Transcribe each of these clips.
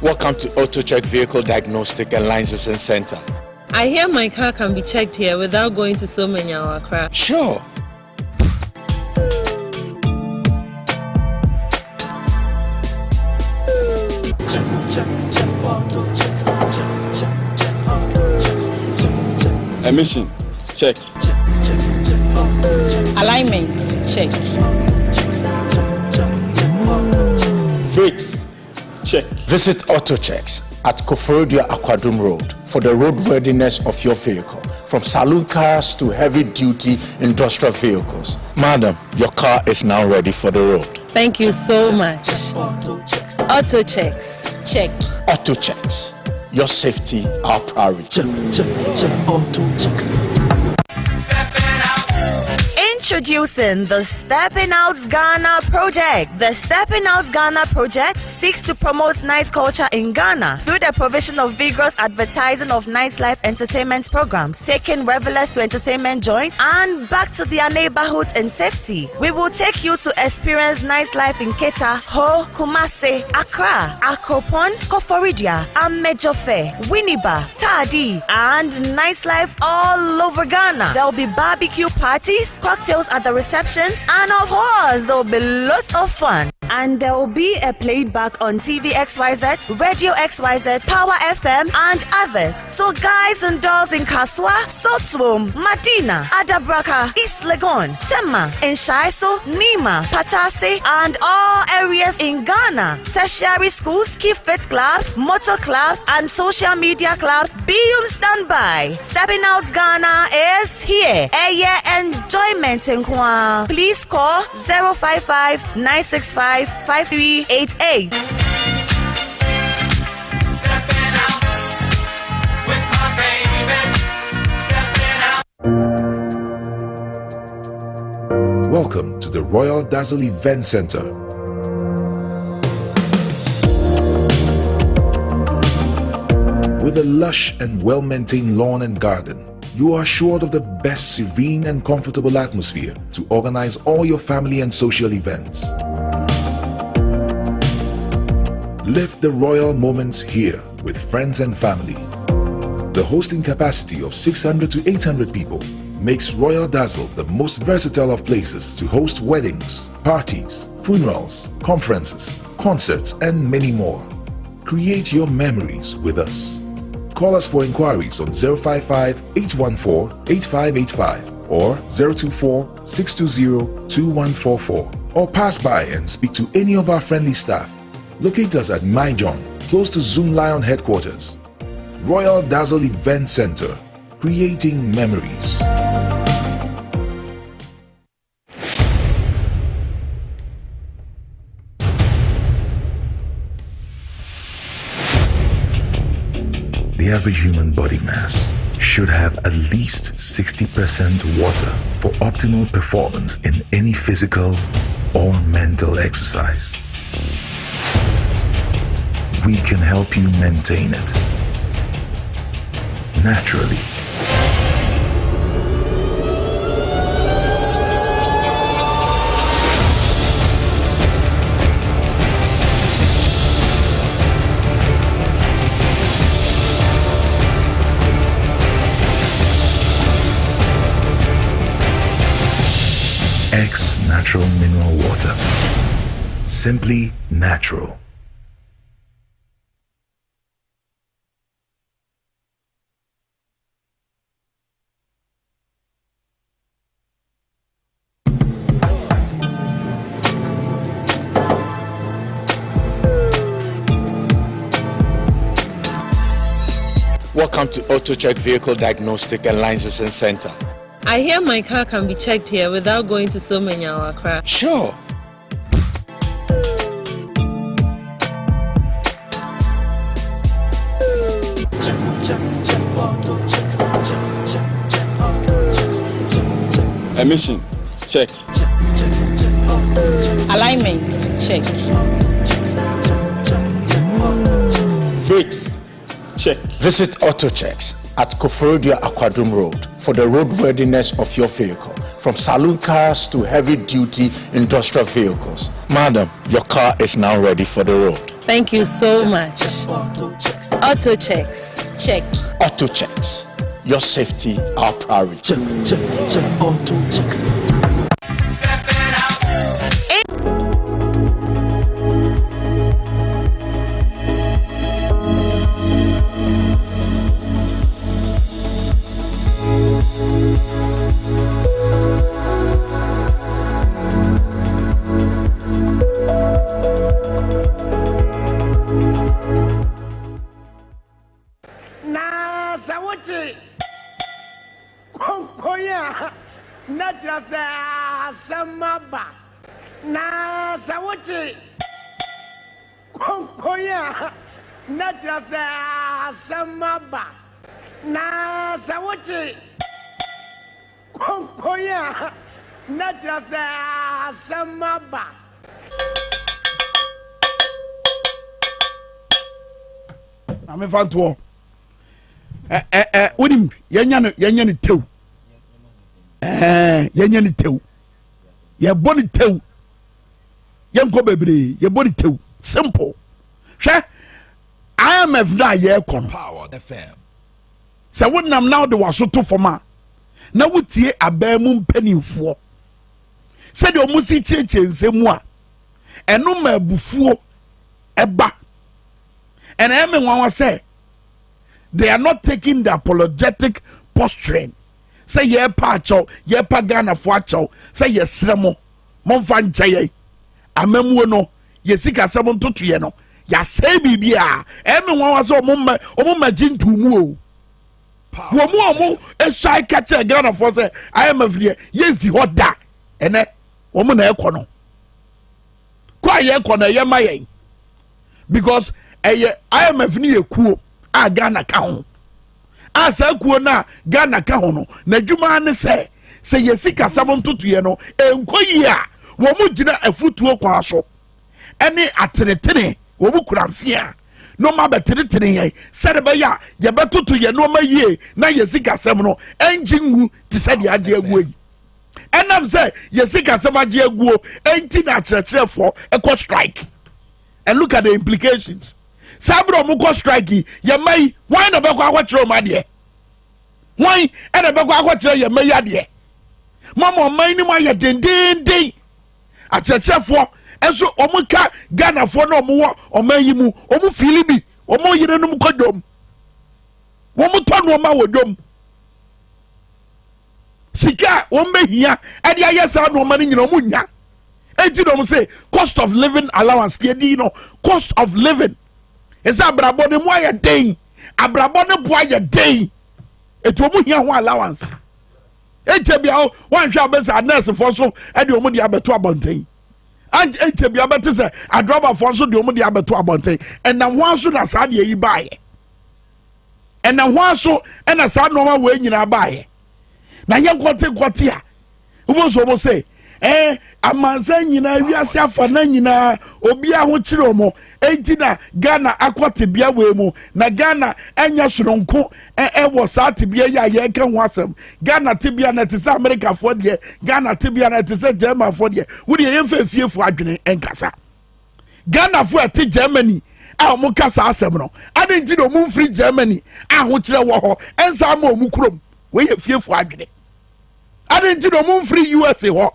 Welcome to AutoCheck Vehicle Diagnostic and Licensing Center. I hear my car can be checked here without going to so many hour crash. Sure. Emission, check. Alignment, check. Brakes, check. Visit AutoChecks at Koforidua Aquadum Road for the roadworthiness of your vehicle, from saloon cars to heavy-duty industrial vehicles. Madam, your car is now ready for the road. Thank you so much. Auto checks. Check. AutoChecks, your safety, our priority. Introducing the Stepping Out Ghana project. The Stepping Out Ghana project seeks to promote night culture in Ghana through the provision of vigorous advertising of nightlife entertainment programs, taking revelers to entertainment joints and back to their neighborhoods in safety. We will take you to experience nightlife in Keta, Ho, Kumasi, Accra, Akropon, Koforidua, Amejofe, Winneba, Tadi, and nightlife all over Ghana. There will be barbecue parties, cocktails at the receptions, and of course there will be lots of fun. And there will be a playback on TV XYZ, Radio XYZ, Power FM, and others. So guys and dolls in Kaswa, Sotwom, Madina, Adabraka, East Legon, Tema, Inshaiso, Nima, Patase, and all areas in Ghana. Tertiary schools, key fit clubs, motor clubs, and social media clubs be on standby. Stepping Out Ghana is here. A year enjoyment in Kwa. Please call 055 965 5388. Welcome to the Royal Dazzle Event Center. With a lush and well-maintained lawn and garden, you are assured of the best serene and comfortable atmosphere to organize all your family and social events. Live the royal moments here with friends and family. The hosting capacity of 600 to 800 people makes Royal Dazzle the most versatile of places to host weddings, parties, funerals, conferences, concerts, and many more. Create your memories with us. Call us for inquiries on 055-814-8585 or 024-620-2144, or pass by and speak to any of our friendly staff. Locate us at Maijon, close to Zoom Lion headquarters. Royal Dazzle Event Center, creating memories. The average human body mass should have at least 60% water for optimal performance in any physical or mental exercise. We can help you maintain it naturally. X Natural Mineral Water. Simply natural. Welcome to AutoCheck Vehicle Diagnostic and Licensing Center. I hear my car can be checked here without going to so many hour crash. Sure. Emission, check. Alignment, check. Brakes, check. Visit AutoChecks at Koforidua Aquadum Road for the roadworthiness of your vehicle, from saloon cars to heavy-duty industrial vehicles. Madam, your car is now ready for the road. Thank you so much. Auto checks. Check. Auto checks. Your safety, our priority. Check, auto checks. Samaba na sawochi konkoya na jasa samaba na sawochi konkoya na jasa samaba ame fanto wonim yenya no tew yenya no tew ye body tew yenko bebre ye body tew simple hwe IMF na ye kono Power FM. se wonam now de waso to forma na wotie abamu mpanimfo se de omusi cheche nsemu a eno ma abufuo eba and I mean one say they are not taking the apologetic posturing. Say ye pacho, ye pagana fuacho, say ye sremo, monfan chaye, amemu no, ye sika seven to trieno, ya say bibia, everyone was o jintu mu. Womu a shy catcher a gun for say, I am a free, yes, hot da, and eh, woman a econo. Quiet corner, ye my because I am a free cool, I Ghana count. Asa kuo na Ghana ka ho no na dwuma ne se yesika sabon tutuye no enkoyi a wo mu gina afutuo kwa so ene atenetene wo mu kura mfia no ma betenetene ye se de be ya ye betotuye no ma yie na yesika sem no enjinwu ti se de age aguo yi enam se yesika sem age aguo enti na akyerɛkyerɛfo ekɔ strike and look at the implications. Sabro muko strike ye may why na beko akwachiro ma de why e na beko akwachiro ye may ade mama man ni ma ye den achechefo enso omuka Ghana fo na omo omayi mu omu filibi omo yire no mkodom wo mu to no ma wodom sika wo mbehia e de ayesa no ma ni nyina omu nya enti no say cost of living allowance dey no cost of living. Is abrabo ne mo aye den abrabo ne bo aye den etu omu hia ho allowance eche bia wan hwa be say nurse for so e de omu de abeto abonten and eche bia be te say adroba for so de omu de abeto abonten and na wan so na sa de yi baaye and na wan so e na sa no ma we nyina baaye na ye kote a wo so mo say amanza nyina wiase afa na nyina obi aho kire omo enti na Ghana akwate bia we mu na Ghana enya soronko wo saate bia ya ye ka ho asem Ghana tibia na tese America fo de Ghana tibia na tese German fo de wo de ye mfefiefo adwene enkasa Ghana fo ate Germany a omo kasa asem no adenti no mu free Germany aho kire wo ho ensa ma omu krom we ye fiefo adwene adenti no mu free USA ho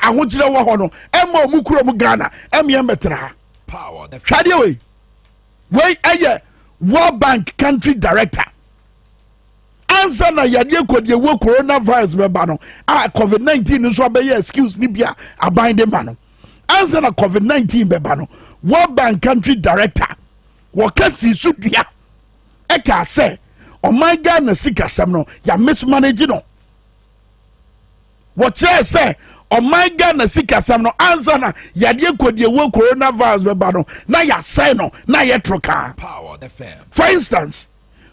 ahojire wo ho no emma omukuro mu Ghana emye metra Power hwade we eye World Bank country director answer na yade kodie wo coronavirus beba no COVID-19 nso abaye excuse ni bia abande ma no answer na COVID-19 beba no World Bank country director wo kasi sudua e ka say o my Ghana sikasem no ya mismanage no what say oh my God na sikasam no answer na yade kodie wo coronavirus beba no na ya say no na ye troka Power FM. for instance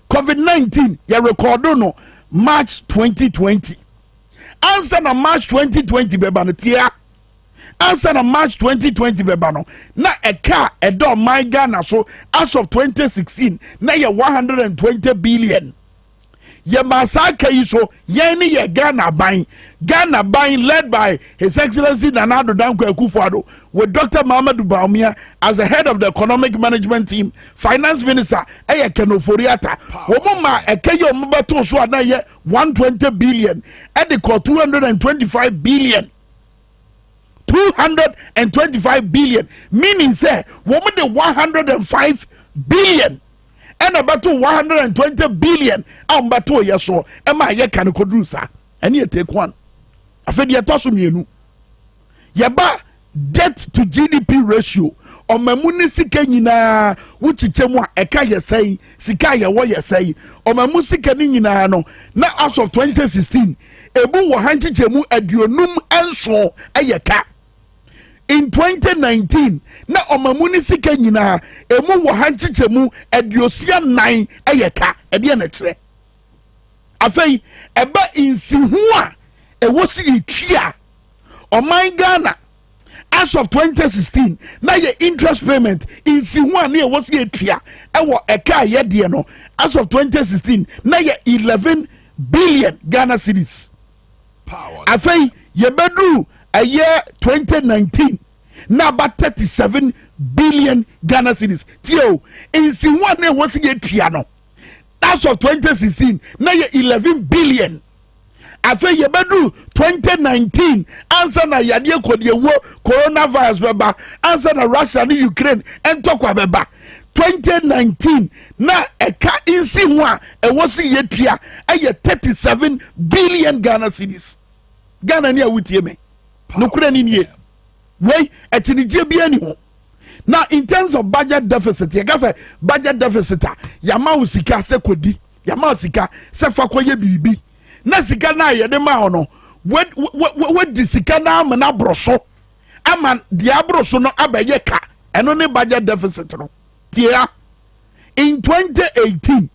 COVID-19 ya record no March 2020 answer na March 2020 beba no tia answer na March 2020 beba no na eka edo my God na so as of 2016 na ya 120 billion ye masaka yi so yen ni ye Ghana buying led by His Excellency Nana Addo Dankwa Akufo-Addo with Dr. Muhammadu Bawumia as the head of the economic management team, finance minister eye Kenoforiata womma ekeye ombato so anaye 120 billion e de 225 billion 225 billion, meaning say woman the 105 billion and about 120 billion ambato yeso ema ye kan kodru sa ene ye take one afedi etoso mienu ye ba debt to GDP ratio omamu sika nyina wuchichemu a eka ye sei sika ye wo ye sei omamu sika ni nyina no na as of 2016 ebu wo hanchichemu aduonum enso eyeka. In 2019, na omamuni sika nyina emu wo hanchichemu adiosia 9 eyeka ede na kire afei eba insihu a ewosi etwia oman Ghana as of 2016 na ye interest payment insihu a na ewosi etwia ewo eka ye de no as of 2016 na ye 11 billion Ghana cedis afei ye bedru a year 2019 now about 37 billion Ghana cedis. Tio, in si one ne was get piano. As of 2016, now 11 billion. After ye bedu 2019, answer na yadia kodi wo coronavirus beba, answer na Russia and Ukraine and talk beba. 2019 na eka insi one e was yet pia a 37 billion Ghana cedis. Ghana near with me. No couldn't in ye. Wait, at any now, in terms of budget deficit, you guys say budget deficit, Yamausika se kodi, Yamasika se fakwaye bibi. Nasika na ye de ma ono. What disika na mana broso. Aman diabroso no abayeka. And only budget deficit no. Tia. In 2018,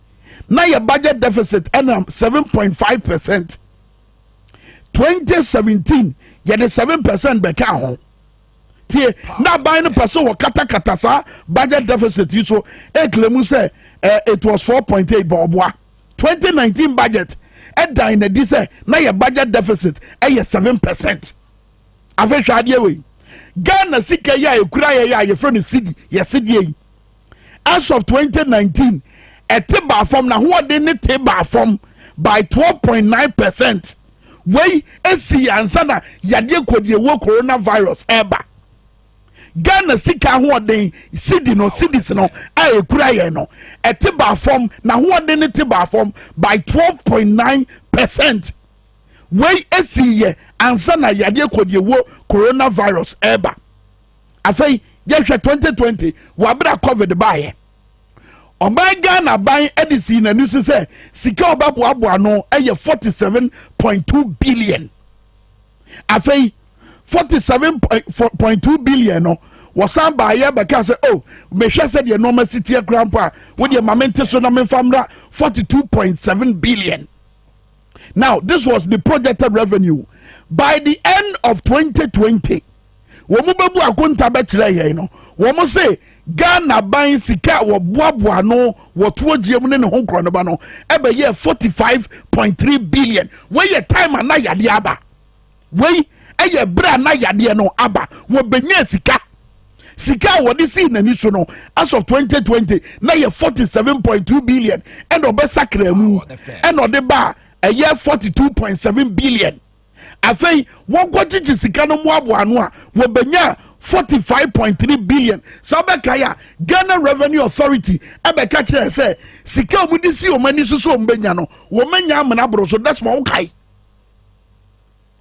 now your budget deficit and 7.5%. 2017, you had 7% back home. Now buying a person or kata sa budget deficit. You so claim say it was 4.8 bobwa. 2019 budget at dine this now your budget deficit at 7%. Ave shadi we Ghana sika ya ekura ya your friend city ya city. As of 2019, a table from na who didn't table from by 12.9%. Wey esi ansana yade kodie wo coronavirus eba Ghana sika ho den cedi no cedis no a ekura ye no etiba form na ho den etiba form by 12.9%. Wey esi ye ansana yade kodie wo coronavirus eba afei ye hwe 2020 wabra covid bae Oman Ghana buying edisi na nusu say sika obaboaboa no eye 47.2 billion. Afei 47.2 billion no wasan ba ye beka say oh me hwe say the normal city grandpa with your mamente so na me famra 42.7 billion. Now this was the projected revenue by the end of 2020. Womu bebu akonta betire ye no womu say Ghana buying sika wo boaboa no wo to agiem ne ho nkro no ba no ebe ye 45.3 billion we ye time na yade aba we eye bra na yade no aba wo benya sika wo de si nani so no as of 2020 na ye 47.2 billion and obesakra mu and ode ba eye 42.7 billion afei won kwachichi sika no mu aboa no a wo benya 45.3 billion. Sabekaya Ghana Revenue Authority abeka kire say sika omudi si omani so mbenya no wo menya amana broso that's my okay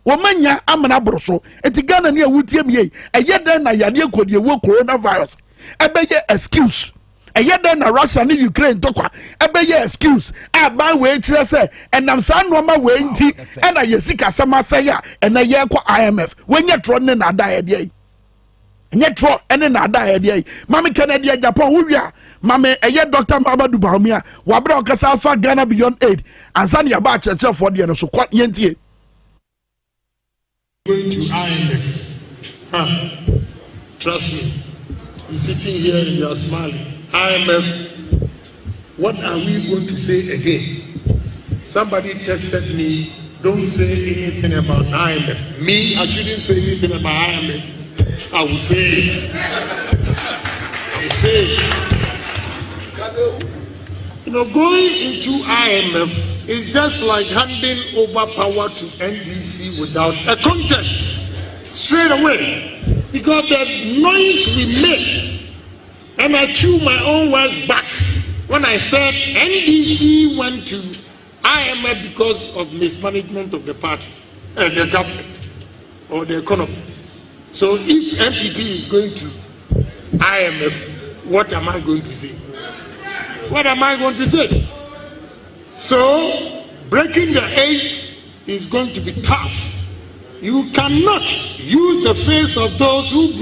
wo menya amana broso enti Ghana ne awutiem ye eye den na yade kodie wo coronavirus ebeye excuse eye den na Russia ne Ukraine tokwa ebeye excuse aban we kire say enam sa noma we nti ena yesika sama say ya ena ye kwa IMF wenye tro ne na da ye Nyetro ene na ada hede mama Kennedy Japan wia mama eye Dr. Muhammadu Bawumia wabra okasa fa Ghana Beyond Aid ansani ya ba church for de no so kwa yentie going to IMF. Trust me, you're sitting here and you're smiling. IMF, what are we going to say again? somebody tested me, don't say anything about IMF. Me, I shouldn't say anything about IMF. I will say it. I will say it. You know, going into IMF is just like handing over power to NDC without a contest. Straight away. Because the noise we make, and I chew my own words back when I said NDC went to IMF because of mismanagement of the party, the government, or the economy. So if MPP is going to IMF, what am I going to say? What am I going to say? So breaking the eight is going to be tough. You cannot use the face of those who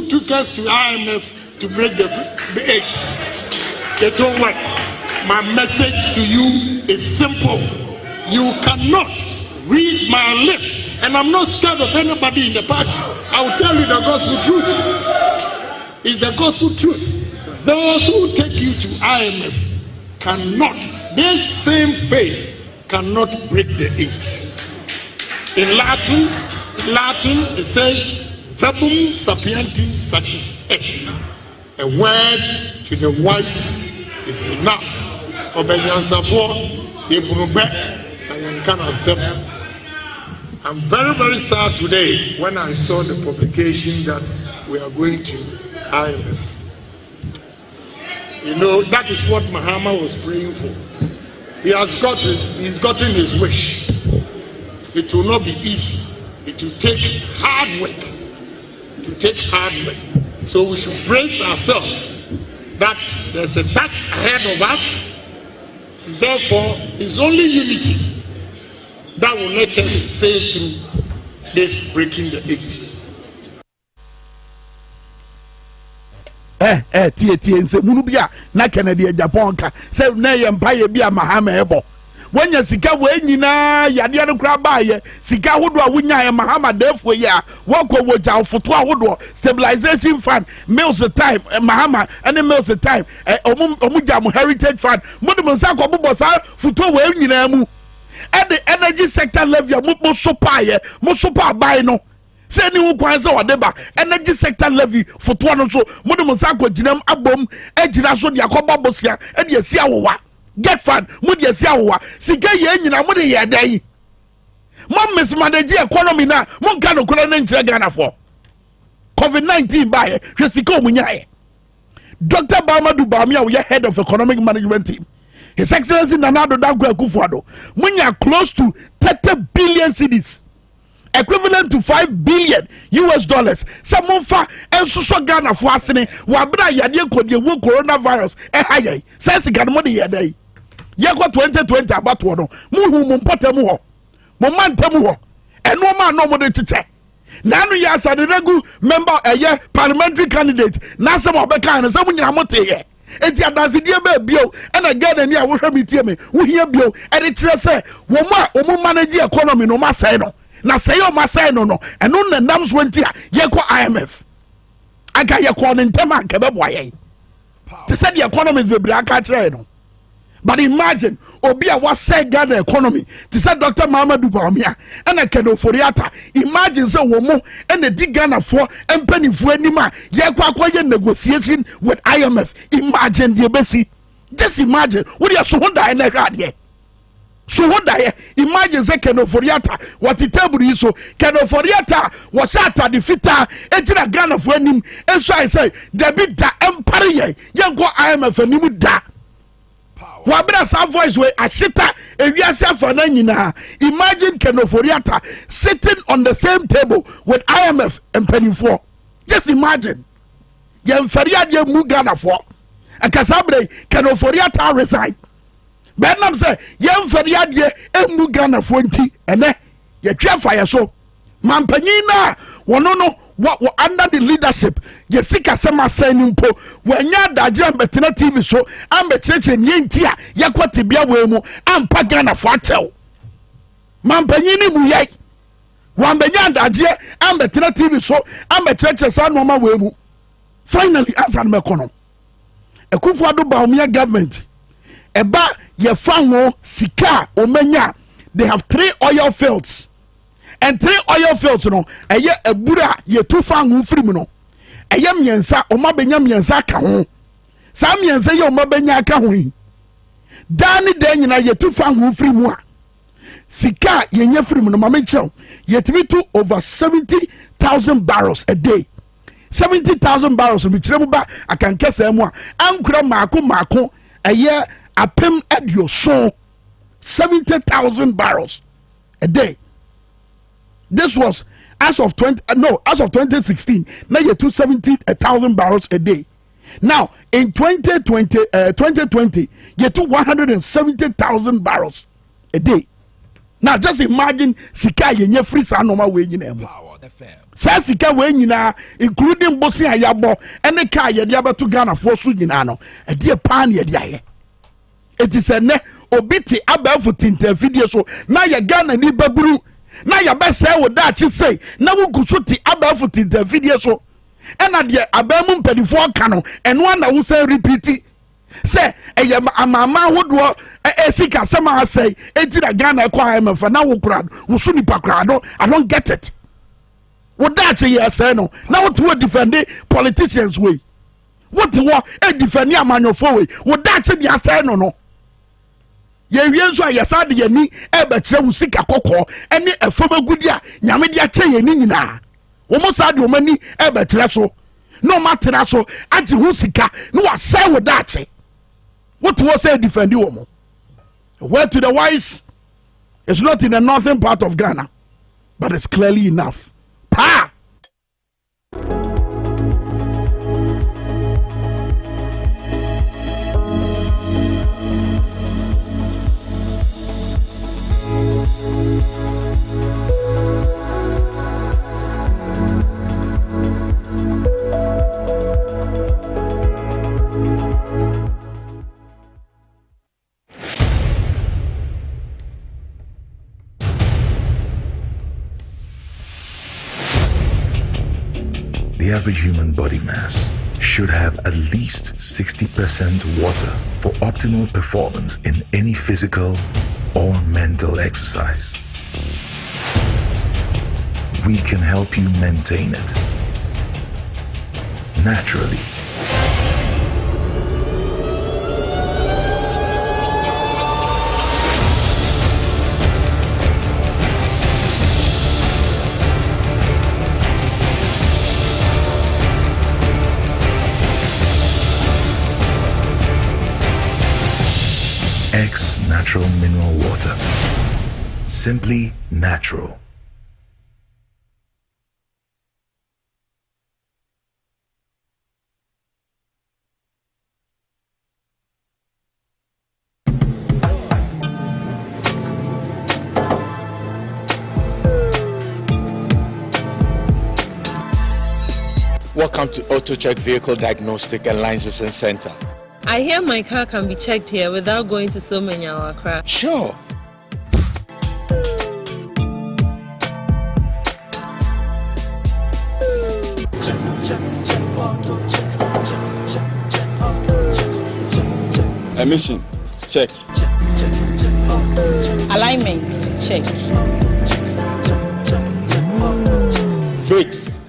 took us to IMF to break the eight. They don't work. My message to you is simple. You cannot read my lips, and I'm not scared of anybody in the party. I will tell you the gospel truth. It's the gospel truth. Those who take you to IMF cannot, this same face cannot break the eight. In Latin it says, verbum sapienti satis est. A word to the wise is enough. I'm very, very sad today when I saw the publication that we are going to IMF. You know, that is what Mahama was praying for. He's gotten his wish. It will not be easy. It will take hard work. So we should brace ourselves that there's a task ahead of us. Therefore, it's only unity that will let us sail through this breaking the eight. Tie nse munu bia na Kennedy Japan ka se na ye mpaye bia Mahama ebo wanya sika we nyina yade no kra baaye sika hodo a wonya ye Mahama defo ye a wokɔ wogya foto ahodo stabilization fund meals time Mahama and meals time omugya mo heritage fund modem nsa kɔ bobo sa foto we nyina mu and the energy sector levy mo so paaye mo so pa bai no say ni kwan say wadeba energy sector levy foto no so modem nsa kɔ ginam abom agina so de akɔba bosia e de asi awowa get fund mo de asi awowa sika ye nyina mo de ye dan mo mismanage economy na mo nka no kora na nkyere Ghana for COVID-19 bae hwe sika o munyae Dr. Bamadu Bamia we head of economic management team. His Excellency Nana Addo Dankwa Akufo-Addo munya close to 30 billion cedis, equivalent to $5 billion US. Some monfa ensuso Ghana for asene wabra yade kodie wo coronavirus haye sense Ghana de yade ye ko 2020 abato no muhu mu mpota mu ho mo manta mu ho eno ma no mo de chiche nanu ya sadiregu member parliamentary candidate na se mo be kan no se munyina moteye enti adanse die be bio na Ghana ni a wo hwa mitie me wo hia bio e de kire se wo ma o mu manage economy no ma sai no na say o ma sai no no eno na nam so nti a ye ko IMF aka ye ko no ntem anka be boaye to say the economy is be bra aka kire no. But imagine obi a was say Ghana economy to say Dr. Mahamadou Bawumia and a Keno Foriata. Imagine say womo and the big Ghana for and penny for anima ye kwa negotiation with IMF. Imagine the besi. Just imagine what you so honda in the so honda imagine say Keno Foriata what the table is so Keno Foriata was at the fitter ejina Ghana for him and so I say there be da empire ye go IMF and you da. Wabra sa voice we ashita ewiase afana nyina. Imagine Keno Foriata sitting on the same table with IMF and penny for. Just imagine. Yem feria de mu Ghana for. Akasabre Keno Foriata resign. Benam say yem feria de mu Ghana for nti ene ye twa fire so. Mampanyina wono no what under the leadership Jessica Sama saying po when ya daje betena TV show am becheche nyentia yakwati bia wemu am pagana fatel mampanyini mu yai wan benya daje am betena TV show am becheche sa no ma wemu finally as an mekono Akufo-Addo Bawumia government eba ye fango sika omenya. They have 3 oil fields. And 3 oil fields no eye ebura ye tu fango free no. Eye miensa oma benya miensa ka ho. Sa miensa ye oma benya ka ho yi. Dani de nyina ye tu fango free mu a. Sika ye nya free mu no mama nkyerɛw. Ye timi to over 70,000 barrels a day. 70,000 barrels mi kyerɛ mu ba akankasa mu a ankura maako eye apem adio so 70,000 barrels a day. This was as of 2016. Now you 270,000 barrels a day. Now in 2020, you 170,000 barrels a day. Now just imagine sika yenye free sa normal way nyina mu. Sa sika we nyina including bosi ayabo ene ka ye dia beto Ghana for so nyina no. E dia pan ye dia ye. It is a ne obiti abafo tinta video so na ya Ghana ni baburu na ya be say wo da chi say na wo gusu ti abafo tinta video so ena de abamu mpedifo ka no eno na wo say repeat say eye amama hodo sika sama say etira Ghana kwa emfa na wo kura wo su nipa kura do I don't get it. Wo da chi ye say no na wo to defend politicians way what wo defend amanyofo way wo da chi dia say no ye wien so ayesa de yani e be kire wo sika kokko ene efoma gudi a nyame de akye yani nyina wo mo sa de o mani e be kire so no matera so agi wo sika no wa say wo dache what was say defend wo mo word to the wise is not in the northern part of Ghana but it's clearly enough pa. The average human body mass should have at least 60% water for optimal performance in any physical or mental exercise. We can help you maintain it naturally. X Natural Mineral Water. Simply natural. Welcome to Auto Check Vehicle Diagnostic and Licensing Center. I hear my car can be checked here without going to so many Accra. Sure. Emission, check. Alignment, check. Brakes,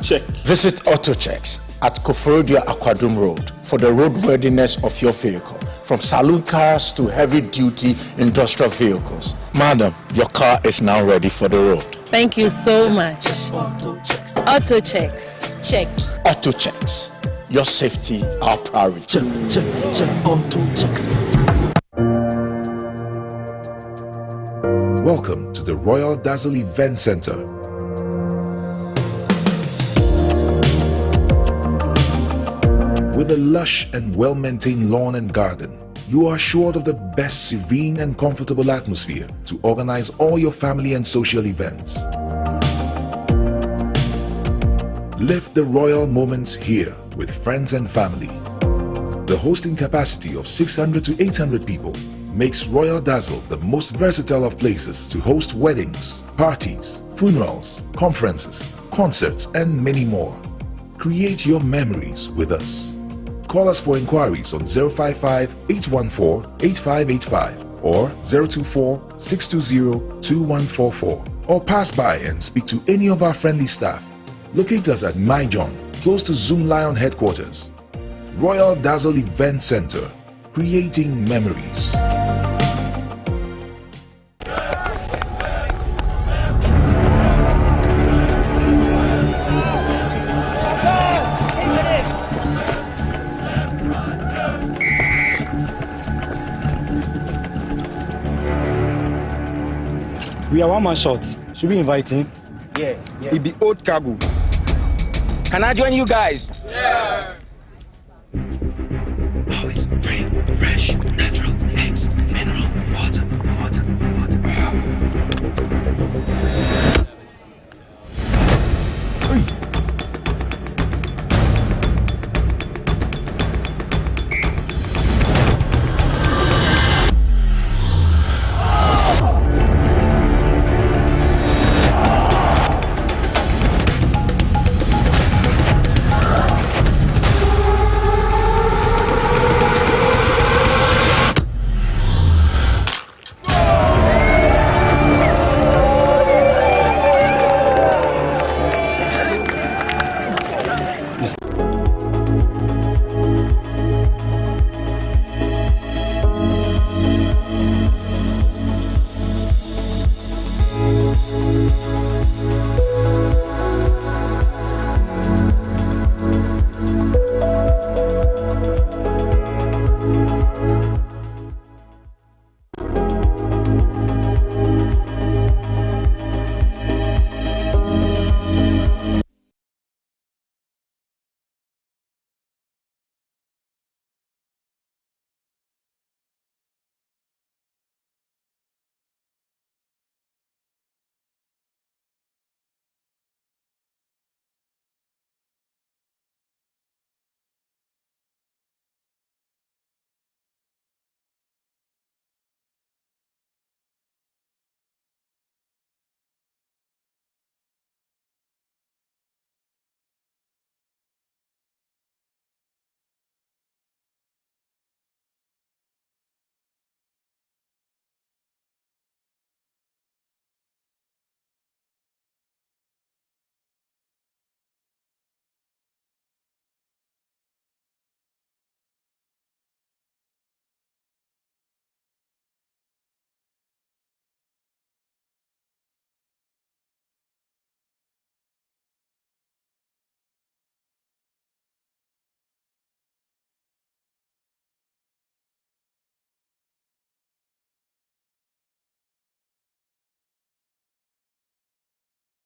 check. Visit AutoChecks at Koforodia Aquadum Road for the roadworthiness of your vehicle, from saloon cars to heavy-duty industrial vehicles. Madam, your car is now ready for the road. Thank you so much. Auto checks. Check. AutoChecks, your safety, our priority. Check, auto checks. Welcome to the Royal Dazzle Event Center. With a lush and well-maintained lawn and garden, you are assured of the best serene and comfortable atmosphere to organize all your family and social events. Live the royal moments here with friends and family. The hosting capacity of 600 to 800 people makes Royal Dazzle the most versatile of places to host weddings, parties, funerals, conferences, concerts, and many more. Create your memories with us. Call us for inquiries on 055-814-8585 or 024-620-2144, or pass by and speak to any of our friendly staff. Locate us at My John, close to Zoom Lion headquarters. Royal Dazzle Event Center, creating memories. We are one man short. Should we invite him? Yeah. It be old cargo. Can I join you guys? Yeah. Always drink fresh, natural eggs, mineral water.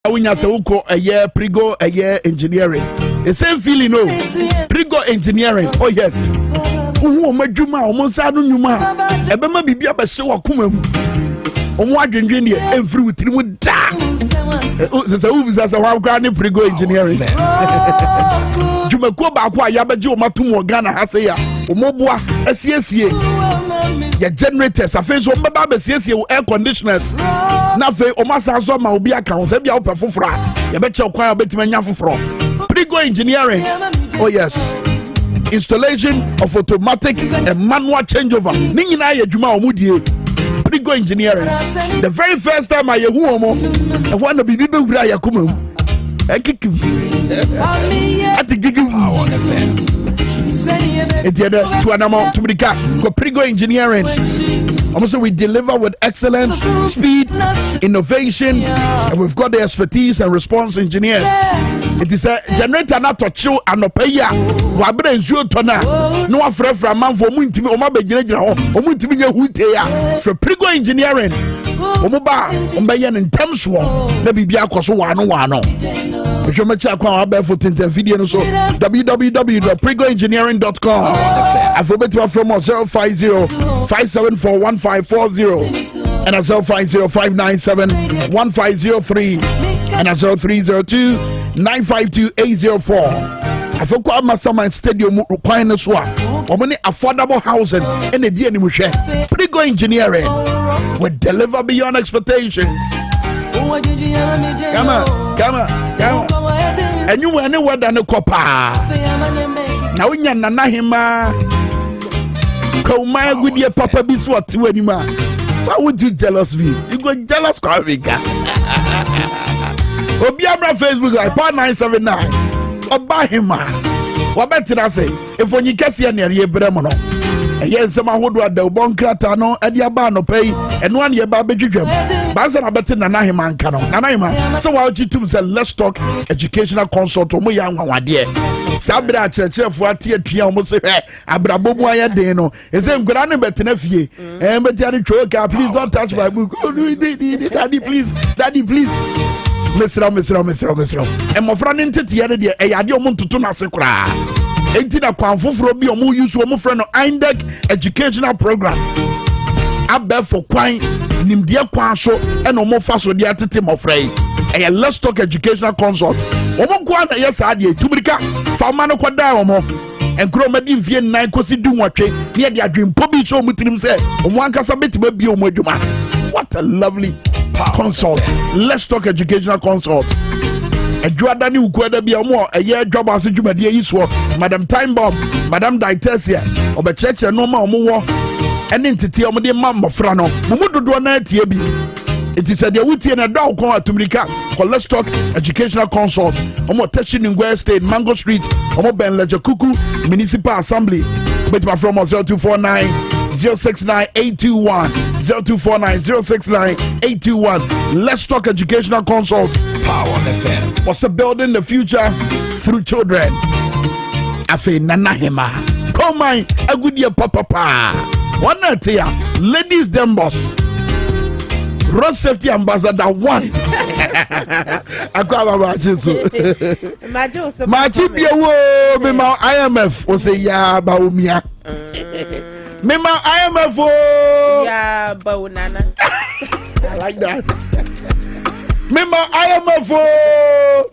Winya se uko Prigo engineering. The same feeling no. Prigo engineering. Oh yes. Uwo madwuma omonsa no nwuma. Ebema bibia be hye wakoma mu. Omo adwendwen de emfiri witiri mu da. Se u bisa se wa kwa ne Prigo engineering. Dwumako ba kwa ya beje o matum o Ghana ha se ya. Omoboa asiesie. Ya generators afenso mbaba be siesie air conditioners. Na fe o masa so ma obi aka on se bia wo pefoforo ya be che kwan obetima nya foforo. Prigo engineering. Oh yes. Installation of automatic and manual changeover. Ni nyina ya dwuma o mudie. Prigo engineering. The very first time I hu omo e wana bibi be wura ya kuma. Ekiki. Ati gigi. To an amount to Minkah, Prigo engineering. Almost we deliver with excellence, speed, innovation, and we've got the expertise and response engineers. It is a generator not to chill and no pay ya. Wabre ensure tona. No one for a man for Muntimi or Mabegina or Muntimi Hutea for Prigo engineering. Omoba, Ombayan and Temswa, maybe Biakos one. If you make a call for Tintin video, so www.prigoengineering.com. I forget to from 050-574-1540 and 050-597-1503 and 0302-952-804. I forgot my summer stadium requirements were many affordable housing in the DNA. Prigo engineering will deliver beyond expectations. Come on. And you were anywhere than a copper. Now we nana hima. Kwame good ye papa be so at you anymore. Why would you jealous me? You go jealous Kwame. Obiabra Facebook like part 979. Oba hima. What better I say? If when you catch you near ye bremono. And yes, some who do the bon cratano and your bar no pay and 1 year baby dream. Banza na better than Nahiman Cano. Nanaima. So while you say let's talk educational consult or young one dear. Sabra church for a tear tree almost say Abraboya Deno. Is a grand better and but please don't touch my book. Daddy, please. Miss Ram. And my friend into the other day, a yadio to tuna secra. 18 akwanfoforo bi omo use omo friend no INDEC educational program. Abbe for kwan nimdia kwan so e no mo fa so dia tete mo frey. E let's talk educational consult. Omo kwan na yes ade tumrika fa ma no kwada omo. Enkro ma di mfie 9 kosi du nwatwe ne de adwempo bi so omutirim se omo ankasa betima bi omo adwuma. What a lovely consult. Let's talk educational consult. Edwadani ukweda bia mo eye Dwabo Ase dwumade yi so Madam Time Bomb Madam Ditesia obecheche no ma omo wo ene ntete omo de ma mofra no mumu dodo na atie bi it is de wutie na daw kon atumrika let's talk educational consult omo Teshi Ningwe State Mango Street omo Ben Leje Kuku Municipal Assembly but my from 0249 069821 0249 069821. Let's talk educational consult. Power FM. What's a building the future through children? Afe nanahema. Come on, a good year papa. One night here, ladies them boss. Road safety ambassador 1. Akwa machiso. Machi biewo be ma IMF o say ya ba umia. Mema IMF ya ba unana. I like that. Mema IMF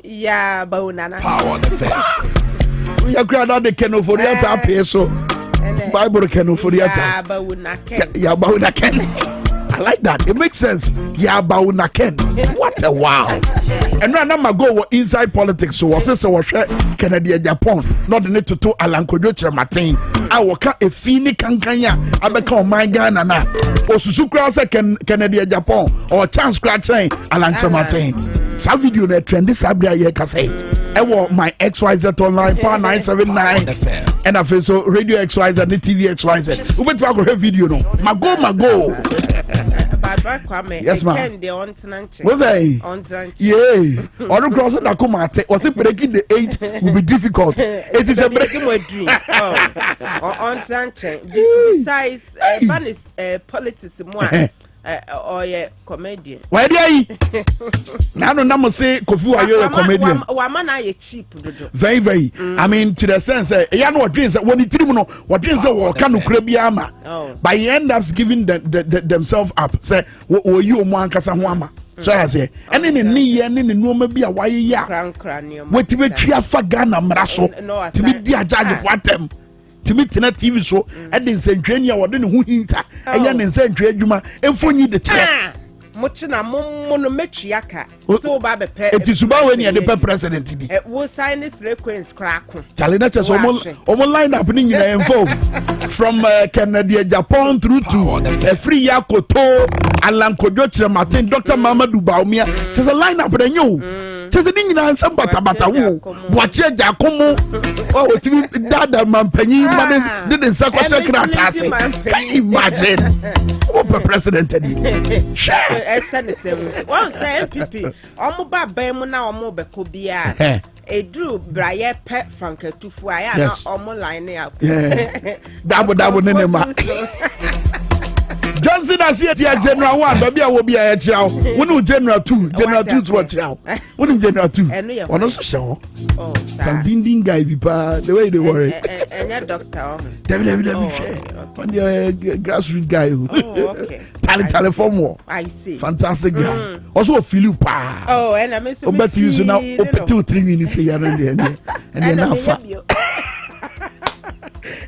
ya ba unana. Power the face. We are grad on the Keno for the other peso. Bible Keno for the other. Ya ba unaken. Ya ba unaken. I like that. It makes sense. Yabauna Ken. What a wow. And right now I go inside politics. So I say so Canada Japan. Not the need to Alan Kodocha Martin. I work a fini kankanya. I become my Ghana na. Or Susukra say Canada Japan or chance scratching Alan Martin. Some video that trend this Sabria Yekase. I want my XYZ online power 979 and I feel so radio XYZ the TV XYZ. We went to a video no. Mago. Kwame, yes, ma'am. What's that? Yeah. On the cross that come at was it breaking the 8 will be difficult. It is a breaking my dream. On Sanchez. Besides, fun is politics more. Or a comedian. Why do I? Now, no, say Kofu, are you a comedian? Woman, I cheap. Very, very. I mean, to the sense, you know what dreams when you tribunal, what dreams are can Krebiama. By end up giving themselves up. Say, what were you, Moankasawama? So I say, and in the knee, and in the no, maybe a why ya cranium. What to be Triafagana Mrasso to be the judge of what them. To meet in a TV show, and then say, Jenya, or then who hinter, and then say, Juma, and for you the chair. Muchina monometriaka. So, Baba, it is about when you're the president. It will sign this request crack. Challenges almost line up in the info from Canada, Japan through to a free Yakoto, Alan Kodocha Martin, Dr. Mamadou Baumia. Just a line up in you. Just a thing in some batawu. Watch your Giacomo. Oh, Dada Mampany didn't suck. Can you imagine? What president? Share. One say MPP. Omo ba bemu na omo be ko bia. Edru braye pet franka tufu aya na omo line ya. Dabo nene ma. Johnson as here General 1 baby a wo bia ya chiao. Wonu General 2 is what chiao. Wonu General 2. Ono so show. Oh, some ding guy be pa the way they worry. Enya doctor. David on the grassroots guy. Oh, okay. Telephone war. I see. Fantastic guy. Also Philip pa. Oh, and I miss you. But you so now up 2-3 minutes here and then now.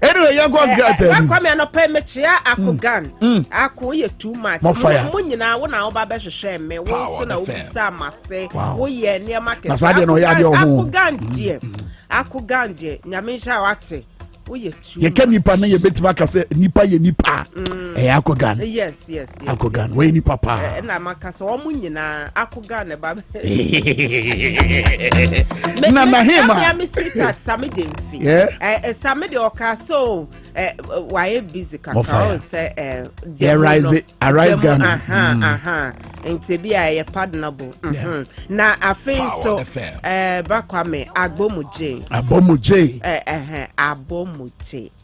Anyway, you go great. Kwame no pay me chia akogan. Ako ye too much. Mo nyina wo na wo ba be hwehwe me wo so na wo bisa mase. Wo ye ne market. Akogan die. akugande nyamisha wate we too ye can nipa na ye betima ka say nipa ye nipa akogan yes akogan we nipa pa na maka so omu nyina akogan ba na him me sit at Samide mfi Samide oka so why busy kaka say arise Ghana enti bia ye pardonable na afin so Kwame agbomuje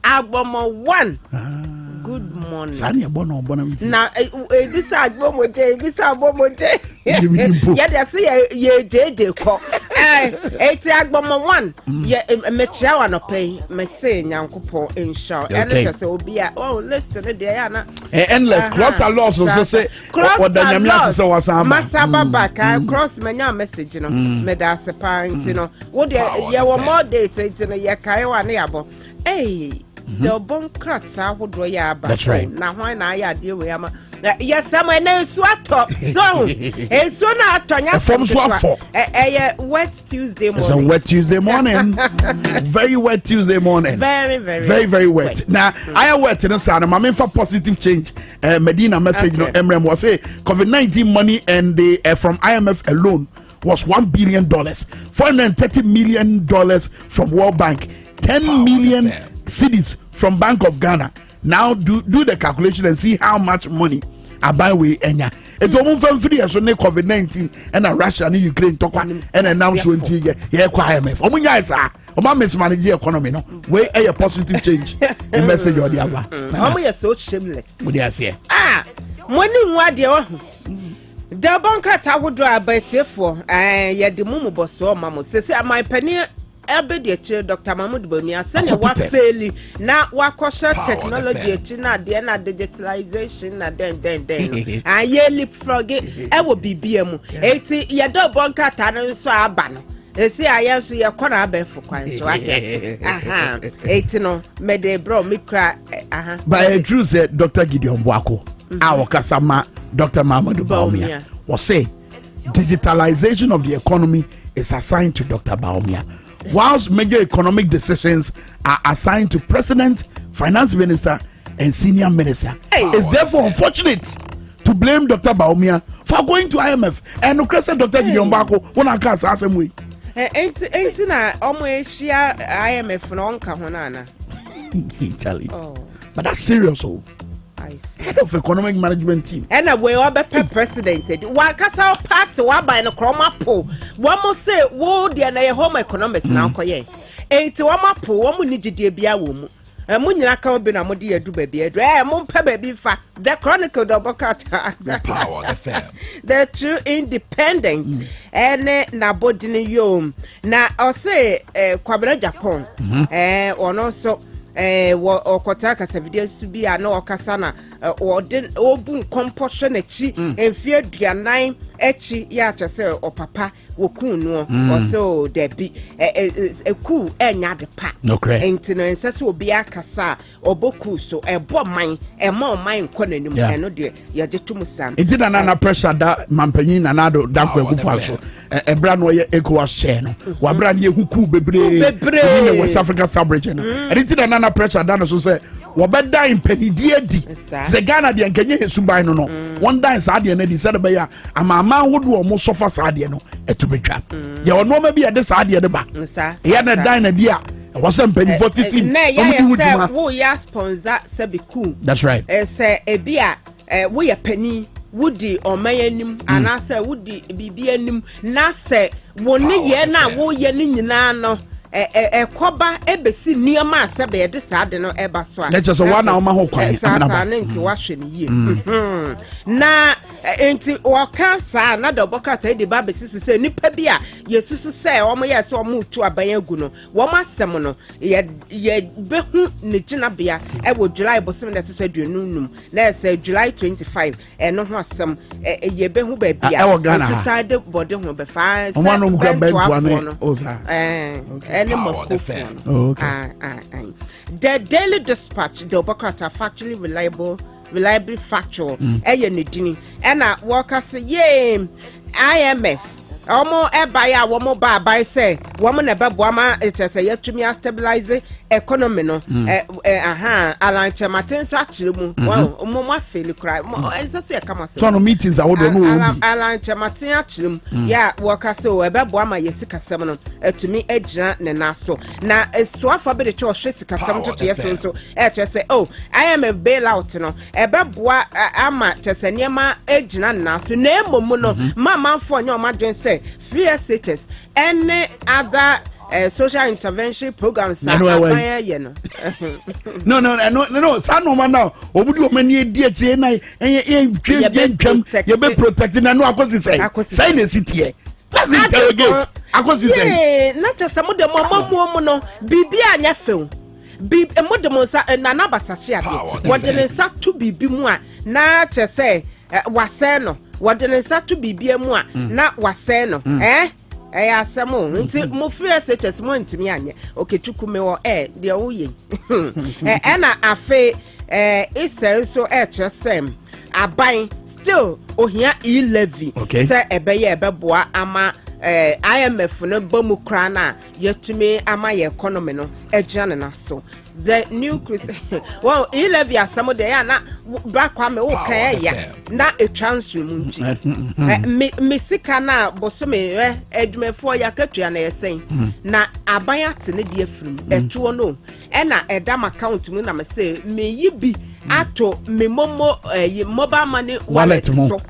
Agbomo 1 good morning sani abono na this agbomoje ya dey say ye jeje ko eti agbomo 1 ye mechia wa no pay me say nyankopon inshallah and say obi a listen there ya na endless cross a lot so say what the nyamia say wasama masaba back cross menya message no me da sepa enti no wo de ye wo more days enti no ye kai wa na yabo the bonkrata hodo ya ba na hwan na ya de we ama yes someone na so atop so so na atonya from so afọ wet Tuesday morning. It's a wet Tuesday morning. Very wet Tuesday morning. Very wet. Now I wet in the my main for positive change Medina message no Emrem was say COVID-19 money and the from IMF alone was $1 billion, $430 million from World Bank, 10 million cedis from Bank of Ghana. Now do the calculation and see how much money I buy with Enya. It won't from free as COVID-19 and Russia and Ukraine talk and announce when IMF. Omunya is Oma mismanage the economy no. Way a positive change. The message or the other. Omo so shameless. What do I say? Money what the banker would about for ye the mumu boss or mamo. Say my penny Ebedi Dr. Mahmoud Bonia send what fairly now what kosher technology na there na digitalization na then and ye leapfrog it will be BM 80 ye do bonka tan so aban say I answer your corner be for kwan so at 80 no me de bro me cry by a true said Dr. Gideon Bwako our kasama Dr. Mahmoud Baumia was say digitalization of the economy is assigned to Dr. Baumia. Whilst major economic decisions are assigned to President, Finance Minister, and Senior Minister, it's therefore unfortunate to blame Dr. Baumia for going to IMF. And Dr. Gideon Bako when I can't ask him we. Ain't na share IMF no nka honana. Charlie. But that's serious, oh. Head of economic management team. And a way over president. Wakasa party wa by no chroma po. One must say, whoa, dear, home economics now. Ain't one po, one will need to be a woman. And when you are coming, I'm dear do baby, a moon baby fat. The Chronicle double cut. The power, the fam. The true independent. And Nabodini Yom. Now, I'll say, Kwame Japan. Or no so. Or Kotaka Savidias to be a no Kasana or den open composition echi and fear dia 9 echi yacha say or papa wokuno or so there be a cool enya de pa no credit entino ensaso obi akasa oboku so e bo man e ma man konanim eno de ye jetum sam intina na pressure da mampanyin na nado da kwaku faso e bra no ye ecowas share no wa bra ne huku bebre in West Africa sub-region intina na pressure da no so say wo beda impenidie di ze Ghana de nkenye hesuban no one dance ade na di said be ya amama wodo o mo sofa saade no etubetwa ye ono ma bi ede saade de ba ye na dan na dia was some penny 40 na ya wo ya sponsor sabiku that's right say ebia wo ya penny wudi omayanim anase wudi bibia nim na se wo ne ye na wo ye ne nyina no koba ebesi nioma asebe ye de saade no eba so a let's just one na ma ho kwan na nti wa hwe ne yie na enti waka sa na do bokata de ba besi se nipa bi a yesusu se omo ye se omo tu aban agu no wo ma asem no ye behu ne gina bia e wo July bosom na se aduonum na se July 25 no ho asem ye behu ba bia yesusu ade bode ho be fa se no the Daily Dispatch, the Bokata factually reliably factual. Nedini. And workers say, yay, IMF. omo ebaya womo ba ban say womo na bebo ma say yetumi stabilize economy no alanche maten so akire mu omo ma feel cry ense say kama say so no meetings a wodo no alanche maten akire mu ya woka say o ebebo ma yesikasem no etumi agina ne naso na so afa be de cho hwe sikasem to yeso so say oh I am a bailout no ebebo ama chese niema agina ne naso na emomu no mama for nyo ma dwen say free SHS any other social intervention programs no san no man now obudi o mani edi akire na twam ye be protect na no akosi say na sitie let's interrogate akosi say na chese mo de mo no bibia anya few bi modemo sa na na basase ade wode ne sa to bibi mu a na chese wase no wode ne sa to bibia mu a na wase no asemo nti mo free SHS mo ntimi anye okechukwu me wo de oye na afe isenso chesem aban still ohia levy say ebeye ebeboa ama IMF no bamu kra na yetumi ama ye economy no ejana na so the new well levy asamo de ya na Kwame wo kan ya na a transfer mu nti mesika na bosome adwumefo ya katua na yesen na aban atene de afirim etuo no na edam account mu na me say me yibi ato me momo mobile money wallet so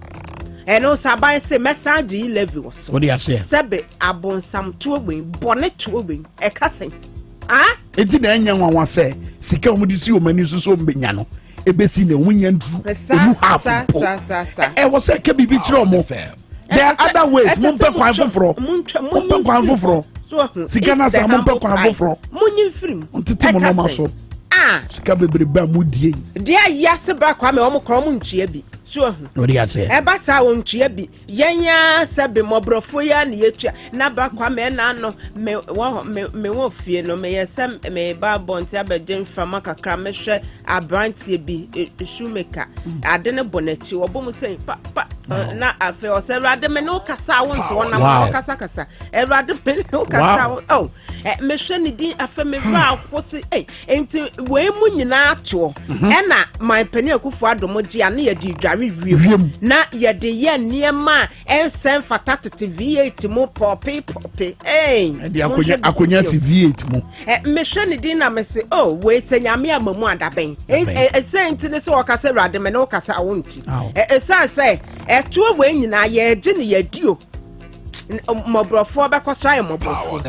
eno sabai se message levy was what do you say sebe abonsam tuogben bone tuogben ekasen enti na enya nwanwa se sika omudi si omani so mbenya no ebesi na wunya ndru emu half was say ke bibi kire omo there are other ways mumpe kwan foforo mumpe kwan foforo sika na sa mumpe kwan foforo munyi firim ntiti mo no maso sika bebre ba mudie dia yase ba Kwame omo kro mo ntue bi so what do you say eba sa won ntue bi yenya sabe mobrofo ya na yetua na ba Kwame na no me wo fie no me yesem me ba bonti abedin fama kakra me hwe abrantie bi shoemaker ade ne bonachi obom say pa na afe o se rade me no kasa won to na kasa rade me no kasa me hwe ni din afe me bra akosi enti we mu nyina ato na my penny akufu adomoji ane ye di dware wiem na ye de ye niema ensen fatata V8 mu popi di akonya si V8 mu me hwe ni din na me se we se nyame amamu adaben senti ne se wakase rade me no kasa awonti san se eto we nyina ye gi ne ye dio mobrofo be kwaso aye mobrofo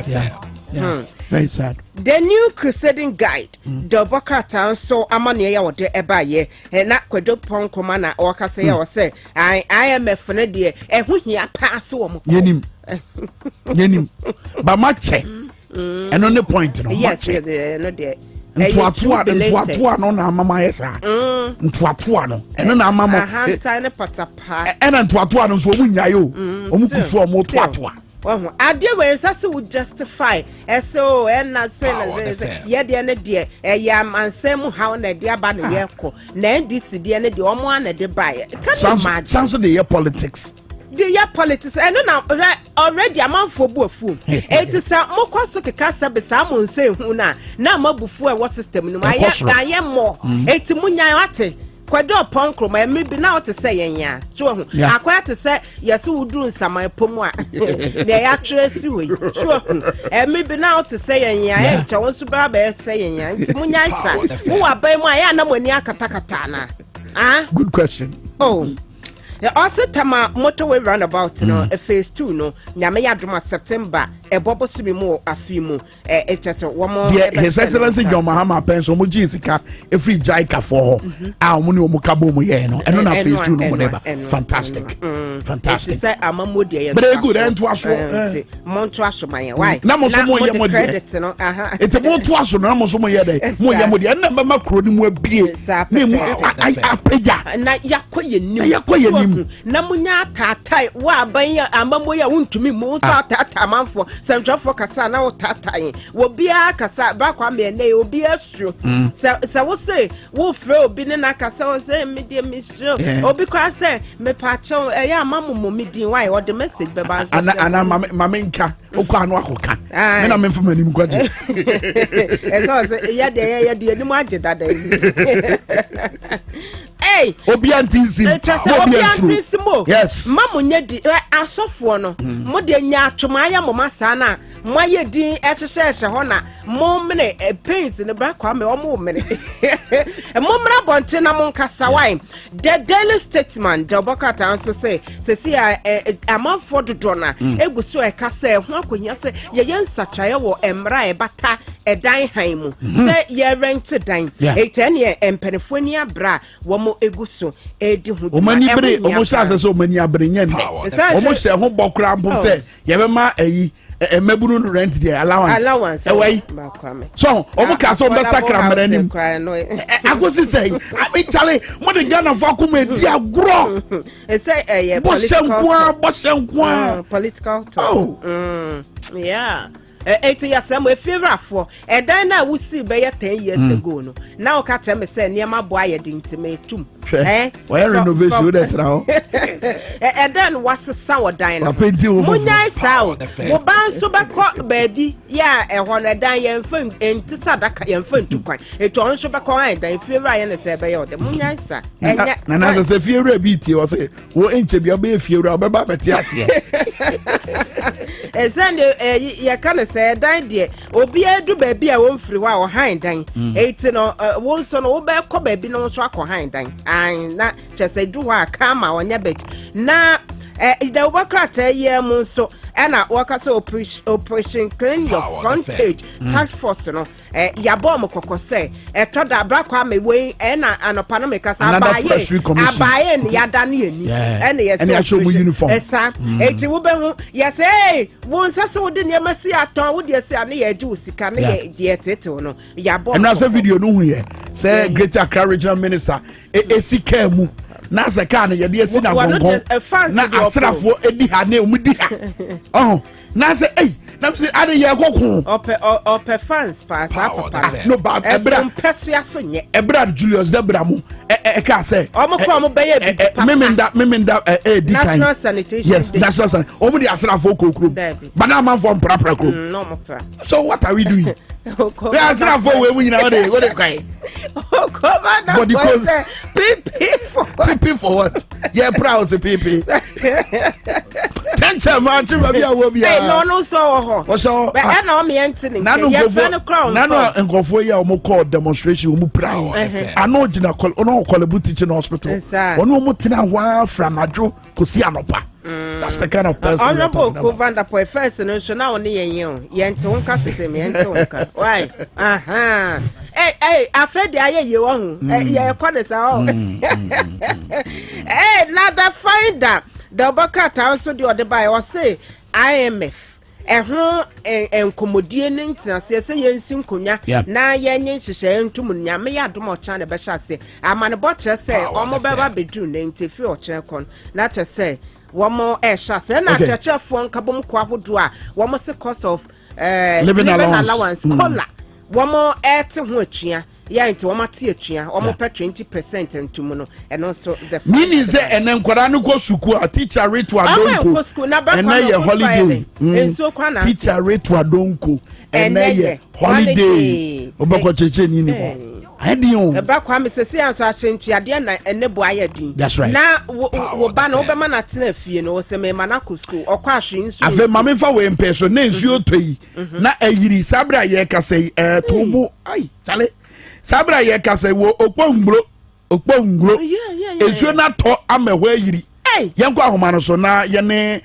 very sad. The new crusading guide the bokata so amane ya wode ebaye na kwedo ponkoma na wakase ya wose IMF ne de ehuhia pass wo mo yenim ba mache eno ne point no yes no de ntuatua no na mama yesa ntuatua no eno na mama hanta ne patapa ena ntuatua no so omunyayo omukufu omo tuatua ade we sase would justify so na say ye de ne de ya mansem how na de aba ne yeko na ndc de ne de omo na de buy sounds the year politics the year politics na already amanfo buafu eti sa mokoso keka sabe sa mo nse hu na mabufu e wo system no aye mo eti munya ate kwado ponkro ma maybe na what say yenya so hu akwa te say yesi wuduru nsama pomu a na ya tresi we so maybe na what say yenya e che won so ba ba say yenya nti munya isa wo abai mu aya na moni akatakata na good question also tama motorway roundabout no phase 2 no nyame ya doma September ebobo sumi mu afimu etese womo His Excellency John Mahama penso mo jinsika every jaika for mo ni omo kabo mo ye no eno na phase 2 no mo neba fantastic say amamodi ye very good ento aso monto aso man why na mo so mo ye mo credit no ete monto aso na mo so mo ye dey mo ye mo dey na ba makro ni mu abie na mu apeja na yakoye nim na munya tatai wa ban ya amamoya wuntumi mu so tata manfo Sanjofo kasa na otatai wo bia kasa ba kwa me ne obi astro se wo say wo frɛ obi ne na kasa wo say me de misro obi kwa say me pa cho ya amamumo me din why or the message be ba ana Minkah okwa no akoka me na me mfama nim kwaje eso say ya de ni mo ageda da hey obi antinsim yes mamu nye di asofo no mo de nya atwomaya mo masa na moye din ehhehye ho na mo mene pains ne bra kwa me o mo mene mo mra bonte na mo nkasa wine the daily statement the bokata anso say see amanfo dodo na eguso ekasa ho akohia say ye nsatwaye wo emra ebata edan han mu say ye rent dan etene ye empenefo ni abra wo mo eguso edi hu omani bre omo sha say omani abre nya ne omo hye ho bokra mpo say ye be ma ayi emebunu no rent there allowance away so omo ka so be sakra maranim agosi say abi chale mo de Ghana for akoma di agro say political talk yeah 8 years am we favorite for dan na we see be 10 years ago no now ka tell me say niam boa ye di ntimetum why renovation we dey trawo dan was sound dan no munya sound wo ban so be ko baby ya ho na dan ye mfam entisa daka ye mfam tukwan eto so be ko dan favorite ye ne say be ye de munya sa enya na say favorite bi tie wo say wo enche bi oba favorite oba beti ase ezande ye kana say dan de obi adu baby a won firi wa o han dan eti no won so no wo be ko baby no so akọ han dan an na chese du wa kama onya bet na the worker ye mun so na worker so operation clean your frontage task force no ya bom kokko say to da bra kwa me we na anopa no make sa abaye ni ya da ne ani na yes and show uniform esa eti wo be hu yes eh won sase wo de ne masi aton wo de sia ne ya ji usika ne ye tete no ya bom and na say video no hu ye say Greater Accra Regional Minister esika mu na se ka na ye de esi na gongon na asrafo edi ha na umudi ha na se na se ade ye kokon ope fans pass papa no ba ebra pesia so nye ebra Julius debra mu ka say omo be ye bi papa memenda di kan national sanitation yes national sanitation omo di asrafo kokro bana man for prapra kro no mo pra so what are we doing we asrafo we mu nyina we dey kai but because PP for what yeah proud to PP tencha man chiba bia wo bia no so so but na o me entini ye fan crown na no nkofo ya o mo call demonstration o mo proud ano gina call ono call teaching hospital ono mo tina wa franajo kosi anopa that's the kind of person honorable Kovanda po first no so na oni yen yente won ka sese me yente won ka why afedi aye ye wo hu ye kwadeta o now the finder the Bokata also the other by was say IMF ho enkomodie ne ntiase se yensi nkonya na yenye nhyehyɛ ntum nyame ya dom ɔkyan ne bɛhyɛ ase amane bɔkyɛ sɛ ɔmo bɛba bedu ne ntefi ɔkyerɛ kon na kyɛ sɛ wɔmo ɛhyɛ ase na kyerɛkyerɛfoɔ nkabom ko ahodo a wɔmo se cost of living allowance kola wɔmo ɛte ho atua ya nti wɔma te atua wɔmo pɛ 20% ntum no ɛno so the meaning say enen kwara no go suku a teacher rate to adonko ene ye holiday teacher rate to adonko ene ye holiday obako cheche ni ni bo adion eba Kwame sese anso ahyentuade na ene bo ayadin that's right na wo ba na wo be ma na tena fie no wo se me ma na ko school okwa ahwe nsu ave mame fa we mpeso na nsu otoyi na ayiri sabra ye ka say tobo ai chale sabra ye ka say wo okpongro ezo na to amehwa ayiri yenko ahoma no so na ye ne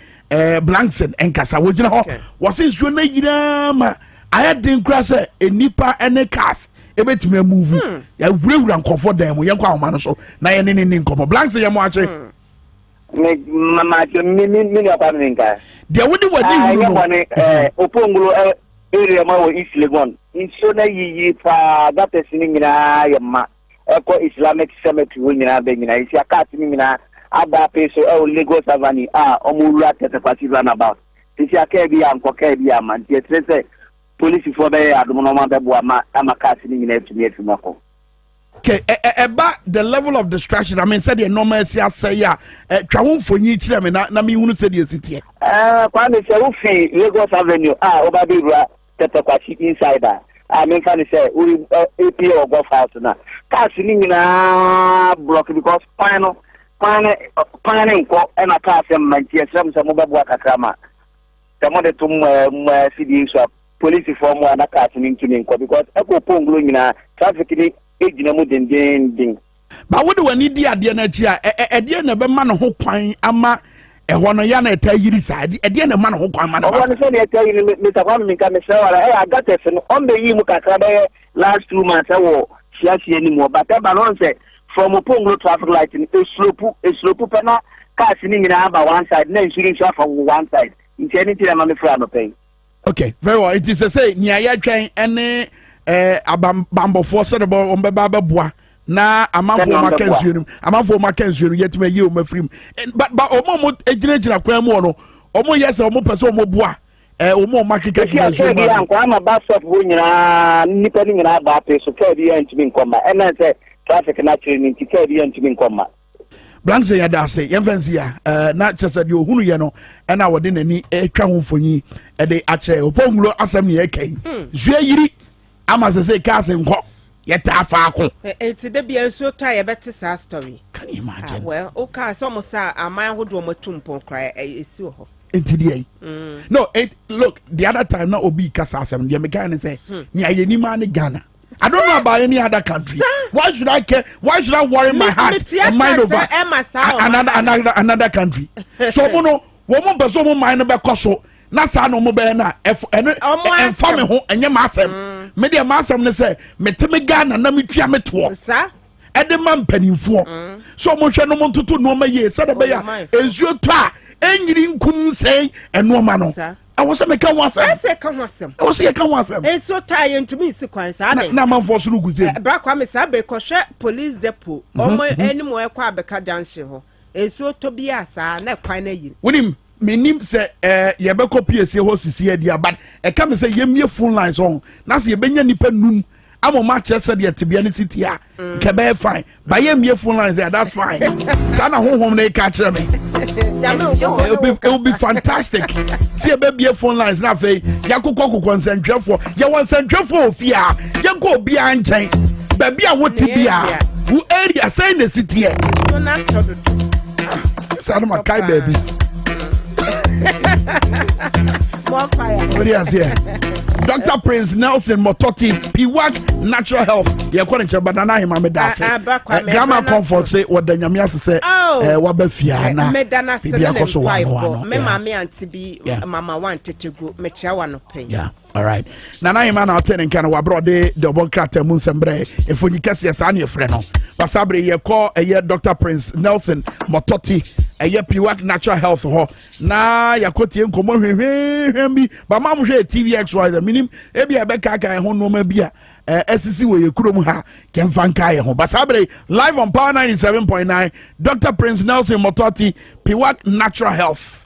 blankson enkasa wo gina ho wo se nsu na yira ma ayadin kra say enipa ene cars ebetime move ya wurawura nkofo dan mu yenko ahoma no so na ye ne nkomo blankson ye mo ache mama mi apa Minkah de wodi wadi no opongro area ma wo East Legon nso na yiyi fa that person nyina yema eko Islamic cemetery wo nyina be nyina isi akati nyina aba peso Lagos Avenue omuru atete kwati run about Tisi aka bi anko ka bi ama nti etre police for be adom no ma be bo ama cars ni nyina atumi afimako. Okay, about the level of distraction, I mean, said the normal say ya, trawon for you, na me who said you sit here. Kwame say who fi Lagos Avenue, over the Tetekwashi insider. Minkah say, we AP or golf house na. Cars ni nyina block because panel ko and a car from Manchester, some mobile kakrama. Some of the two CD swap. Police form one a car in Kinko because Echo Pongo in traffic ding. But what do I need the idea that you never man who quine ama a one yana tell you side, a dear man who quine man. I want to tell you, Mr. Kwame, I got a on the Yimuka last 2 months. I will see anymore, but that balance from a Pongo traffic light in a slope pena, car sitting in one side, then shooting shot from one side. It's anything I'm on the front of pay. Okay, very well. It is a say, Nia train any bambo force about on Baba Bois. Na a man for Mackenzie, yet may you, my friend. But Omo, a generation of Quamono, Omo, yes, Omo Person Bois, Omo Mackie. I'm a bus of winning, nipping in our bappy, so carry and to be in combat. And I say, traffic naturally to carry and to be in combat. Blanche Yadase, Yanfansia, not just at your Huniano, and I didn't any a crown for ye at the Ache, Opomulo Assembly Ake. Zuyiri, I must say, Cousin Cock, yet Afako. It's a debut so tired, better story. Can you imagine? Well, okay, almost a man would do a tumpo cry, a so. No, look, the other time not Obi Casasam, the mechanic say, Nia Yenimani Ghana. I don't know about any other country. Why should I care? Why should I worry my heart and mind over another country? So, woman, but so mind about Koso. Nasa no mobile and family home and your massam. Media massam say, Metemegana, and Namitia Metro. Sir, at the man penny for. So much no one to no my year, Sadabaya, as you try, and you didn't come say, and no man. I was a mechanic. I said, come was some. I was a come was some. It's so tiring to me, sequence. Now, for Sugu, Black Kwame Sabe, police depot, or any more Quabeca dancing. It's so to be a son, not quite. William, me name say, Yabeko PSC horses here, dear, but I come and say, ye mere full lines on. Nasi Benyan Nipen. I'm a match yesterday to be any city. Cabe fine. By ye mere full lines there, that's fine. Sana home they catch me. It will be fantastic. See a baby phone lines now. Yakuko concentrate for you want central for fear. You go behind chain. Baby, I want to be who area saying the city. Sana Kai baby. More fire. What do you say? Dr. Prince Nelson Mototi, Piwak Natural Health. You're calling to banana him, Medasa. Grandma Comfort say what the Yamias say. Oh, what Befiana. Medana said, Mamma and to be Mamma wanted to go, Mechawan pain. Yeah. All right. Nana Iman out and can abroad the Bocata Munsembre. If you can see a son, your friend. Pasabre, you call a year Dr. Prince Nelson Mototi. A year Piwak Natural Health ho na yakoti enkomo hwehwe bi ba mam hwe TVXY minim e bia be kaka ho no ma bia SCC we yekurom ha kemfanka ye ho basabre live on Power 97.9 Dr. Prince Nelson Mototi Piwak Natural Health.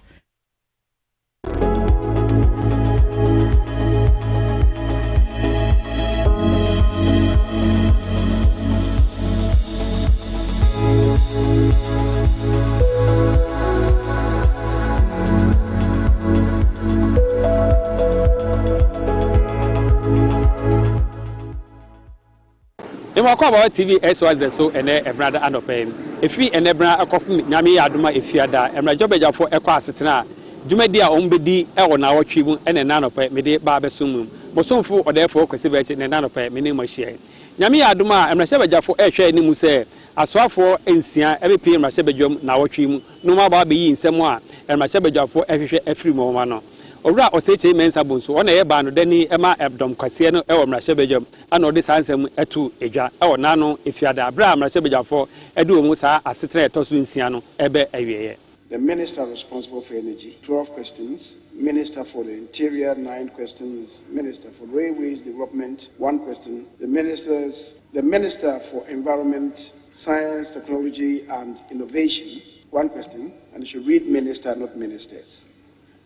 About TV SOS so and a brother and of pain. If we and a brother Nami Aduma if you ada, and my job for a quasitana, Dumedia Ombedi, Ewan our tribune and a nanope, Mede Barbasum, Bosonfo or therefore considered in a nanope, minimum share. Nami Aduma, and my sabaja for a share Nimuse, as so for Ensia, every P. my sabajum, now trim, no more baby in someone, and my sabaja for every moment. Ora osete mensa bonso ona ye ba no dani ema ebdom kwase no e wo mrahye bejam ana odi sansem etu eja e wo nano efiada abra mrahye bejafo edu mu sa asetre etoso nsia no ebe awieye. The Minister responsible for energy, 12 questions. Minister for the Interior, 9 questions. Minister for Railways Development, 1 question. The Minister for Environment, Science, Technology and Innovation, 1 question. And you should read Minister, not Ministers.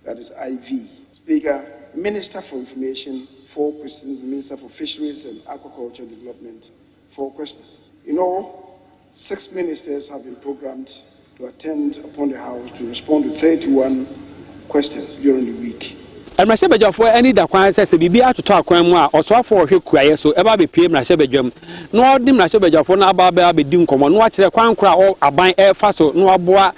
that is IV. Speaker, Minister for Information, 4 questions. Minister for Fisheries and Aquaculture Development, 4 questions. In all, 6 ministers have been programmed to attend upon the House to respond to 31 questions during the week. Emrase Bejafo any da kwan se bibi atoto akwan mu a osofo ohwe kuaye so eba be pie Emrase Bejam no odi Emrase Bejafo na aba be di nkomo no akire kwan kra o aban efa so no aboa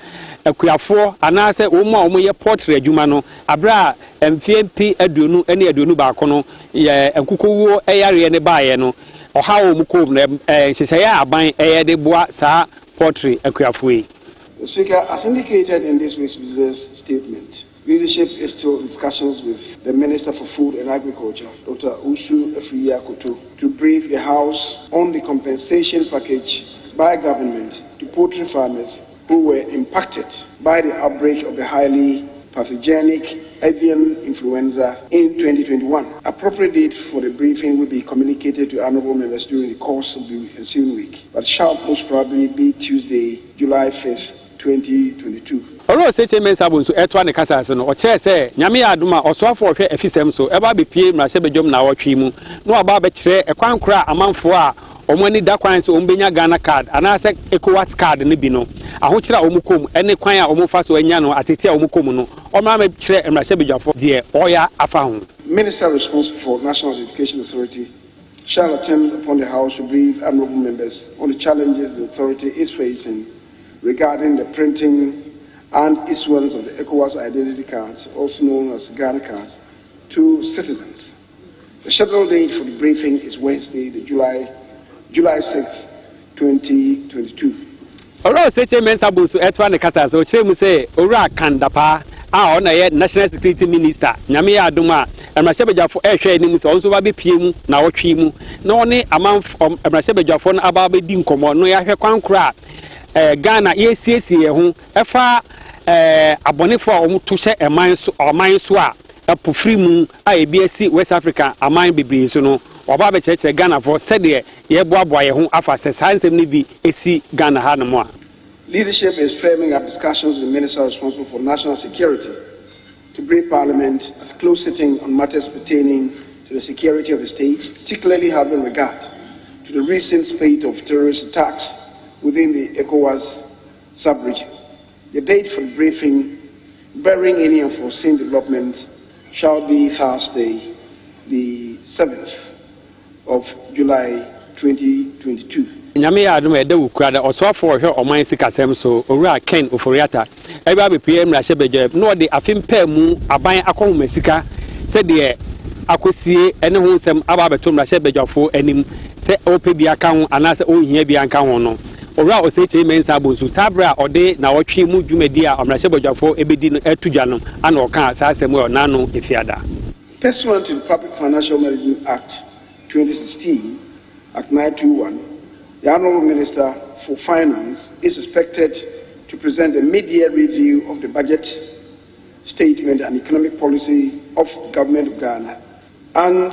akuafo anase wo mu a wo ye portrait adwuma no abra mfmp aduonu ene aduonu ba ko no ye enkukowo eyare ne baaye no oha wo mu kom na seseye aban eye de boa sa portrait akuafo yi. Speaker, as indicated in this week's business statement, leadership is still in discussions with the Minister for Food and Agriculture, Dr. Usu Afriya-Koto, to brief the House on the compensation package by government to poultry farmers who were impacted by the outbreak of the highly pathogenic avian influenza in 2021. Appropriate date for the briefing will be communicated to honorable members during the course of the ensuing week, but shall most probably be Tuesday, July 5th, 2022. Oro seche men sabun so etwa ne kasa so no o che se nyame ya aduma osofo hwe afisem so eba be pie Emrase Bejam na wotwe mu no aba be kire ekwan kra amanfo a omani da kwan so ombenya Ghana card anase ECOWAS card ne bi no ahokira omukom ene kwan a omufa so anya no atete a omukom no omama me kire Emrase Bejafo de oya afa ho. Minister responsible for National Education Authority shall attend upon the House to brief honorable members on the challenges the authority is facing regarding the printing and issuance of the ECOWAS identity cards, also known as Ghana cards, to citizens. The scheduled date for the briefing is Wednesday, July 6, 2022. Oro seche men sabun so etwa ne kasa so kire mu se owura kandapa a ona ye National Security Minister nyame ya aduma Emrase Bejafo ehwe ni mu so onso ba be pie mu na wotwe mu na one amanfo Emrase Bejafo no aba be di nkomo no ya hwe kwankora Ghana yesiesie ho efa abonefo a omuto hye eman so a apofri mu a ebiasi West Africa aman bebre so no oba be cheche Ghana for said ye boaboa ye ho afa se sansem ni bi esi Ghana ha no mo a. Leadership is framing up discussions with the minister responsible for national security to brief Parliament at a close sitting on matters pertaining to the security of the state, particularly having regard to the recent spate of terrorist attacks within the ECOWAS sub-region. The date for the briefing, barring any unforeseen developments, shall be Thursday, the 7th of July 2022. Nyame ya adum ede wukrada osofo hwe oman sikasem so owura Ken Oforiata eba be pie Emrase Bejam no de afempa mu aban akohoma sika se de akosie ene ho nsem aba beto Emrase Bejafo anim se ope bia ka ho anase ohia bia nka ho no owura oseche mensa bonsu tabra ode na wotwe mu dwumadi a Emrase Bejafo ebedi no etudwa no ana oka sa asem e onano efiada. Pursuant to the Public Financial Management Act 2016 Act 921, the Honourable Minister for Finance is expected to present a mid-year review of the budget statement and economic policy of the Government of Ghana and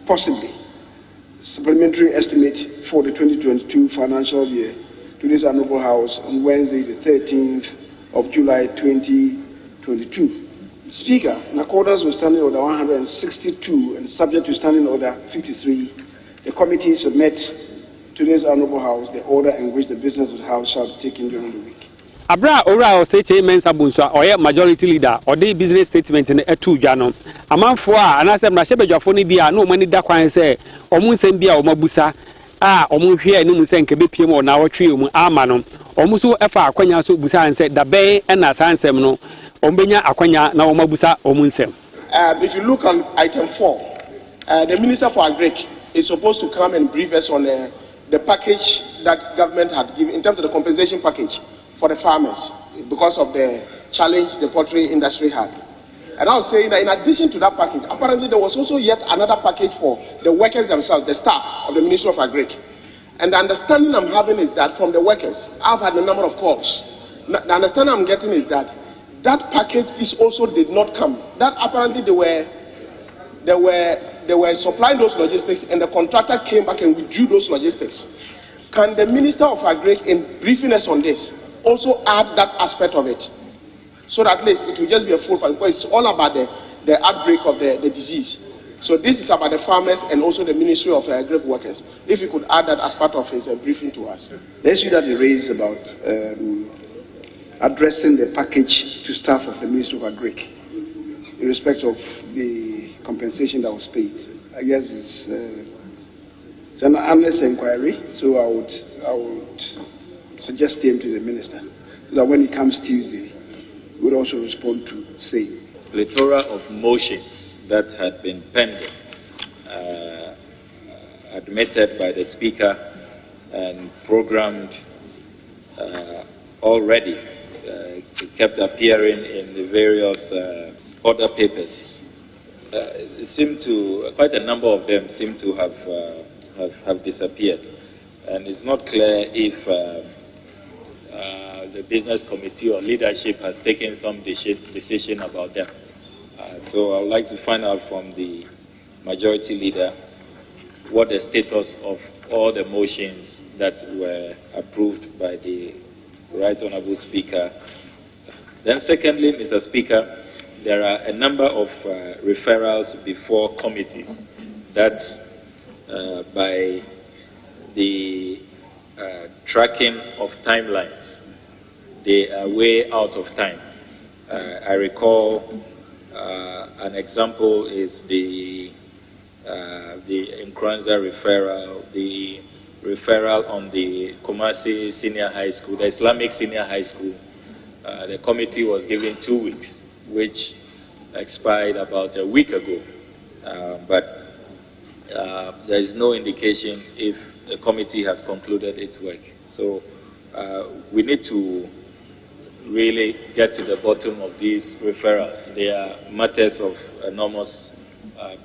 possibly supplementary estimate for the 2022 financial year to this Honourable House on Wednesday, the 13th of July 2022. Speaker, in accordance with Standing Order 162 and subject to Standing Order 53, the committee submits to this Honourable House the order in which the business of the House shall be taken during the week. Abra ora o seche mensa bunso oye majority leader or the business statement ne etu dwa no amanfo a anase Emrase Bejafo ne bia na omani da kwan se omu nsem bia omabusa a omu hwe enu nse nke bepie mo na wotwe mu ama no omu so efa akwanya so busa nse da ben na sansem no ombenya akwanya na omabusa omu nsem. If you look on item 4, the Minister for Agric is supposed to come and brief us on the package that government had given in terms of the compensation package for the farmers because of the challenge the poultry industry had. And I was saying that in addition to that package, apparently there was also yet another package for the workers themselves, the staff of the Ministry of Agric. And the understanding I'm having is that from the workers, I've had a number of calls. The understanding I'm getting is that that package is also did not come. That apparently they were supplying those logistics and the contractor came back and withdrew those logistics. Can the Minister of Agric, in briefing us on this, also add that aspect of it so that at least it will just be a full package, because it's all about the outbreak of the disease. So this is about the farmers and also the Ministry of Agriculture Workers. If you could add that as part of his briefing to us. The issue that he raised about addressing the package to staff of the Ministry of Agriculture in respect of the compensation that was paid, I guess it's an honest inquiry. So I would suggest him to the minister so that when he comes Tuesday, we would also respond to same. Plethora of motions that had been pending, admitted by the Speaker and programmed already, kept appearing in the various order papers. It seemed to, quite a number of them seem to have disappeared. And it's not clear if the business committee or leadership has taken some decision about them. So I would like to find out from the majority leader what the status of all the motions that were approved by the Right Honourable Speaker. Then secondly, Mr. Speaker, there are a number of referrals before committees that by the tracking of timelines, they are way out of time. I recall an example is the Nkranza referral, the referral on the Kumasi Senior High School, the Islamic Senior High School. The committee was given 2 weeks, which expired about a week ago. But there is no indication if the committee has concluded its work. So we need to really get to the bottom of these referrals. They are matters of enormous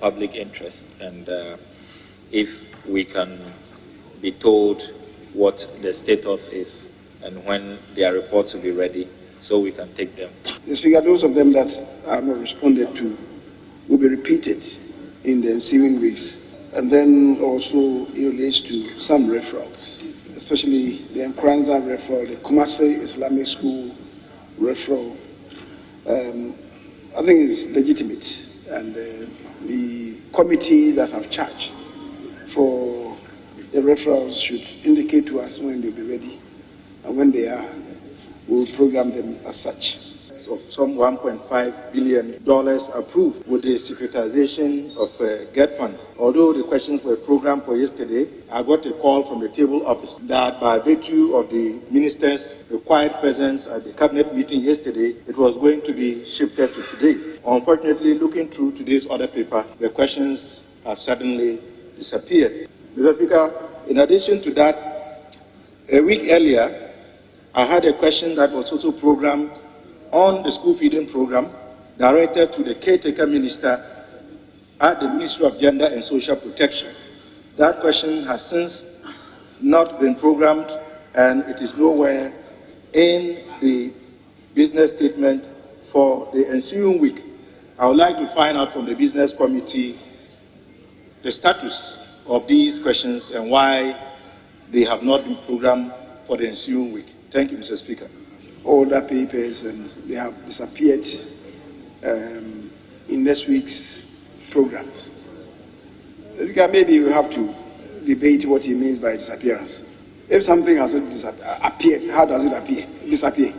public interest, and if we can be told what the status is and when their reports will be ready, so we can take them. The Speaker, those of them that are not responded to will be repeated in the ensuing weeks. And then also it relates to some referrals, especially the Nkranza referral, the Kumasi Islamic School referral. I think it's legitimate, and the committees that have charge for the referrals should indicate to us when they'll be ready, and when they are, we'll program them as such. Of some $1.5 billion approved with the securitization of GET fund. Although the questions were programmed for yesterday, I got a call from the table office that by virtue of the minister's required presence at the cabinet meeting yesterday, it was going to be shifted to today. Unfortunately, looking through today's order paper, the questions have suddenly disappeared. Mr. Speaker, in addition to that, a week earlier, I had a question that was also programmed on the school feeding program directed to the caretaker minister at the Ministry of Gender and Social Protection. That question has since not been programmed, and it is nowhere in the business statement for the ensuing week. I would like to find out from the business committee the status of these questions and why they have not been programmed for the ensuing week. Thank you, Mr. Speaker. Order papers, and they have disappeared in next week's programs. Maybe we have to debate what he means by disappearance. If something has not appeared, how does it disappear?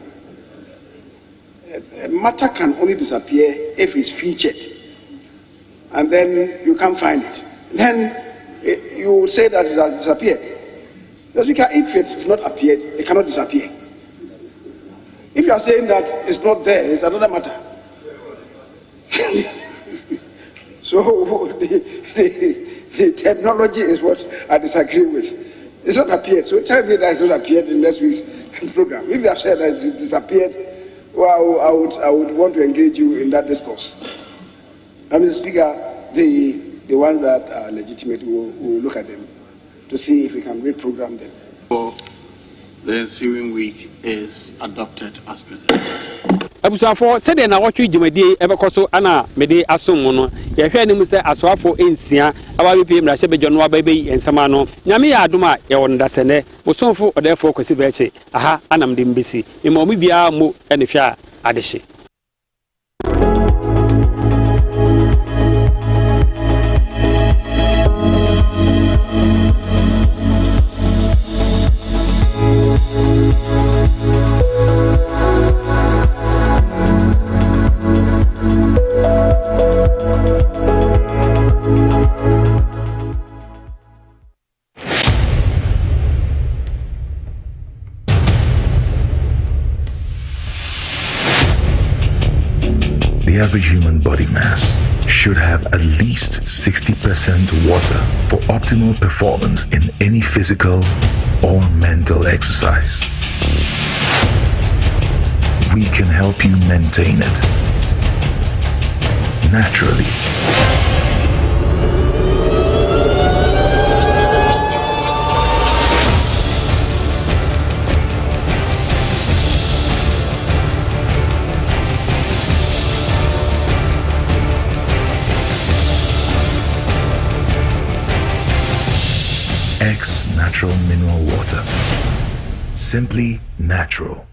A matter can only disappear if it's featured, and then you can't find it. Then you would say that it has disappeared. That's because if it's not appeared, it cannot disappear. If you are saying that it's not there, it's another matter. So the terminology is what I disagree with. It's not appeared. So tell me that it's not appeared in next week's program. If you have said that it disappeared, well, I would want to engage you in that discourse. Mr. Speaker, the ones that are legitimate, we'll look at them to see if we can reprogram them. The ensuing week is adopted as presented. Abusafo said na watwe djumadi ebekọ so ana mede asom no ye hwe anim se asoafo ensia aba bepie mra hye bedwo no aba beyi ensama no nyame ya adom a ye won dasene bosomfo odefo kwesi beche aha anam de mbesi me mo bia mo ene hwe a adehye The average human body mass should have at least 60% water for optimal performance in any physical or mental exercise. We can help you maintain it naturally. X Natural Mineral Water. Simply natural.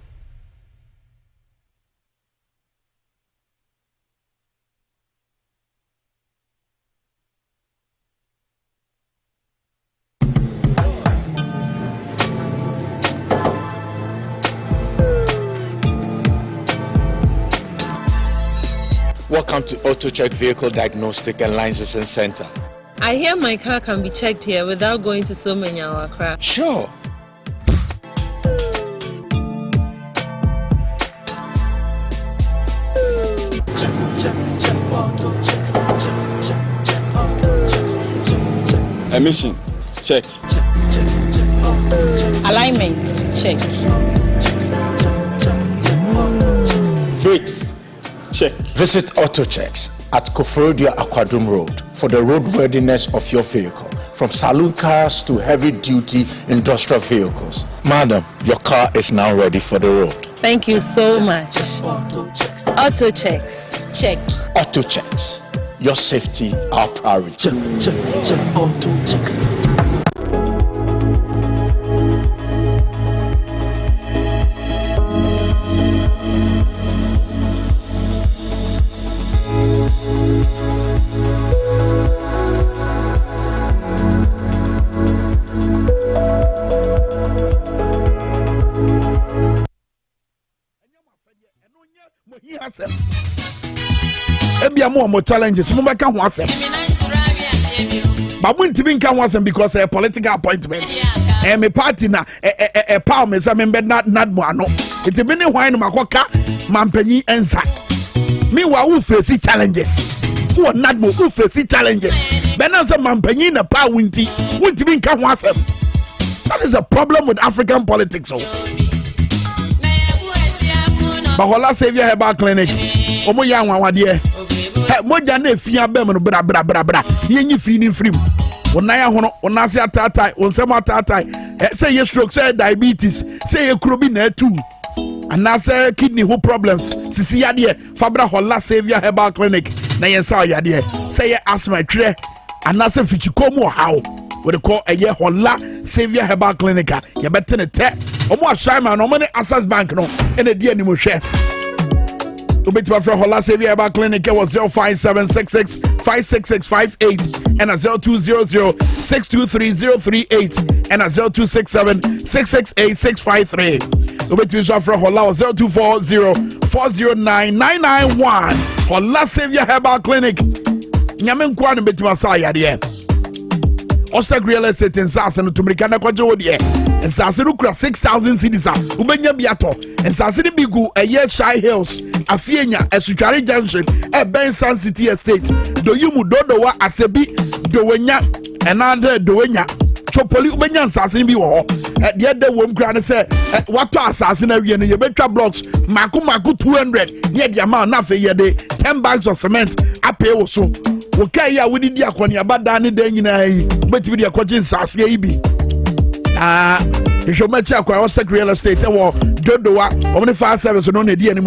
Welcome to AutoCheck Vehicle Diagnostic and Licensing Center. I hear my car can be checked here without going to so many Accra. Sure. Emission, check. Alignment, check. Brakes, check. Visit AutoChecks at Koforodia Aquadum Road for the roadworthiness of your vehicle, from saloon cars to heavy-duty industrial vehicles. Madam, your car is now ready for the road. Thank you so much. Auto checks. Check. AutoChecks. Your safety, our priority. Check, auto checks. Ebia mo challenges mo beka ho asem babu ntimi nka ho asem because a political appointment me party na power me say me not mo ano it be ne hwan no makoka mampanyi ensa me wa who face challenges who not mo who face challenges be na say mampanyi na power ntimi nka ho asem. That is a problem with African politics. Bahola Savior Herbal Clinic. Omo ya nwanwade moja na efia bem no bra yenyi fini frim wonaya hono wonase atatai wonsema atatai say ye stroke say diabetes say ye kuro bi na atu anase kidney ho problems sisi yade fabra Hola Savior Herbal Clinic na yensa yade say ye asthma tire anase fichikomu how we call ye Hola Savior Herbal Clinic ye betene te omo ashaiman omo ne Access Bank no ene die animu hwe Ubetima from Hola Savior Herbal Clinic was 05766 56658 and a 0200-623-038 and a 0267-668-653. Ubetima from Hola was 0240-409-991. Hola Savior Herbal Clinic. Nyamen Kwan Betima Sayade. Ostek real estate in Sassen to Americana Quajodie and Sassirukra 6,000 cities. Ubenya Biato and Sassini Bigu, a year Shy Hills, a Fiena, a Suchari Junction, a Ben San City Estate, Doyumu Dodowa Asebi, Dowenya, another Dowenya, Chopoli Ubenya and Sassini Biwo. At the other womb grand said, what to assassinate in your betra blocks, Maku 200, yet the amount nothing yet 10 bags of cement, I pay also. Okay, yeah, we did the Aquania, but Danny Dany, but with the Aquajin Sass, maybe. You should match up Ostek real estate or Dodoa, only 5 service on the DNA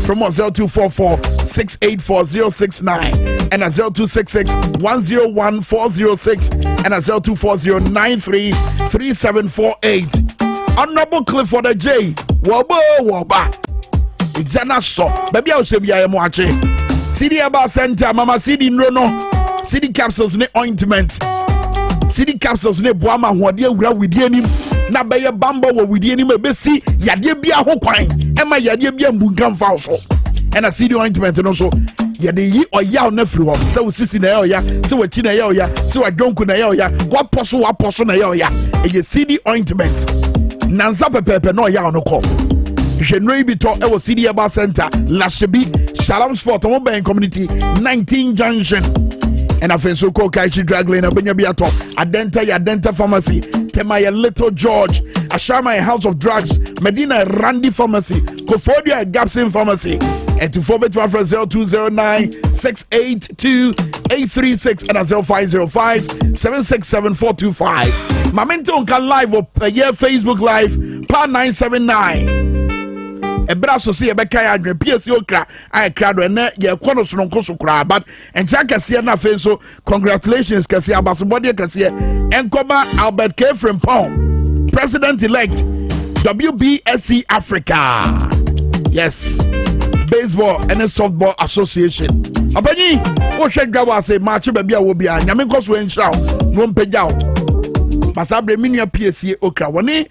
from 0244-684-069 and a 0266-101-406 and a 0240-93-3748. Honorable Clifford J. Waba. It's not so. Baby, I'll say, I am watching. CD Aba Center, Mama CD Nono, CD capsules ne ointment, CD capsules ne boama wade awura widie nim, na beye bamba wo widie nim ebesi yade bia ho kwan, ema yade bia mbunkan fa so. And a CD ointment no so, yɛde yi ɔyaw na firi hɔ sɛ wo sisi na ɛyɛ ɔya sɛ wakyi na ɛyɛ ɔya sɛ wadwonku na ɛyɛ ɔya wapɔ so na ɛyɛ ɔya ɛyɛ CD ointment nansa pɛpɛɛpɛ na ɔyaw no kɔ hwɛ nnuro yi bi tɔ ɛwɔ CD Herbal Center Lashebi Shalom Sport ɔmo bɛn community 19 junction ɛna afei nso kɔ Kaichi drug lane abɛnya bi atɔ Adenta pharmacy Tema yɛ Little George Ashama House of Drugs Medina Randy Pharmacy Kofodia Gapsin Pharmacy and to 4-0209-682-836 and 0505-767-425 Mamento can live up Facebook live pa 979 Ebra so see ebeka ya adwen PS okra ai krado ene ye kono so nko so kra but encha kase na fe so congratulations kase abasebody kase enkoba Albert K Frimpong president elect WBSC Africa yes baseball and softball association abani wo hwe Dwabo Ase match ba bia wo bia nyame nkoso enhira wo mpagyaw basabre minua PSA okra woni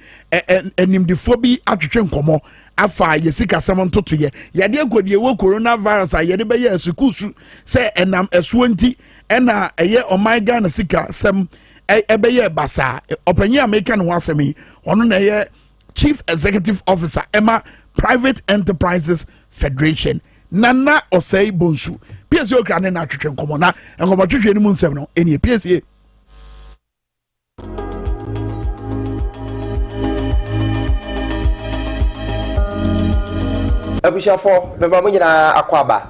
enimdifo bi atwetwe nkomo afa yesika samon toto ye yade akodie wo coronavirus a yede be ye asukusu se enam esuo nti ena eye omaiga na sika sam ebe ye basa opanyi America no asemi ono na ye Chief Executive Officer Emma Private Enterprises Federation Nana Osei Bonsu PSA okra ne na atwetwe nkomo na nkomo twetwe ni mu nsem no eni PSA Abushafo beba munyina akwaba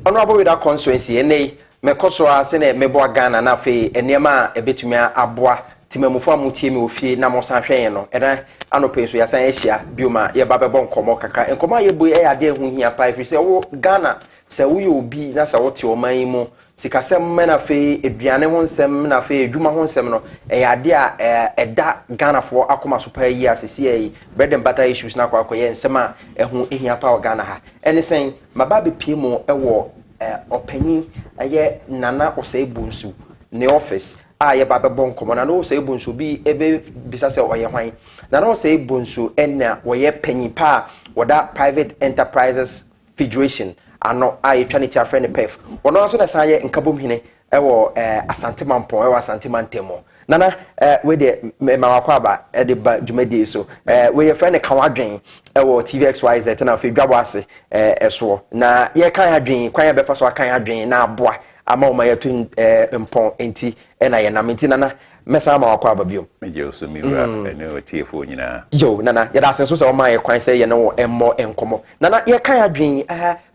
ono abowida constituency enei mekoso ase ne mebo Ghana na fe enema ebetumi aboa timamufo amutie me ofie na mo san hwen no ena anopenso yasan ehia bioma ye ba bebo nkomo kaka nkomo ayebu e ade hu hia pa fi se wo Ghana se wo ye obi na se wo te oman mu sikasem mena fe eduane ho nsem na fe edwuma ho nsem no ade a eda Ghana fo akoma so pa yi asese yi bread and butter issues na kwa ye nsem a ehu ehia pa Ghana ha enesen mababe pie mu ewo opanyi aye Nana Osei Bonsu ne office a ye ba bebo nkomo na Osei Bonsu bi ebe bisa se oye hwan Nana Osei Bonsu enna wo ye panyi pa woda Private Enterprises Federation ano a etwa ne tia friend pef wono aso na san ye nkabom hine ewo Asante Mampon ewo Asante Mantemo nana we de mawakwaba de ba dwumadi so we ye friend kawadwen ewo TVXYZ na fe Dwabo Ase eso na ye kan adwen kwan ya befa so kan adwen na aboa ama o ma ye tun mpon enti na ye na menti nana mesa mawakwaba bio meje so miwura ne o tiefo nyina yo nana ye da senso se o ma ye kwan se ye no emmo enkomo nana ye kan adwen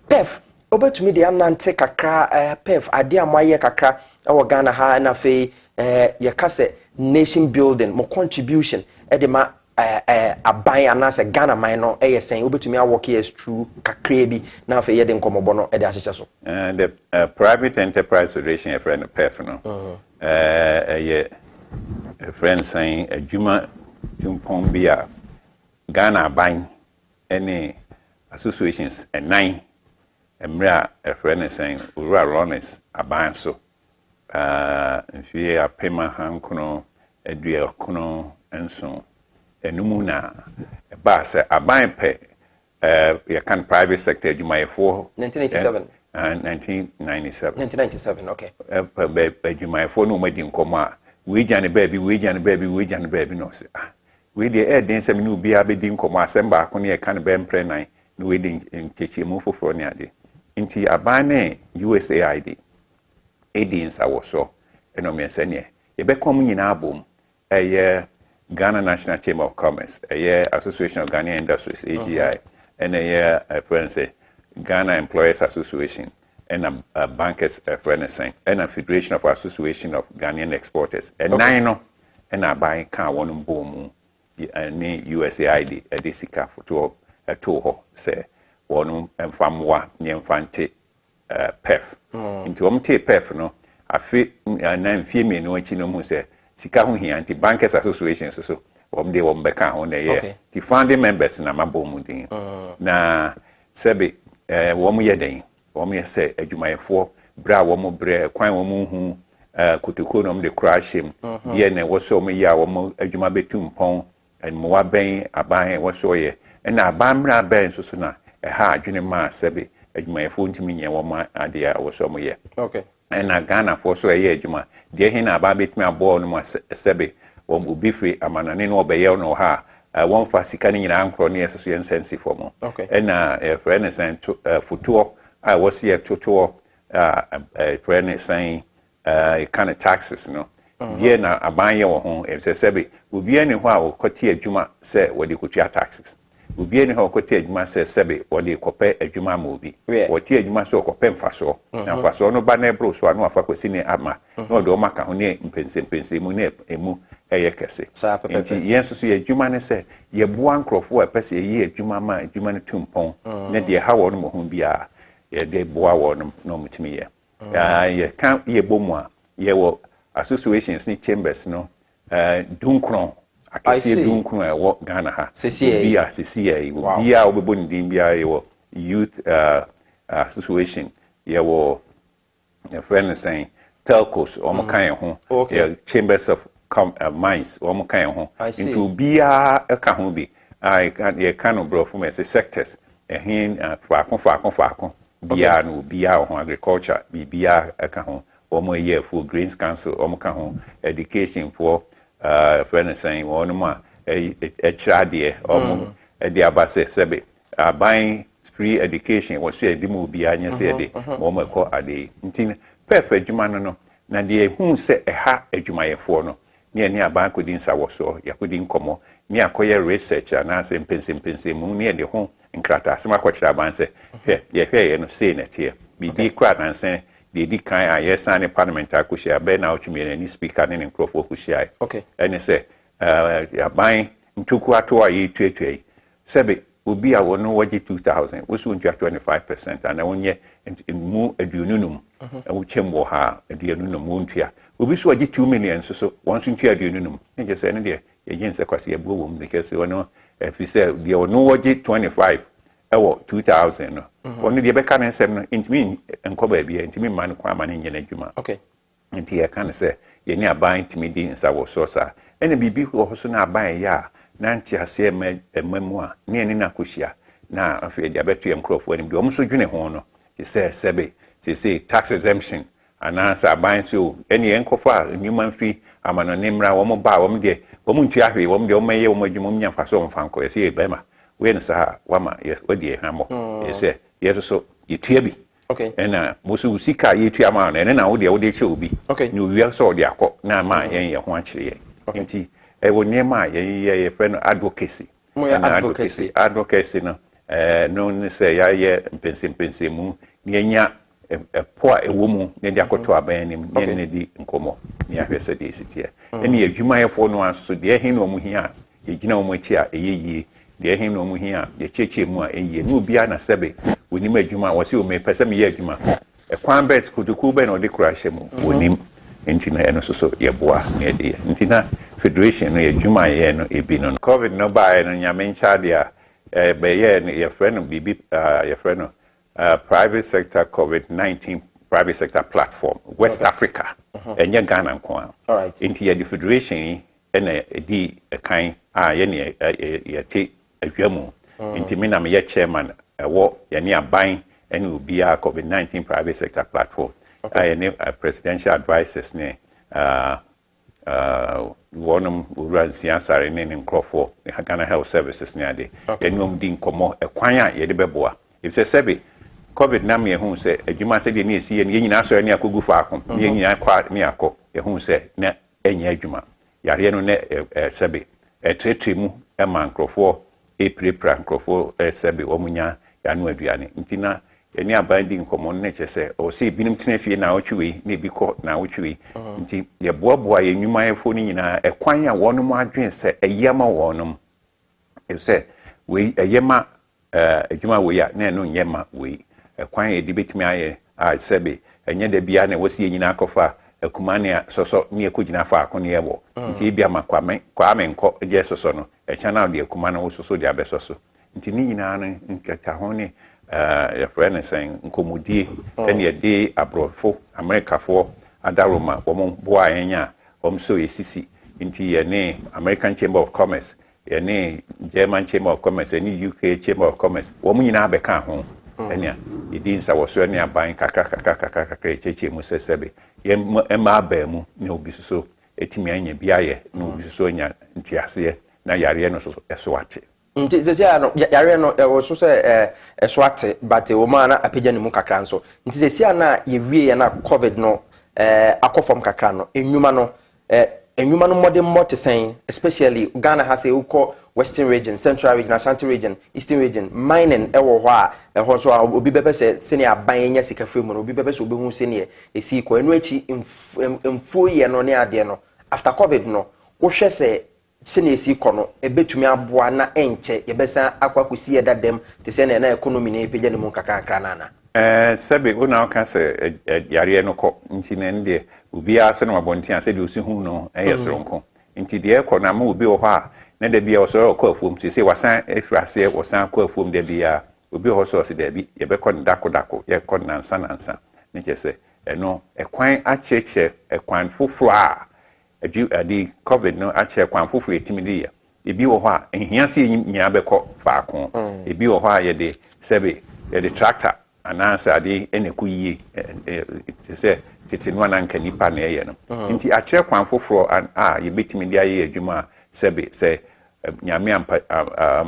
pef obetumi de anante kakra pef ade amaye kakra ewo Ghana ha na fe ye kase nation building mo contribution de ma aban anase Ghana man no sen obetumi work years through kakra bi na fe ye de nkomobo no de ahyeche so the Private Enterprise Federation friend pef no ye friend saying adwuma tumpon bia Ghana ban any associations and 9 Emra a friend is saying Ura Ronis aban so if you are pema hankono edua kono enso enumu na ba se aban pe you can private sector adwumayefo 1987 1997 okay adwumayefo no madi nkomo a we jane baby no se we dey den sem no bia be di nkomo asemba ko ne kan be mpre nan no we di nchechemu foforo ne ade inti abane USAID edins awoso eno mesene yebekom nyina abom Ghana National Chamber of Commerce Association of Ghanaian Industries AGI and friends Ghana Employers Association and Bankers friends and a Federation of Association of Ghanaian Exporters and nine and a buying car one boom ni USAID edisika for to say one famwa nyemfante pef into omte pef no afi na mfie no achi no mu se sika ho hia anti bankers association so omde wo mbeka ho na ye ti founding members na mabo mu din na sebe wo mu yeden wo mu se adwumayefo bra wo mu bre kwan wo mu hu kotoko no mde crashim ye na wo so mu ya wo mu adwuma betum pon en mo wa ben aban wo so ye na abamra ben so na ha adwene ma sebe adwumayɛfoɔ ntumi nyɛ wɔn adeɛ a wɔsɔ mo yɛ okay ɛna Ghanafoɔ so ɛyɛ adwuma deɛ hin na aba betumi abɔɔ no mu sɛbe wɔn obi firi amanane no ɔbɛyɛ no ha wɔn fa sika no nyinaa nkorɔ ne yɛsoso yɛn nsɛnsi fɔ mo ɛna ɛfrɛ ne sɛn fotoɔ a wɔsi yɛ totoɔ ɛfrɛ ne sɛn kind of taxes no deɛ na aban yɛ wɔ ho ɛsɛ sɛbe obiara ne hɔ a wɔkɔte adwuma sɛ wɔde kɔtua taxes obiara ne hɔ a wɔkɔte adwuma sɛ sɛbe wɔde kɔpɛ adwuma ama obi wɔte adwuma sɛ wɔkɔpɛ mfasoɔ na mfasoɔ no ba na ɛboro so a na wafa kɔsi ne ama na ɔde wɔn aka ho ne mpɛnsɛmpɛnsɛ mu ne emu ɛyɛ kɛse nti yɛn nso so yɛ adwuma ne sɛ yɛboa nkurɔfoɔ a ɛpɛ sɛ yɛyɛ adwuma ma adwuma no tu mpɔn na deɛ ha wɔn mo ho biara yɛde boa wɔn na wɔn tumi yɛ yɛka yɛbɔ mu a yɛwɔ associations ne chambers no dunkron akɛseɛ dunkron a ɛwɔ Ghana ha obi a sisi yɛ obi a wɔbɛbɔ ne din biara yɛwɔ youth association yɛwɔ yɛfrɛ no sɛn telcos wɔn ka yɛn ho yɛ chambers of mines wɔn ka yɛn ho nti obiara ɛka ho bi yɛka no borɔfo mu ɛsɛ sectors ɛhin faako biara no obiara wɔ ho agriculture biribiara ɛka ho wɔn yɛ for Greens Council wɔn ka ho education for friend saying wɔn mu a ɛkyerɛ adeɛ wɔn ɛde aba sɛ sɛbe aban free education wɔso yɛ de mu obiara nyɛ sɛ yɛde wɔn ɛkɔ adeɛ nti pɛɛfɛ adwuma no na deɛ ehu sɛ ɛha adwumayɛfoɔ no ne yɛne aban kɔdi nsa wɔ so yɛkɔdi nkɔmmɔ ne akɔyɛ research anaasɛ mpɛnsɛmpɛnsɛ mu ne yɛde ho nkrataa asɛm akɔkyerɛ aban sɛ yɛhwɛ yɛ no sei na ɛteɛ biribi kora nansɛn deɛ di kan a yɛsan ne parliament akɔhyia bɛɛ na ɔtwumi ne speaker ne nkurɔfoɔ kɔhyia ɛne sɛ aban ntoku ato a yɛtuatua yi sɛbe obi a wɔno wɔgye 2000 wɔso ntua 25% ana wonyɛ mu aduonunum wokyɛm wɔ ha aduonunum wɔntua obi so wɔgye 2 million so wɔn so ntua aduonunum ne kyɛ sɛ ne deɛ yɛgye nsɛ kwase abuo wɔ mu because wɔno ɛfiri sɛ deɛ ɔno wɔgye 25 ɛwɔ 2000 no ɔno deɛ bɛka ne nsɛm no ntimi nkɔ baabi ntimi mma no kwan ama ne nyɛ n'adwuma nti yɛka ne sɛ yɛne aban ntimi di nsa wɔ so saa ɛna biribi wɔ hɔ so na aban yɛ a na nte aseɛ ɛma mu a ne yɛne no akɔhyia na afei deɛ abɛto yɛ nkurɔfoɔ anim deɛ ɔmo so dwene ho no te sɛ sɛbe sɛ tax exemption anaasɛ aban so ɛne yɛnkɔfa a nnwuma mfiri amanɔne mmra wɔn ba wɔn deɛ wɔn ntua hwee wɔn deɛ wɔn yɛ wɔn adwuma wɔn nya mfa so wɔn fa nkɔ yɛsɛ yɛ bɛrima wɔyɛ no saa wama wɔde yɛ hwamɔ yɛsɛ yɛso so yɛtua bi ɛna moso sika yɛtua ma no ɛne na wodeɛ wode kyɛ obi na owia sɛ ɔde akɔ na ama yɛn yɛ ho akyerɛ yɛn nti ɛwɔ nneɛma a yɛyɛ yɛfrɛ no advocacy no no ne sɛ yɛayɛ mpɛnsɛmpɛnsɛ mu na yɛnya ɛpo a ɛwɔ mu na de akɔtɔ aban anim na yɛne di nkɔmmɔ na yɛahwɛ sɛ deɛ ɛsiteɛ ɛne yɛadwumayɛfoɔ no nso deɛ ɛhe na ɔmo hia a yɛgyina wɔn akyi a ɛyɛ yie deɛ ɛhe na ɔmo hia a yɛkyerɛkyerɛ mu a ɛyie ne obiara na sɛbe wɔnim adwuma a wɔsɛ ɔmo pɛ sɛ meyɛ adwuma ɛkwan bɛɛ kotokuo bɛɛ na ɔde kora ahyɛ mu wɔnim nti na ɛno so yɛboa na yɛde yɛ nti na federation no yɛdwuma yɛ no ebi no covid no baeɛ no nyame nkyɛdeɛ a bɛyɛ no yɛfrɛ no biribi yɛfrɛ no private sector COVID-19 private sector platform West Africa ɛnyɛ Ghana nko a nti yɛde federation yi ɛna ɛdi ɛkan a yɛne yɛte adwa mu nti me na meyɛ chairman ɛwɔ yɛne aban ɛne obiara COVID-19 private sector platform a yɛne presidential advisors ne wɔnom owura nsia sare ne nkurɔfoɔ Ghana Health Services ne ade yɛne ɔm di nkɔmmɔ ɛkwan a yɛde bɛboa ɛfisɛ sɛbe covid nam yɛhu sɛ adwuma sɛdeɛ ne ɛsi yɛ no yɛnyina sɔre ne akɔgu faako ne yɛnyina kɔ ne akɔ yɛhu sɛ na ɛnyɛ adwuma yareɛ no ne sɛbe ɛtrɛtrɛ mu ma nkurɔfoɔ ɛpirapira nkurɔfoɔ sɛbe wɔn nya yɛano aduane nti na yɛne aban di nkɔmmɔ no ne kyɛ sɛ ɔwɔ sɛ ebinom tena fie na awɔtwe wei na ebi kɔ na awɔtwe wei nti yɛboaboa yɛn nnwumayɛfoɔ no nyinaa ɛkwan a wɔnom adwene sɛ ɛyɛ ma wɔnom ɛsɛ wei ɛyɛ ma adwuma wei a na ɛno nyɛ ma wei ɛkwan a yɛde bɛtumi ayɛ a sɛbe ɛnyɛ da biara na wɔsi yɛ nyinaa kɔfa akuma ne sɔsɔ ne ɛkɔgyina faako ne yɛwɔ nti ebi ama kwame nkɔ gye sɔsɔ no ɛkyɛn na ɔde akuma no wɔsoso de abɛsɔ so nti ne nyinaa no nkata ho ne yɛfrɛ no sɛn nkɔmmɔdie ɛne yɛde aborɔfo amerikafoɔ adaroma wɔn boa yɛn a wɔn so yɛsisi nti yɛne American Chamber of Commerce yɛne German Chamber of Commerce yɛne UK Chamber of Commerce wɔn nyinaa bɛka ho ɛnea yɛdi nsa wɔ so ne aban kakra kyekye mu sɛsɛbe yɛma aba mu ne obi so ɛtumi anya bi ayɛ na obi so anya ntiaseɛ na yareɛ no so ɛso ate nti sɛsia no yareɛ no ɛwɔ so sɛ ɛso ate but wɔ ma na apagya ne mu kakra nso nti sɛsia na yɛwie na covid no akɔfam kakra no enwuma no mmɔde te sɛn especially Ghana has a Western region, Central region, Ashanti region, Eastern region, mining ɛwɔ hɔ a ɛhɔ so a obi bɛpɛ sɛ sɛnea aban nya sika frɛ mu no obi bɛpɛ sɛ obi hu sɛnea esi kɔ ɛno akyi mfuo yɛ no ne adeɛ no after covid no wohwɛ sɛ sɛnea esi kɔ no ɛbɛtumi aboa na ɛnkyɛ yɛbɛsan akɔ akɔsi yɛ dadam te sɛ na economy na ɛpagya ne mu kakra nana sɛbe wo na woka sɛ yareɛ no kɔ nti na ɛno deɛ obiara sɛ no mabɔnten a sɛdeɛ ɔsi hu no ɛyɛ soronko nti deɛ ɛkɔ na ma obi wɔ hɔ a na da bia ɔsɔre ɔkɔ afuom sɛ wasan afiri aseɛ wɔsan akɔ afuom da bia obi hɔ sɛ ɔsɛ daabi yɛbɛkɔ no dako yɛkɔ nansa ne kyɛ sɛ ɛno ɛkwan akyerɛkyerɛ ɛkwan foforɔ a ade covid no akyerɛ ɛkwan foforɔ ɛtumi de yɛ ebi wɔ hɔ a ɛhia sɛ nyinaa bɛkɔ faako ebi wɔ hɔ a yɛde sɛbe yɛde tractor anaasɛ ade ɛna ɛkɔ yie te sɛ tete no ananka nipa na ɛyɛ no nti akyerɛ kwan foforɔ a yɛbɛtumi de ayɛ adwuma a sɛbe sɛ nyame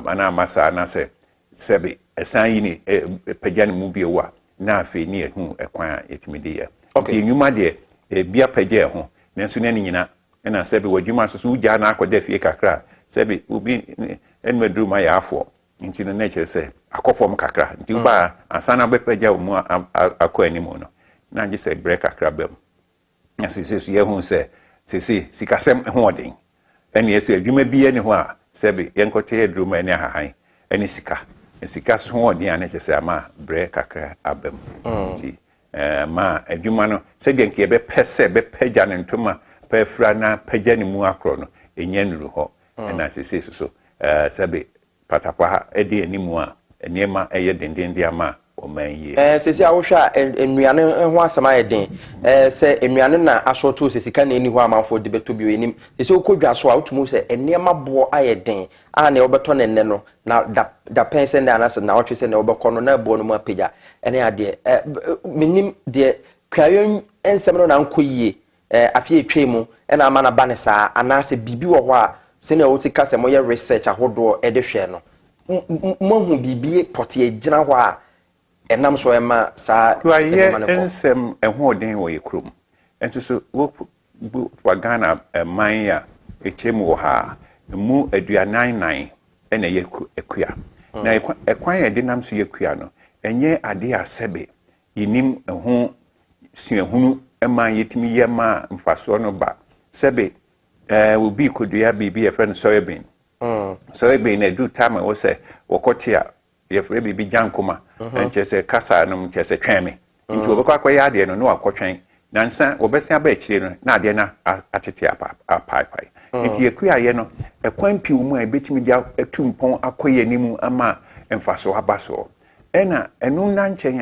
ana amasa anaasɛ sɛbe ɛsan yi ne pagya ne mu bio a na afei ne yɛhu ɛkwan a yɛtumi de yɛ nti nnwuma deɛ bia pagya ho nanso ne nyina ɛna sɛbe w'adwuma so wogyaa na akɔda fie kakra sɛbe obi ɛnum aduru ma yɛ afoɔ nti no na kyerɛ sɛ akɔfɔm kakra nti woba ansa na bɛpagya wo mu akɔ anim no na gye sɛ brɛ kakra bam na sese so yɛhu sɛ sese sikasɛm ho ɔden ɛne yɛsɛ adwuma bi ne ho a sɛbe yɛnkɔte yɛ duro ma ne ahahan ɛne sika so ho ɔden a ne kyerɛ sɛ ama brɛ kakra abam nti ma adwuma no sɛdeɛ nka yɛbɛpɛ sɛ bɛpagya ne ntoma pɛfra na pagya ne mu akorɔ no ɛnyɛ nuru hɔ ɛna sese so sɛbe patapa ha ɛde animu a nneɛma ɛyɛ dendenden ama ɔman yie sesi a wohwɛ a nnuane ho asɛm ayɛ den sɛ nnuane na asɔɔto sɛ sika na ɛni hɔ amanfoɔ de bɛtɔ bio anim sɛ wokɔ dwa so a wotumi sɛ nneɛma boɔ ayɛ den a na wɔbɛtɔ ne nnɛ no na da pɛn sɛ nɛ anasɛ na wɔtwe sɛ na wɔbɛkɔ no na ɛboɔ no mu apagya ɛne adeɛ menim deɛ kuayɔ nsɛm no na nkɔ yie afei ɛtwa mu ɛna ama na ba ne saa anaasɛ biribi wɔ hɔ a sɛnea wote ka sɛ moyɛ research ahodoɔ ɛde hwɛ no moahu biribi pɔte gyina hɔ a ɛnam so ɛma saa kuayɛ nsɛm ɛho ɔden wɔ yɛ kurom ɛnso so wa Ghana man a ɛkyɛ mu wɔ ha mu 49 ɛna yɛ akua na ɛkwan yɛde nam so yɛ akua no ɛnyɛ ade a sɛbe yɛnim ɛho suahunu ɛma yɛtumi yɛ ma mfasoɔ no ba sɛbe obi kodua biribi yɛfrɛ no soybean na ɛduru time a wɔ sɛ wɔkɔte a yɛfrɛ biribi gyankoma nkyɛ sɛ kasa no nkyɛ sɛ twɛn me nti wɔbɛkɔ akɔyɛ adeɛ no na wakɔtwɛn nansa wɔbɛsen aba akyire no na adeɛ no atete apaapae nti yɛkuayɛ no ɛkwan pii mu a ɛbɛtumi de atu mpɔn akɔyɛ anim ama mfasoɔ aba soɔ ɛna ɛno nna nkyɛn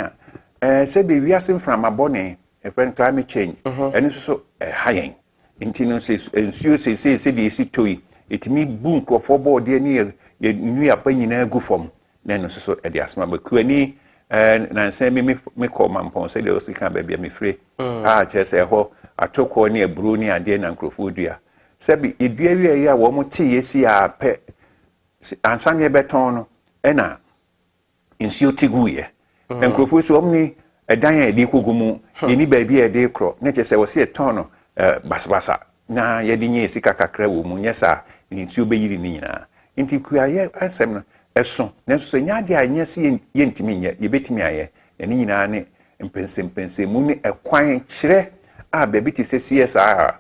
a sɛ bɛwiase mframabɔne ɛfrɛ no climate change ɛno nso so ɛha yɛn nti no nsuo seesei sɛdeɛ ɛsi tɔ yi ɛtumi bu nkurɔfoɔ bɔɔdeɛ ne yɛnua pa nyinaa gu fam na ɛno nso so ɛde asoma bɛkuani nansa mi mekɔ mampɔn sɛdeɛ ɔsi ka baabi a mefire a kyerɛ sɛ ɛhɔ atokɔ ne aburo ne adeɛ na nkurɔfoɔ dua sɛbi ɛdua wie a wɔn te yɛsi a pɛ ansa ne ɛbɛtɔn no ɛna nsuo te guiɛ nkurɔfoɔ so wɔn ne ɛdan a yɛde kɔgu mu yɛni baabi a yɛde korɔ ne kyerɛ sɛ wɔsi ɛtɔn no basabasa na yɛde nyɛ sika kakra wɔ mu nyɛ saa nsuo bɛyiri ne nyinaa nti kuayɛ asɛm no ɛso nanso sɛ nya adeɛ a nyɛ sɛ yɛntumi nyɛ yɛbɛtumi ayɛ ɛne nyinaa ne mpɛnsɛmpɛnsɛmu ne ɛkwan kyerɛ a baabi te sɛ sie saa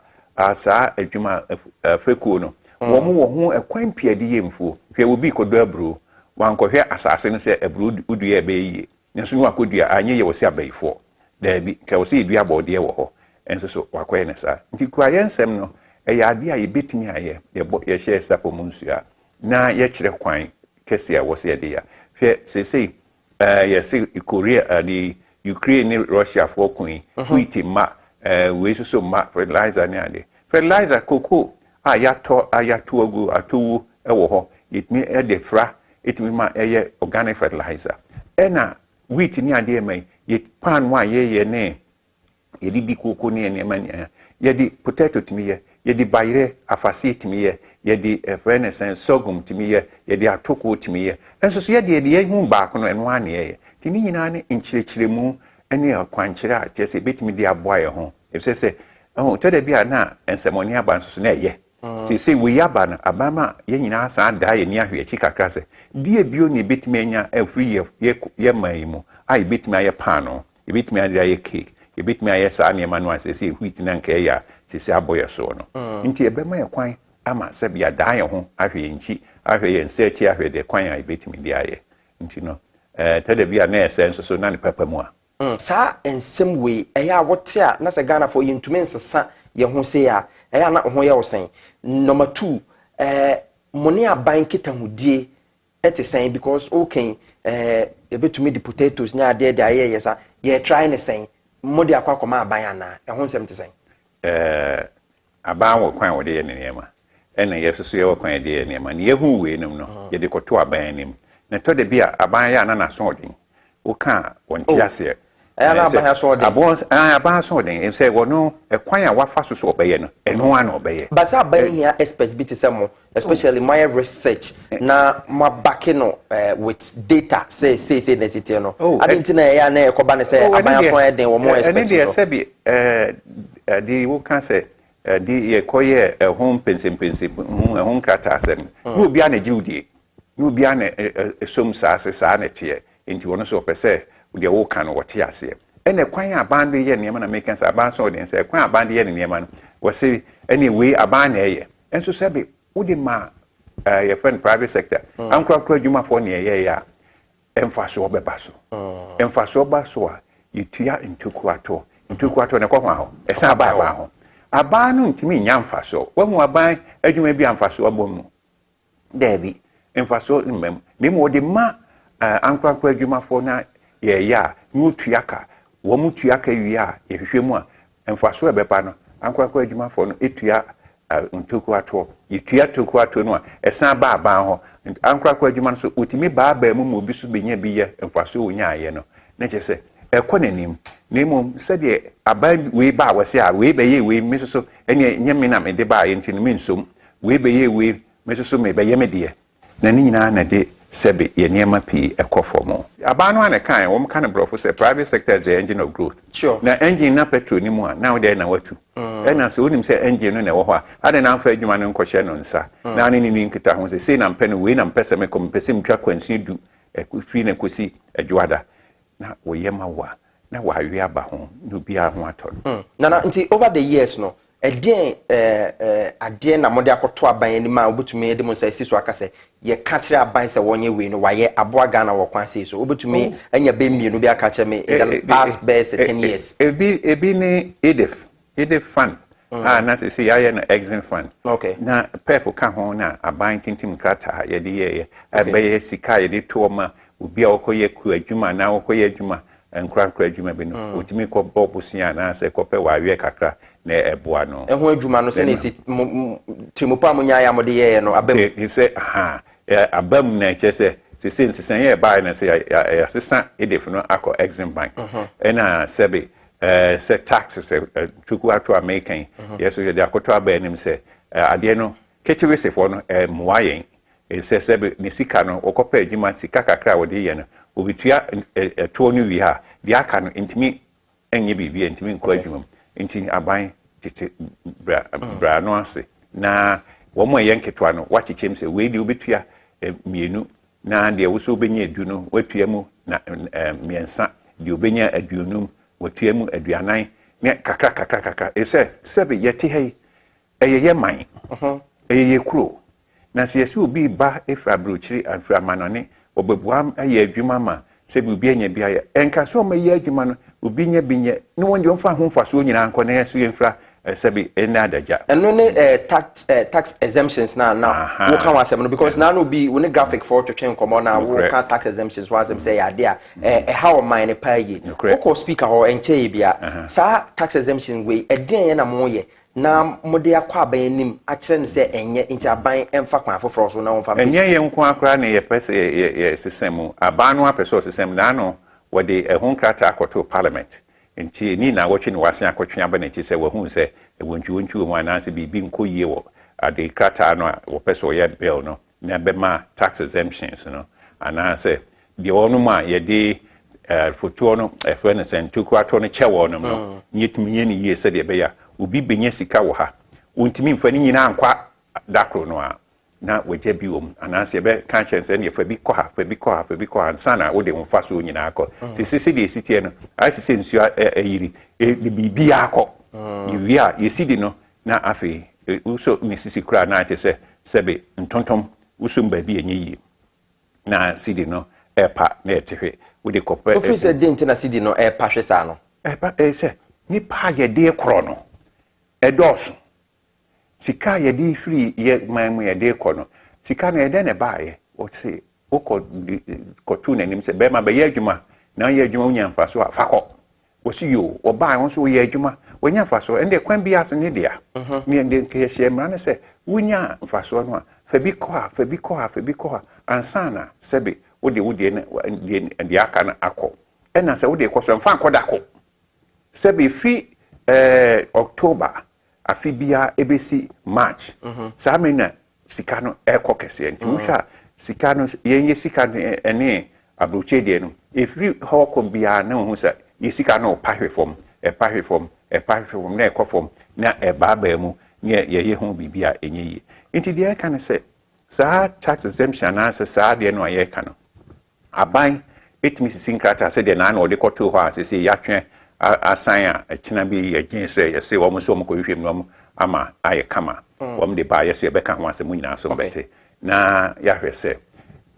adwuma fɛkuo no wɔn wɔ ho ɛkwan pii de yɛ mfuo hwɛ obi kɔdɔ aburo wankɔhwɛ asase no sɛ aburo udua ɛbɛyɛ yie nanso no wakɔdua anyɛ yɛ wɔ sɛ abayifoɔ daabi ka wɔ sɛ yɛdua abɔɔdeɛ wɔ hɔ ɛnso so wakɔyɛ ne saa nti kuayɛ nsɛm no ɛyɛ adeɛ a yɛbɛtumi ayɛ yɛhyɛ sapɔ mu nsuo na yɛkyerɛ kwan kɛse a wɔsɛ yɛde ya hwɛ sesei yɛse Korea ne Ukraine ne Russia foɔ koyi wheat ma wei soso ma fertilizer ne ade fertilizer koko a yɛato agu atowu ɛwɔ hɔ yɛtumi ɛde fra ɛtumi ma ɛyɛ organic fertilizer ɛna wheat ni ade mai ye pan wa ye ne ye di koko ne ne man ye di potato timi ye di bayre afase timi ye di fenesen sorghum timi ye di atoko timi ye enso so ye di hu ba ko no eno ane ye tini nyina ne nchirechiremu ene akwankyere a kyese betimi di aboa ye ho efse to da bia na ensemoni aba nso so na ye se we yaba na abama ye nyina asa da ye ni ahwe chi kakra se die bio ne betimi anya every ye maimu ai betimi aye pano e betimi aye cake e betimi aye sa ne manu asese wheat na nka ya se aboye so no nti e bema ye kwan ama se bia da ye ho ahwe nchi ahwe ye nsechi ahwe de kwan ya e betimi di aye nti no to da bia na ese nso so na ne papa mu a sa ensem we eya wote a na se Ghana for yintume nsesa ye ho se ya eya na ho ye wosen number 2 money aban kita hudie etesen because okay e betumi di potatoes nya ade de aye yesa ye try ne sen modi akwa aban ana e ho nsem tesen aban wo kwan wo de ye ne ma ena ye soso ye wo kwan de ye ne ma ne ye hu we nim no ye de koto aban nim na to de bia aban ya na na so odin wo kan won ti ase na aban so odin aban so odin e say wono e kwan a wafa so obeye no eno ana obeye but say aban here experts bit say mo especially my research na ma back no with data say necessity no adinti na ya na ekoba ne say aban so odin wo mo experts so say bi di wo kan say di ye koye home pensem home krata asem no bia na jiudie no bia na som sa na tie nti wono so pese de wo kan wo tie ase ene kwan aban de ye ne na make sense aban so de say kwan aban de ye ne ma no wo say anyway aban na ye enso say be wo de ma your friend private sector ankra adwuma for ne ye ya emfaso obeba so emfaso ba so a yitua ntoku ato ne kwa ho esa ba ho aban no ntimi nya mfaso wo mu aban adwuma bi amfaso abomu debi emfaso mmem ne mo de ma ankra adwuma for na ye ya nutuaka wo mutuaka wi a ye hwehwe mu a emfaso ebeba no ankra adwuma for no etua ntoku ato yitua toku ato no a esa ba aban ho ankra adwuma no so otimi ba mu obi so benya bi ye emfaso onya aye no na chese ekonanim nemo sede aban we ba wase a we be ye we mesoso ene nyame na me de ba ye ntinu me nsom we be ye we mesoso me be ye me de na ni nyina na de sebe ye niema pi ekofomo aban no ane kan wo kan brofo say private sector is the engine of growth sure na engine na petrol ni mu a now there na watu ena se wonim say engine no na wo ho a ade na amfa adwuma no nkɔhye no nsa na ane ni nkita ho say na mpɛ no we na mpɛ se me kompɛse mtwa kwansi du ekufri na kosi adwada na wo yema wa na wa wi aba ho no bia ho atɔ na nti over the years no again ade na mode akoto aban ni ma obetumi de mo say siso aka say ye ka kire aban say wonye we no waye aboa Ghana wo kwan say so obetumi anya be mienu bi aka kire me in the past best 10 years ebi ni edef fund na say ya na exim fund okay na pefo ka ho na aban tintim krata ye de ye abaye sika ye de to ma obi a okoye ku adwuma na okoye adwuma nkra adwuma bi no otimi ko bobusia na say ko pe wa we kakra na eboa no ho adwuma no se na esi timopa munya ya mode ye no abam he say abam na chese se nsisan ye ba na say ya sesa edef no akọ exim bank na sebe say taxes tuku ato american yes so de akoto abanim say ade no ketewese for no muayen se sebe ni sika no okopa adwuma sika kakra wode ye no obitua to no wi ha de aka no intimi enye bibia intimi nkọ adwuma nti aban tete bra no ase na wo mo ye nketwa no wachichem se we di obetua mienu na de wo so obenya edu no watua mu na miensa de obenya aduonum watua mu aduanan ne kakra ese sebe yete hei eyeye man eyeye kuro na se yesi obi ba efra brochiri afra manone obebuam aye adwuma ma sebe obi anya bia ya enka so ma ye adwuma no obi nya binye no wonde omfa ho mfa so nyina nko na yeso yemfra sebe ena adaja eno ne tax exemptions na wo kan wasem no because na no be we ne graphic for to twen komo na wo kan tax exemptions was say ya dia how mine pa ye wo speaker ho enche bia sa tax exemption we eden na mo ye na mode akwa aban nim a kire ne se enye nti aban emfa kwan afoforo so na wonfa enye ye nko akra ne ye pese ye system aban no apeso system na no wɔde ɛho nkrataa akɔto parliament nti ni na wɔtwe ne wase akɔtwe aba ne ti sɛ wɔhu sɛ wɔntwi mu anaasɛ biribi nkɔ yie wɔ ade krataa no a wɔpɛ sɛ ɔyɛ bill no na bɛma tax exemptions no anaasɛ deɛ wɔnom a yɛde fotuo no ɛfrɛ no sɛ ntokuato no kyɛ wɔnom no nyɛtumi yɛ ne yie sɛdeɛ ɛbɛyɛ obi bɛnya sika wɔ ha wɔntumi mfa no nyinaa nkwa dakoro no a na wɔgya bi wɔ mu anaasɛ yɛbɛka kyɛn sɛ neɛ fa bi kɔ ha nsa na wode wo mfa so nyinaa kɔ nti sisi deɛ ɛsi tiɛ no ayɛ sɛ nsuo ayiri de biribiaa kɔ yɛwie a yɛsi di no na afei woso ne sisi koraa na ate sɛ sɛbe ntontom wosom baabi ɛnyɛ yie na sidi no ɛpa na ɛtehwe wode kɔpɛ ofiri sɛ de nti na sidi no ɛpa hwe saa no ɛpa sɛ nipa yɛde korɔ no ɛdɔɔso sika yɛde firi yɛ man mu yɛde kɔ no sika no yɛde ne baayɛ wɔse wokɔ kɔtu n'anim sɛ bɛrima bɛyɛ adwuma na yɛ adwuma wonya mfa so a fa kɔ wɔsi yo ɔbaa ho so wɔyɛ adwuma wɔnya mfa so ɛnde kwan bi aso ne dea ne ɛnde nkɛhyɛ mmara ne sɛ wonya mfa so no a fa bi kɔ a ansa na sɛbe wode ne aka no akɔ ɛna sɛ wode kɔ so mfa nkɔ da kɔ sɛbe fi October afi bia ebesi March saa me na sika no ɛkɔ kɛseɛ nti wohwɛ a sika no yɛnyɛ sika no ɛne abroche deɛ no ɛfiri hɔ kɔ bia na wo sɛ yɛ sika no ɔpa hwe fam na ɛkɔ fam na ɛbaabaa mu na yɛyɛ ho biribi a ɛnyɛ yie nti deɛ ɛka no sɛ saa tax exemption anaasɛ saa deɛ no a yɛka no aban ɛtumi sisi nkrataa sɛ deɛ naa na ɔde kɔtoo hɔ a sɛ sɛ yɛatwɛn asan a ɛkyena bi yɛgye sɛ yɛsɛ wɔn nso wɔn kɔhwehwɛ mu wɔn ama ayɛ kama wɔn de baa yɛsɛ yɛbɛka ho asɛm nyinaa so bɛte na yɛahwɛ sɛ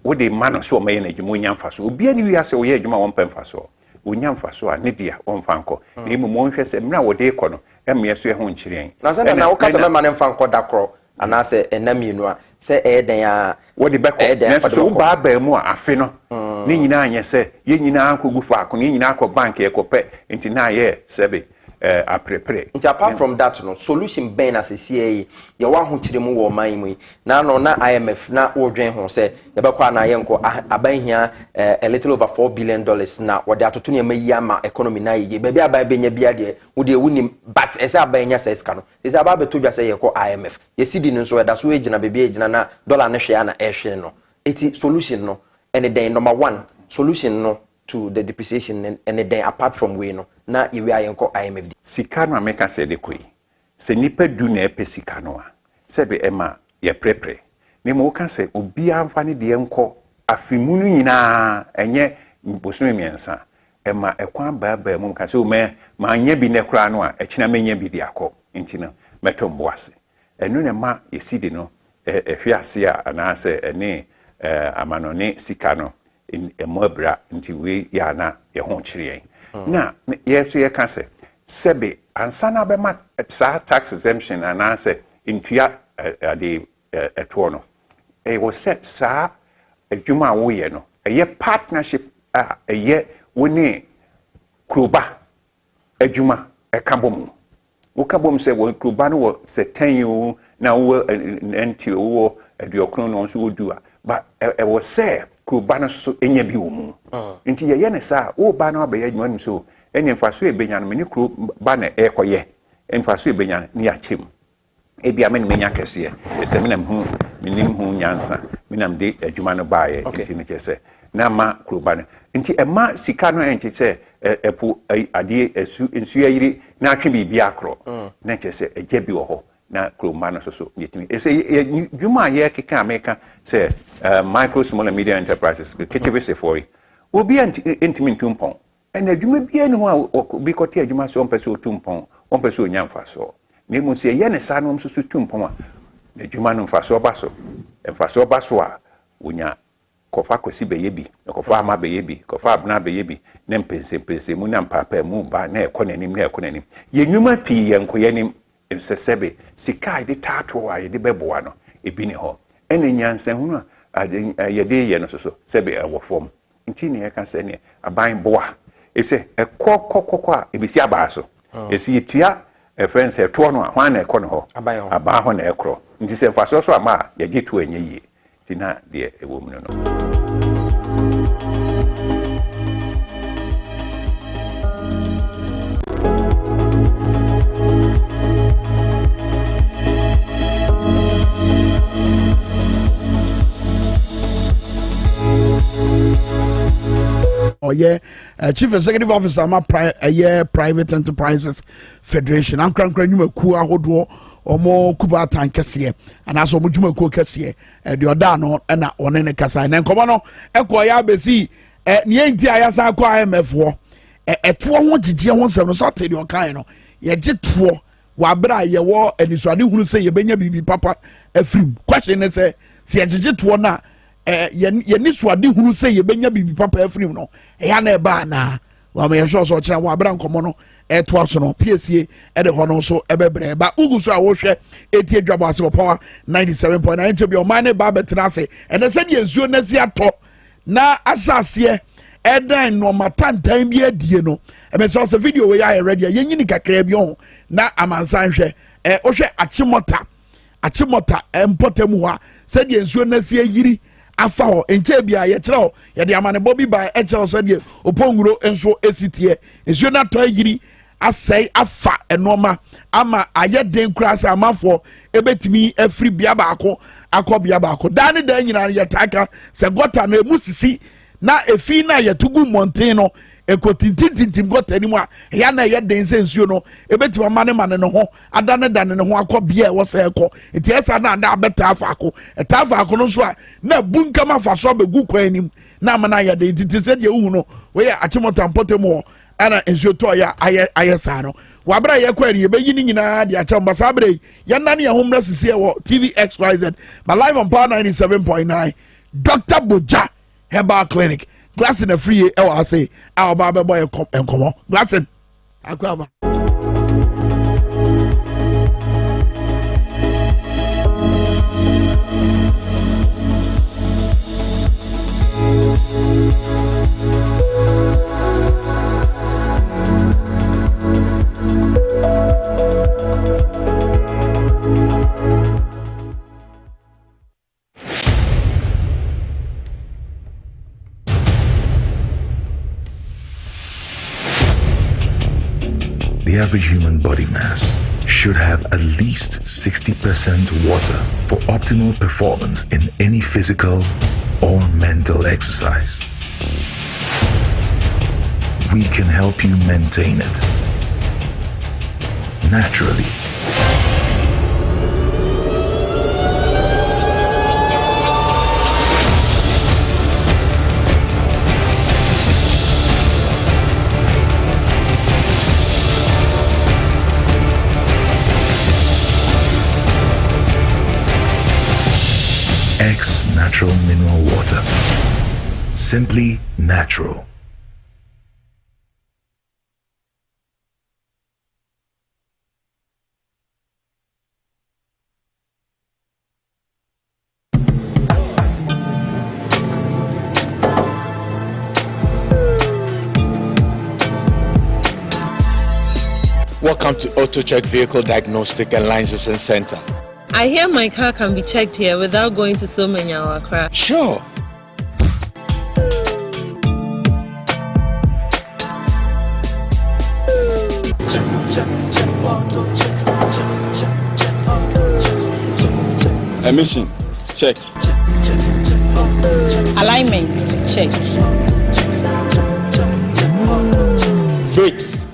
wode ma no so wɔn yɛ n'adwuma onya mfa so obiara ne wiase wɔyɛ adwuma wɔn pɛ mfa so onya mfa so a ne deɛ wɔmfa nkɔ na emu wɔn hwɛ sɛ mmerɛ a wɔde kɔ no ɛmmea so ɛho nkyerɛn na sɛ na wokasa mɛma ne mfa nkɔ da korɔ anaasɛ ɛnam mmienu a sɛ ɛyɛ dɛn a wɔde bɛkɔ nanso sɛ wobaabaa mu a afe no ne nyinaa nyɛ sɛ yɛn nyinaa nkɔgu faako ne nyinaa kɔ bank yɛkɔpɛ nti na ayɛ sɛbe aprepre nti apart from that no solution bɛn na sɛsie yi yɛwɔ ahokyere mu wɔ ɔman mu yi na no na IMF na wodwen ho sɛ yɛbɛkɔ a na yɛnkɔ aban hia a little over $4 billion na wɔde atoto nneɛma yi ama economy na yie baabi aban bɛnya bia deɛ wode wunim but ɛsɛ aban nya sɛ sika no ɛsɛ aba bɛtɔ dwa sɛ yɛkɔ IMF yɛsi di no nso ɛda so gyina baabi gyina na dollar ne hwɛ na ɛhwɛ no eti solution no ɛne den number 1 solution no to the depreciation and then apart from we no na yewe ayenko IMF sika no ameka se de koi se nipa du na epe sika no a se be ema ye prepre ne mo ka se obi amfa ne de enko afimu no nyina enye bosomi miensa ema ekwan baaba mu ka se o ma anya bi ne kra no a ekina menya bi de akọ nti no metombo ase enu ne ma yesidi no ehwe ase a ana se ene amanone sika no emobra nti we ya na ye ho kyerɛ na ye so ye ka se sebe ansana be ma tax exemption ana se ntua ade eto no was set sa adwuma wo ye no ye partnership ye woni kroba adwuma ekabom wo kabom se wo kroba no wo se 10 yo na wo nti wo aduokron no so wodu a but was say kroba no so enya bi wo mu nti ye ne sa wo ba na abaye adwuma no so eni mfaso ebenya no me kroba na ekoye mfaso ebenya ni achem ebia me menya kese se me nam hu menim hu nyansa me nam de adwuma no baaye nti ne kese na ma kroba no nti ema sika no enti se epo ade ensu ayiri na atwe bibia akro na kese eje bi wo ho na kroma no so yetimi ese dwuma ye keka America say micro small and medium enterprises ketebe se for obi antimi ntumpon and adwuma bia ne ho a bi kote adwuma so onpese otumpon onpese onyamfa so na emu se ye ne sa no so tumpon a adwuma no mfa so ba so a onya kofa kosi beye bi kofa ama beye bi kofa abna beye bi na mpense mu na mpapa mu ba na ekonanim ye nwuma pi ye nkoyanim sesebe sika de tato a ye de beboa no ebi ne ho ene nyansan hu no ye de ye no so sebe ewo fom nti ne ye ka se ne aban boa ese ekokokoko a ebisi aba so esi etua friends eto no a hwan na ekọ no ho aba ho na ekro nti se mfaso so ama ye de to enye yie ti na de ewo mu no ɔyɛ chief executive officer ma private enterprises federation ankrankra nnwumakuo ahodoɔ ɔmo kuba atan kɛseɛ anaasɛ ɔmo dwumakuo kɛseɛ deɛ ɔda no ɛna ɔne ne kasa na nkɔmɔ no ɛkɔ yɛ abɛsi neɛ nti a yɛasa akɔ IMF wɔ ɛtoɔ ho gyegyeɛ ho nsɛm no sɛ ɔte deɛ ɔkae no yɛgye toɔ wabra yɛwɔ anisuade hunu sɛ yɛbɛnya biribi papa afirim question ne sɛ yɛgyegye toɔ no a yɛni suade hunu sɛ yɛbɛnya biribi papa afirim no ɛyɛ na ɛba anaa wama yɛhwɛ sɛ ɔkyerɛ wabra nkɔmmɔ no ɛtoa so no piesie ɛde hɔ no nso ɛbɛbrɛ ba wogu so a wohwɛ ɛtie Dwabo Ase wɔ power 97.9 nkyɛ bi ɔman ne ba bɛtena ase ɛnɛ sɛdeɛ nsuo no asi atɔ na ahyɛ ɛdan nɔɔma tantan bi adie no ɛmɛsɛ ɔsɛ video wei ayɛ ready a yɛnyini kakra bi ɔho na amansan hwɛ wohwɛ akyemɔta mpɔta mu hɔ a sɛdeɛ nsuo no asi ayiri afa hɔ nkyɛn bi a yɛkyerɛ hɔ yɛde amanebɔ bi ba ɛkyerɛ hɔ sɛdeɛ oponguro nso asi teɛ nsuo no atɔ ayiri asɛe afa ɛnɔɔma ama ayɛ den koraa sɛ amanfoɔ ɛbɛtumi afiri bea baako akɔ bea baako daa ne daa nyinaa yɛtaa ka sɛ gɔta no ɛmu sisi na efi na yɛtugu mmɔnten no ekotintintintim gɔta anim a ɛyɛ na ɛyɛ den sɛ nsuo no ɛbɛtumi ama ne ho adane ne ho akɔ bea ɛwɔ sɛ ɛkɔ nti ɛsa na abɛtaa faako ɛtaa faako no nso a na bunkam afa so abɛgu kwan anim na ama na ayɛ den titi sɛdeɛ wohu no wɔyɛ akyemɔta mpɔtam wɔ ɛna nsuo tɔ ayɛ saa no wabra yɛkɔ ani yɛbɛyi ne nyinaa de akyɛ mba saa berɛ yi yɛnna ne yɛho mmerɛ sisi wɔ TV XYZ but live on power 97.9 Dr. Boja Herbal Clinic glass in a free Ase our barber boy and come on glass in Aquaba. The average human body mass should have at least 60% water for optimal performance in any physical or mental exercise. We can help you maintain it naturally. X Natural Mineral Water. Simply natural. Welcome to AutoCheck Vehicle Diagnostic and Licensing Center. I hear my car can be checked here without going to so many hours. Sure. Emission, check. Alignment, check. Brakes,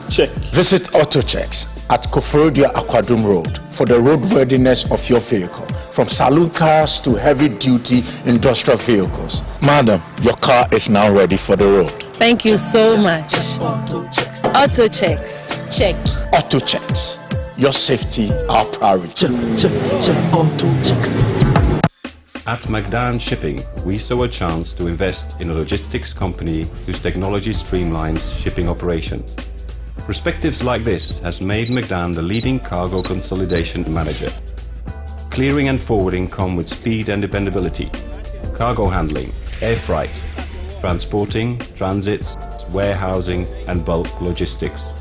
check. Visit AutoChecks at Koforodia Aquadum Road for the roadworthiness of your vehicle, from saloon cars to heavy-duty industrial vehicles. Madam, your car is now ready for the road. Thank you so much. Auto checks. Check. Auto checks. Your safety, our priority. Auto checks. At McDan Shipping, we saw a chance to invest in a logistics company whose technology streamlines shipping operations. Perspectives like this has made McDan the leading cargo consolidation manager. Clearing and forwarding come with speed and dependability. Cargo handling, air freight, transporting, transits, warehousing and bulk logistics.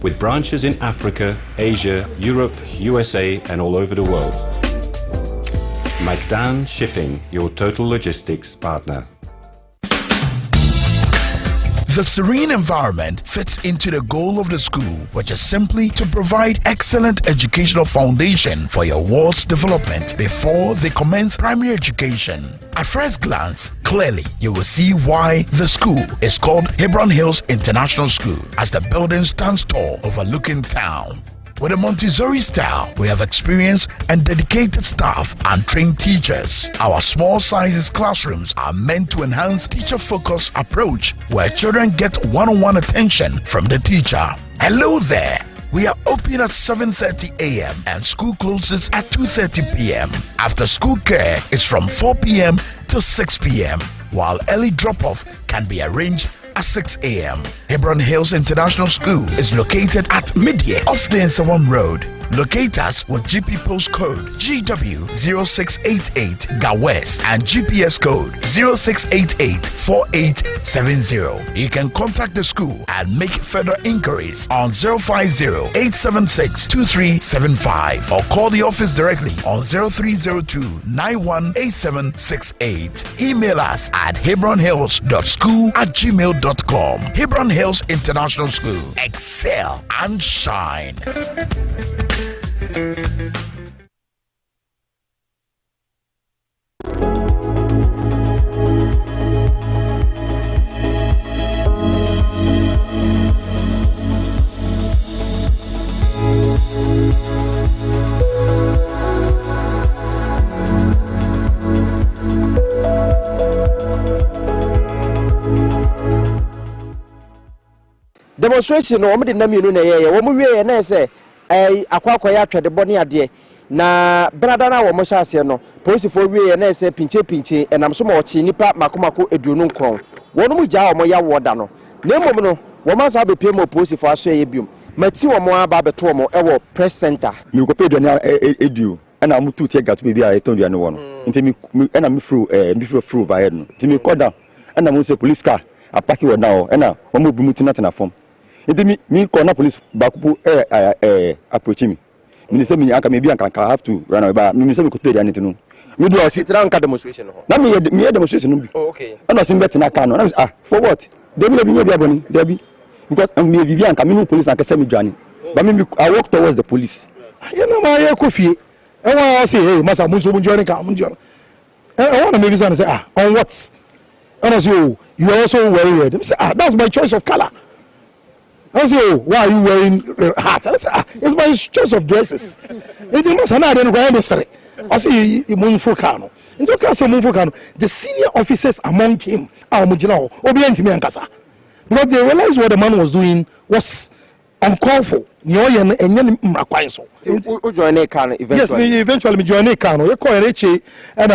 With branches in Africa, Asia, Europe, USA and all over the world. McDan Shipping, your total logistics partner. The serene environment fits into the goal of the school, which is simply to provide excellent educational foundation for your ward's development before they commence primary education. At first glance, clearly you will see why the school is called Hebron Hills International School, as the building stands tall overlooking town. With a Montessori style, we have experienced and dedicated staff and trained teachers. Our small sizes classrooms are meant to enhance teacher-focused approach where children get one-on-one attention from the teacher. Hello there. We are open at 7:30 a.m. and school closes at 2:30 p.m. After school care is from 4 p.m. to 6 p.m., while early drop-off can be arranged at 6 a.m. Hebron Hills International School is located at Midye off the Nsawam Road. Locate us with GP postcode GW0688 GA West and GPS code 06884870. You can contact the school and make further inquiries on 050-876-2375 or call the office directly on 0302-918768. Email us at hebronhills.school@gmail.com. Hebron Hills International School. Excel and shine. Demonstration no omo de na mienu na ye wo mo wie na say akwakwa ya twede bone ade na brada na wo mo hyase no police for wie na say pinche enam so mo chi nipa makomako eduonu nkron wono mu gya wo mo ya woda no na emom no wo ma sa be pay mo police for aso ye biom mati wo mo aba beto wo mo e wo press center mi ko pay do na edu na mo tu tie gato be a eton duane wo no nti mi na mi fru overhead no nti mi koda na mo say police car apaki wo na wo na wo mo bi mutina tena form. Nti mi call na police back approach me. Me say me aka me bi anka have to run away ba me say me ko tell anything no. Me do sit down ka demonstration ho. Na me demonstration no bi. Oh okay. Na so me bet na car no. Na for what? They be me bi aboni. They be because me bi anka me police anka say me dwane. But me I walk towards the police. You know my coffee. I want to say hey masa mun so mun join ka mun join. I want to maybe say on what? And I say you are also wearing red. I say that's my choice of color. I say, why are you wearing hat? I say, it's my choice of dresses. If you must not necessary. I say, Munfukano. In the case of Munfukano, the senior officers among him are Mujino, obedient to me and Casa. Because they realized what the man was doing was uncalled for. Yes, me eventually join a car. You call Eche and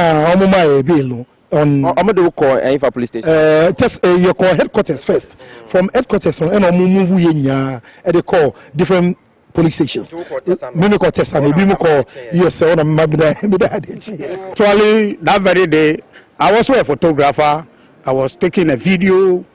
my bill. On Amado call Ifa police station. Test your call headquarters first. From headquarters on move and they call different police stations. Mimical test and call yes, actually that very day I was a photographer. I was taking a video,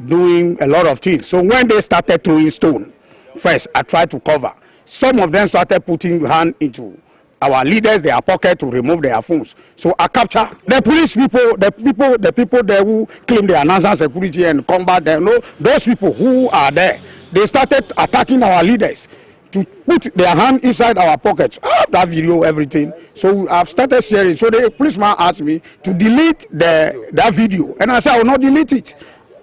doing a lot of things. So when they started throwing stone, first I tried to cover. Some of them started putting hand into our leaders, their pocket to remove their phones. So I capture the police people, the people there who claim they are national security and combat them. No, those people who are there, they started attacking our leaders to put their hand inside our pockets. I have that video, everything. So I've started sharing. So the policeman asked me to delete that video, and I said I will not delete it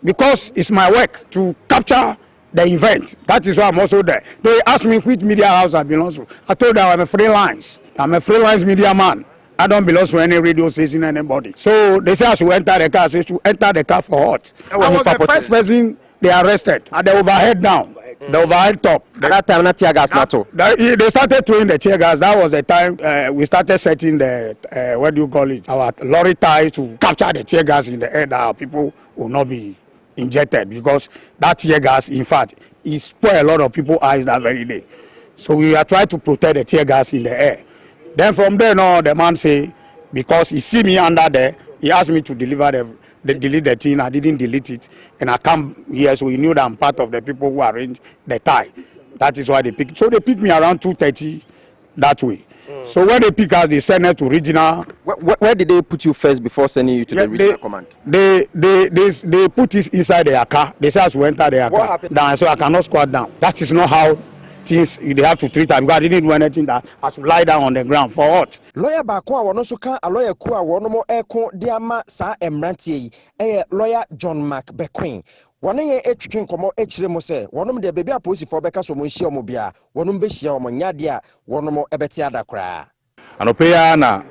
because it's my work to capture the event. That is why I'm also there. They asked me which media house I belong to. I told them I'm a freelance. I'm a freelance media man. I don't belong to any radio station, anybody. So they say I should enter the car. I said, should enter the car for what? I was the first person they arrested at the overhead down, the overhead top. At that time, not tear gas, not so. They started throwing the tear gas. That was the time we started setting the, what do you call it, our lorry ties to capture the tear gas in the air that our people will not be injected, because that tear gas, in fact, it spoiled a lot of people's eyes that very day. So we are trying to protect the tear gas in the air. Then from there, no, the man say, because he see me under there, he asked me to delete the thing. I didn't delete it, and I come here, so he knew that I'm part of the people who arranged the tie. That is why they picked. So they picked me around 2:30 that way. So when they pick out, they send it to regional. Where did they put you first before sending you to the regional command? They put it inside their car. They say I should enter their car. Happened? Down, so I cannot squat down. That is not how things they have to treat them. Because I didn't do anything that I should lie down on the ground for what? Lawyer Bakwa wono so kan a lawyer ku a wono mo eko de ama saa emrantie yi lawyer John McBequin. Wono ye etwetwe nkomo ekire mo se wono mo de baabi a police for beka so mo hia mo bia wono mo behia mo nyade a wono mo ebeti adakra. Anopeya na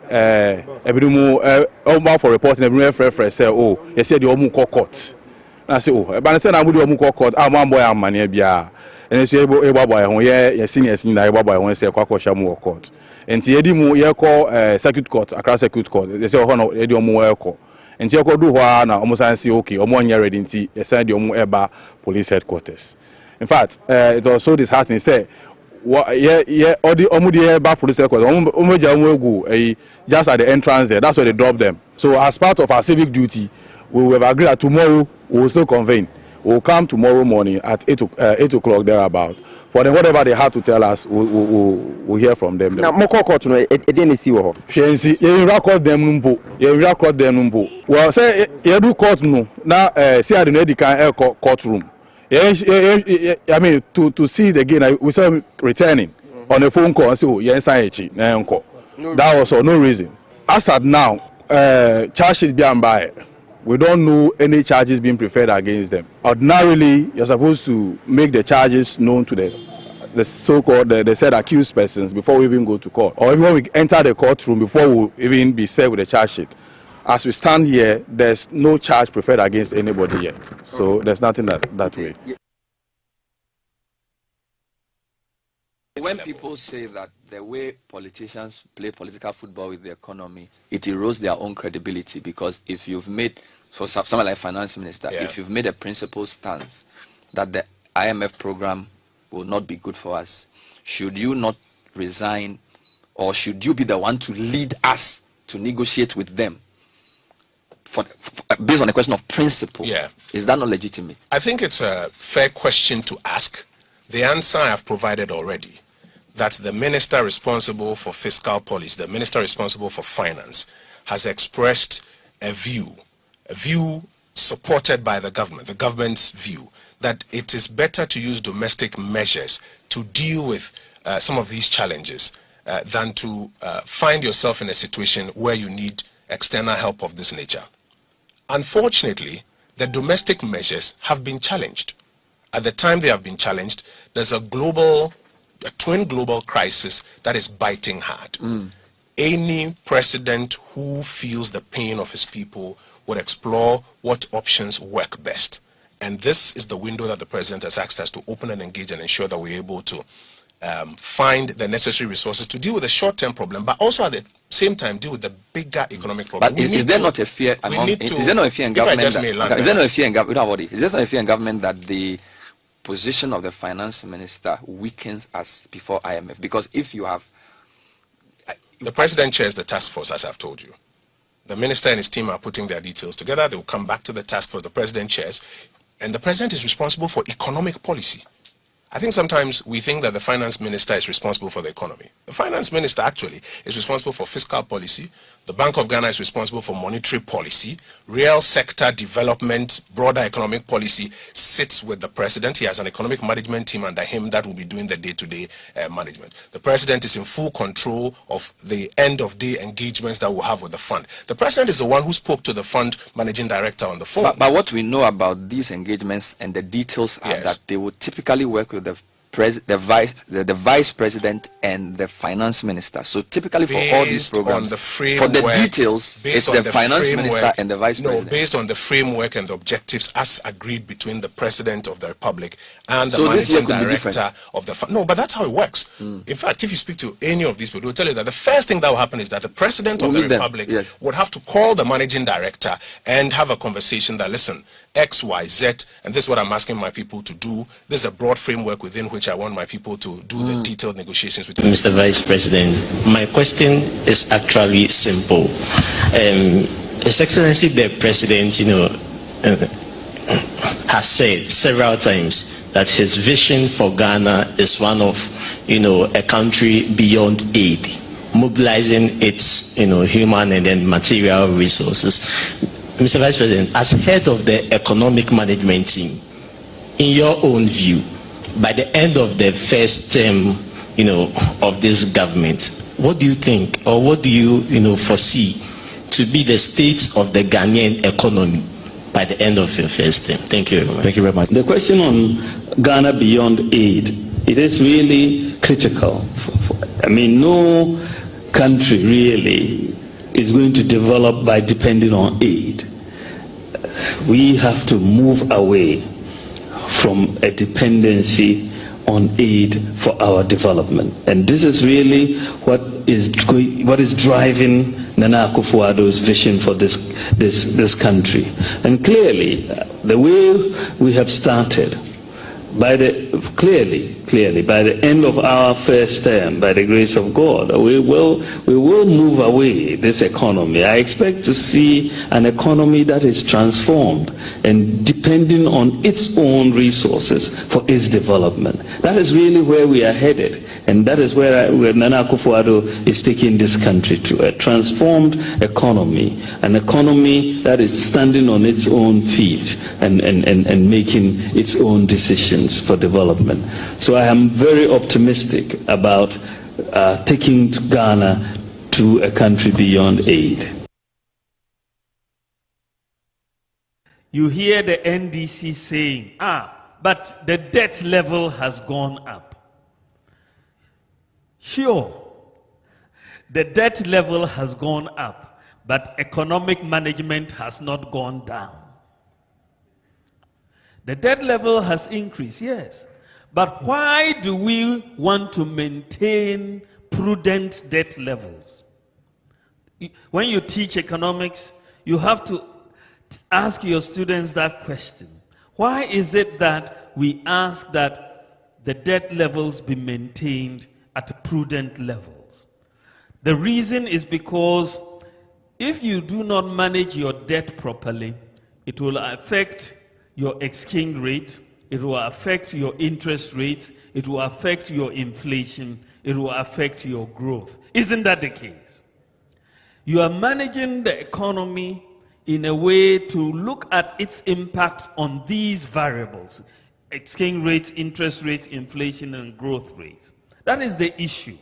ebidumu all for reporting ebidumu fresh say oh you say the omu court. Na say oh e ba say na mu the omu court am boy am mane bia. And so boy ho ye seniors ni na boy ho say kwakosha mu court. Enti yedi mu ye call circuit court across circuit court. They say ho no yedi omu we call. Enti ye ko do ho na omu san say okay omu anya ready nti ye say the omu eba police headquarters. In fact, it was so disheartening say all the omu back police headquarters omu ja omu egu just at the entrance there. That's where they drop them. So as part of our civic duty, we have agreed that tomorrow we will still convene. We'll come tomorrow morning at 8 o'clock thereabout. For them, whatever they have to tell us, we'll hear from them. Now, more court, no, it didn't see what. You record them numbo. You record them numbo. Well, say you do court no. Now, see, I don't know the kind of courtroom. I mean, to see it again, we saw him returning on a phone call and say, oh, yes, that was for no reason. As at now, charge sheet being by. We don't know any charges being preferred against them. Ordinarily, you're supposed to make the charges known to the so-called, the said accused persons before we even go to court. Or even when we enter the courtroom before we even be served with the charge sheet. As we stand here, there's no charge preferred against anybody yet. So there's nothing that way. When people say that the way politicians play political football with the economy, it erodes their own credibility, because if you've made, for someone like finance minister, if you've made a principled stance that the IMF program will not be good for us, should you not resign, or should you be the one to lead us to negotiate with them based on a question of principle? Is that not legitimate? I think it's a fair question to ask. The answer I have provided already. That the minister responsible for fiscal policy, the minister responsible for finance, has expressed a view supported by the government's view, that it is better to use domestic measures to deal with some of these challenges than to find yourself in a situation where you need external help of this nature. Unfortunately, the domestic measures have been challenged. At the time they have been challenged, there's a twin global crisis that is biting hard. Any president who feels the pain of his people would explore what options work best. And this is the window that the president has asked us to open and engage and ensure that we're able to find the necessary resources to deal with the short-term problem, but also at the same time deal with the bigger economic problem. But is there not a fear is there not a fear in government that the position of the finance minister weakens us before IMF? Because if you have... The president chairs the task force, as I've told you. The minister and his team are putting their details together. They will come back to the task force the president chairs. And the president is responsible for economic policy. I think sometimes we think that the finance minister is responsible for the economy. The finance minister actually is responsible for fiscal policy. The Bank of Ghana is responsible for monetary policy. Real sector development, broader economic policy sits with the president. He has an economic management team under him that will be doing the day-to-day management. The president is in full control of the end-of-day engagements that we'll have with the fund. The president is the one who spoke to the fund managing director on the phone. But what we know about these engagements and the details are that they would typically work with the vice president and the finance minister. So typically for all these programs, for the details, it's the finance minister and the vice president. No, based on the framework and the objectives as agreed between the president of the republic and the managing director of the fund. No, but that's how it works. In fact, if you speak to any of these people, they'll tell you that the first thing that will happen is that the president of the republic would have to call the managing director and have a conversation that, listen, X, Y, Z, and this is what I'm asking my people to do. This is a broad framework within which I want my people to do the detailed negotiations with you. Mr. Vice President, my question is actually simple. His Excellency the President, has said several times that his vision for Ghana is one of, a country beyond aid. mobilizing its human and then material resources. Mr. Vice President, as head of the economic management team, in your own view, by the end of the first term of this government, what do you think, or what do you foresee to be the state of the Ghanaian economy by the end of your first term? Thank you very much. Thank you very much. The question on Ghana beyond aid, it is really critical. No country really is going to develop by depending on aid. We have to move away from a dependency on aid for our development, and this is really what is driving Nana Akufo-Addo's vision for this country. And clearly, the way we have started, clearly by the end of our first term, by the grace of God, we will move away this economy. I expect to see an economy that is transformed and depending on its own resources for its development. That is really where we are headed, and that is where Nana Akufo-Addo is taking this country to, a transformed economy, an economy that is standing on its own feet and making its own decisions for development. So I am very optimistic about taking Ghana to a country beyond aid. You hear the NDC saying, but the debt level has gone up. Sure, the debt level has gone up, but economic management has not gone down. The debt level has increased, yes. But why do we want to maintain prudent debt levels? When you teach economics, you have to ask your students that question. Why is it that we ask that the debt levels be maintained at prudent levels? The reason is because if you do not manage your debt properly, it will affect your exchange rate, it will affect your interest rates, it will affect your inflation, it will affect your growth. Isn't that the case? You are managing the economy in a way to look at its impact on these variables: exchange rates, interest rates, inflation, and growth rates. That is the issue.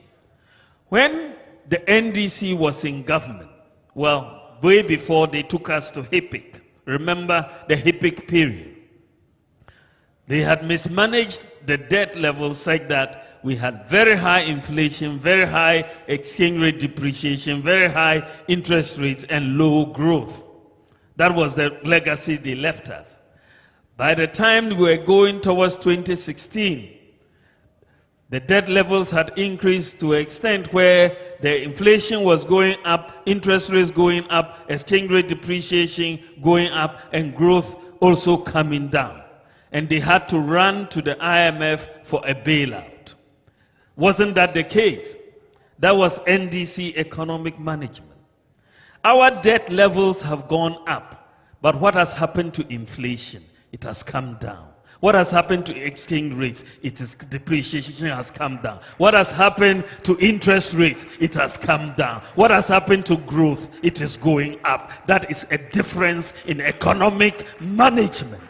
When the NDC was in government, well, way before they took us to HIPIC, remember the HIPIC period, they had mismanaged the debt levels such that we had very high inflation, very high exchange rate depreciation, very high interest rates, and low growth. That was the legacy they left us. By the time we were going towards 2016, the debt levels had increased to an extent where the inflation was going up, interest rates going up, exchange rate depreciation going up, and growth also coming down. And they had to run to the IMF for a bailout. Wasn't that the case? That was NDC economic management. Our debt levels have gone up, but what has happened to inflation? It has come down. What has happened to exchange rates? Depreciation has come down. What has happened to interest rates? It has come down. What has happened to growth? It is going up. That is a difference in economic management.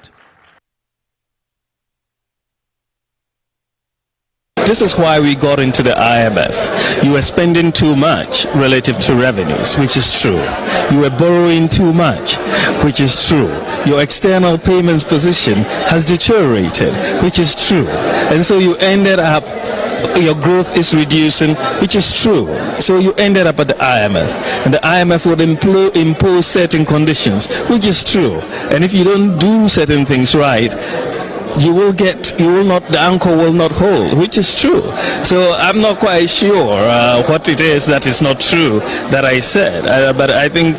This is why we got into the IMF. You were spending too much relative to revenues, which is true. You were borrowing too much, which is true. Your external payments position has deteriorated, which is true. And so you ended up, your growth is reducing, which is true. So you ended up at the IMF. And the IMF would impose certain conditions, which is true. And if you don't do certain things right, the anchor will not hold, which is true. So I'm not quite sure what it is that is not true that I said. But I think,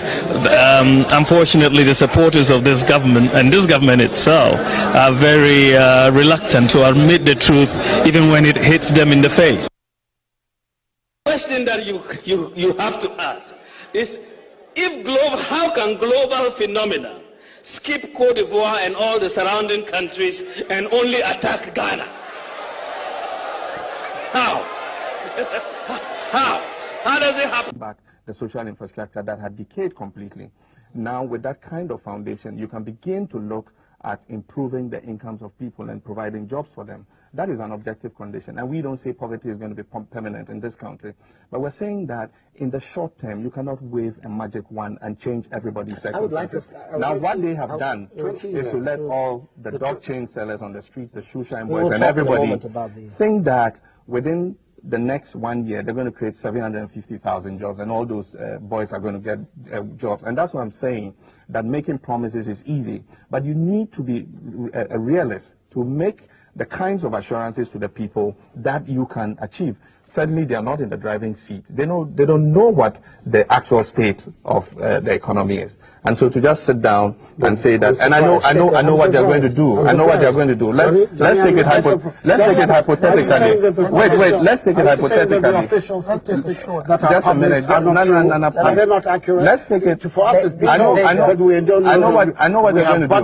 unfortunately, the supporters of this government and this government itself are very reluctant to admit the truth, even when it hits them in the face. The question that you have to ask is, how can global phenomena skip Cote d'Ivoire and all the surrounding countries and only attack Ghana? How? How does it happen? Back the social infrastructure that had decayed completely. Now, with that kind of foundation, you can begin to look at improving the incomes of people and providing jobs for them. That is an objective condition. And we don't say poverty is going to be permanent in this country. But we're saying that in the short term, you cannot wave a magic wand and change everybody's circumstances. Now, what they have done is to let all the dog chain sellers on the streets, the shoe shine boys, and everybody think that within the next 1 year, they're going to create 750,000 jobs, and all those boys are going to get jobs. And that's what I'm saying, that making promises is easy. But you need to be a realist to make the kinds of assurances to the people that you can achieve. Certainly, they are not in the driving seat. They don't know what the actual state of the economy is. And so to just sit down and say that, and I know what they are going to do. I know what they are going to do. Let's take it hypothetically. Wait. Let's take it hypothetically. Just a minute. No. Let's take it. I know what they're going to do.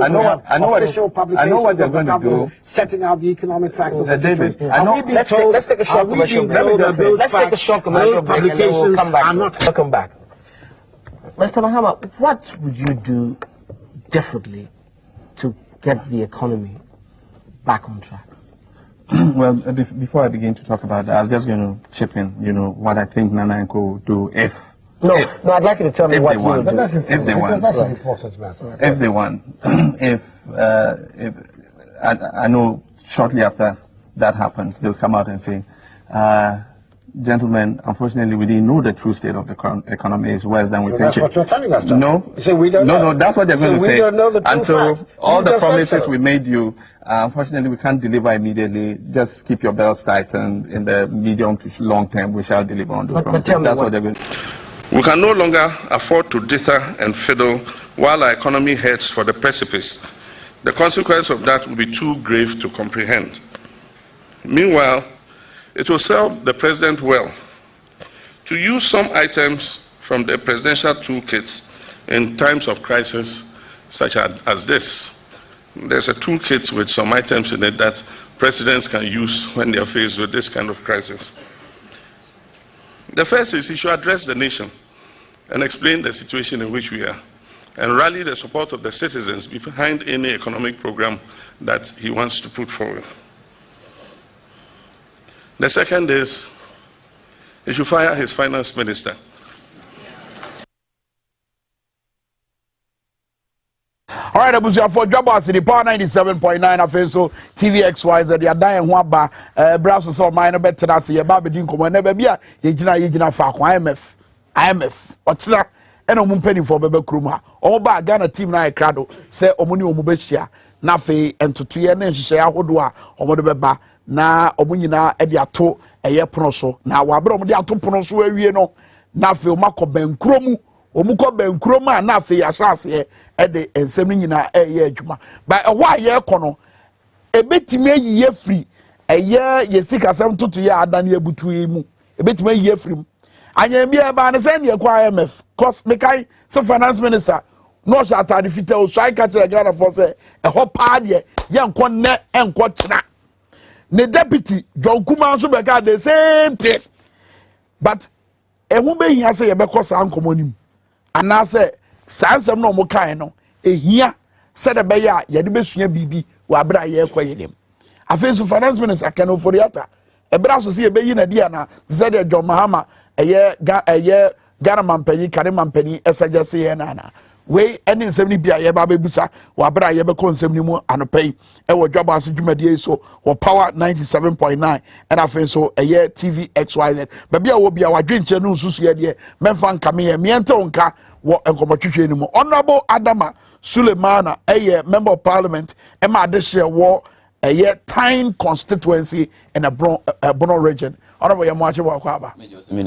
I know what they're going to do. Setting out the economic facts of the David, situation. Let's take a short commercial break. Let's take a short commercial break and then we'll come back. Welcome back. Mr. Mahama, what would you do differently to get the economy back on track? Well, before I begin to talk about that, I was just going to chip in, what I think Nana and Co will do if... No, I'd like you to tell me what you would do. If they want. That's an important matter. If they want. I know shortly after that happens, they'll come out and say, gentlemen, unfortunately, we didn't know the true state of the economy is worse than we think. That's what you're telling us. No. You say we don't know. No, that's what they're going to say. We don't know the true facts. All the promises we made you, unfortunately, we can't deliver immediately. Just keep your belts tightened. In the medium to long term, we shall deliver on those promises. That's what they're going to do. We can no longer afford to dither and fiddle while our economy heads for the precipice. The consequence of that will be too grave to comprehend. Meanwhile, it will serve the president well to use some items from the presidential toolkits in times of crisis such as this. There's a toolkit with some items in it that presidents can use when they are faced with this kind of crisis. The first is he should address the nation and explain the situation in which we are and rally the support of the citizens behind any economic program that he wants to put forward. The second is he should fire his finance minister. All right, Abusia for Dwabo Ase the Power 97.9 afenso TVXYZ ya dan ho aba braso so man no betena se ye ba be din komo na ba bia ye gina fa kwa IMF otena ena omu mpani for bebe krum ha o ba Ghana team na ekrado se omu ni omu be hia na fe entoto ye na nhihye ahodo a omu de beba na omu nyina e de ato eye pono so na wa bra omu de ato pono so awie no na fe o makoban kromu omuko benkroma na afi asase e de ensem nyina eye adwuma ba ehwa ye kono ebetime yiye free eye yesika sem toto ye adane abutu emu ebetime yiye free anya bia ba ne se ne kwa IMF cause mekai se finance minister no sha atade fitel so I catch the Ghana for say ehọ pa de ye enko ne enko kira ne deputy John Kuma so be ka the same thing but ehun be hia say ye be kosa ankomonim anase sansem no mo kan no ehia se de be ya ye de besua bibi wa bra ye koyedem afenso finance minister Ken Oforiata e bra so se ye be yi na dia na se de John Mahama eye Ghana mampani kare mampani esagese ye na we eni nsem ni bia ye ba bebusa wa bra ye be konsem ni mu anopai e wo Dwabo Ase dwumadie so wo Power 97.9 and afenso eye TVXYZ ba bia wo bia wadwenche no nsusu ye de memfa nkame ye miente onka wo enkomotwetwe ni mu Honorable Adama Sulemana eye member of parliament e ma de hye wo eye Tyne constituency in a Bono region Honorable Yamuache Wakwaba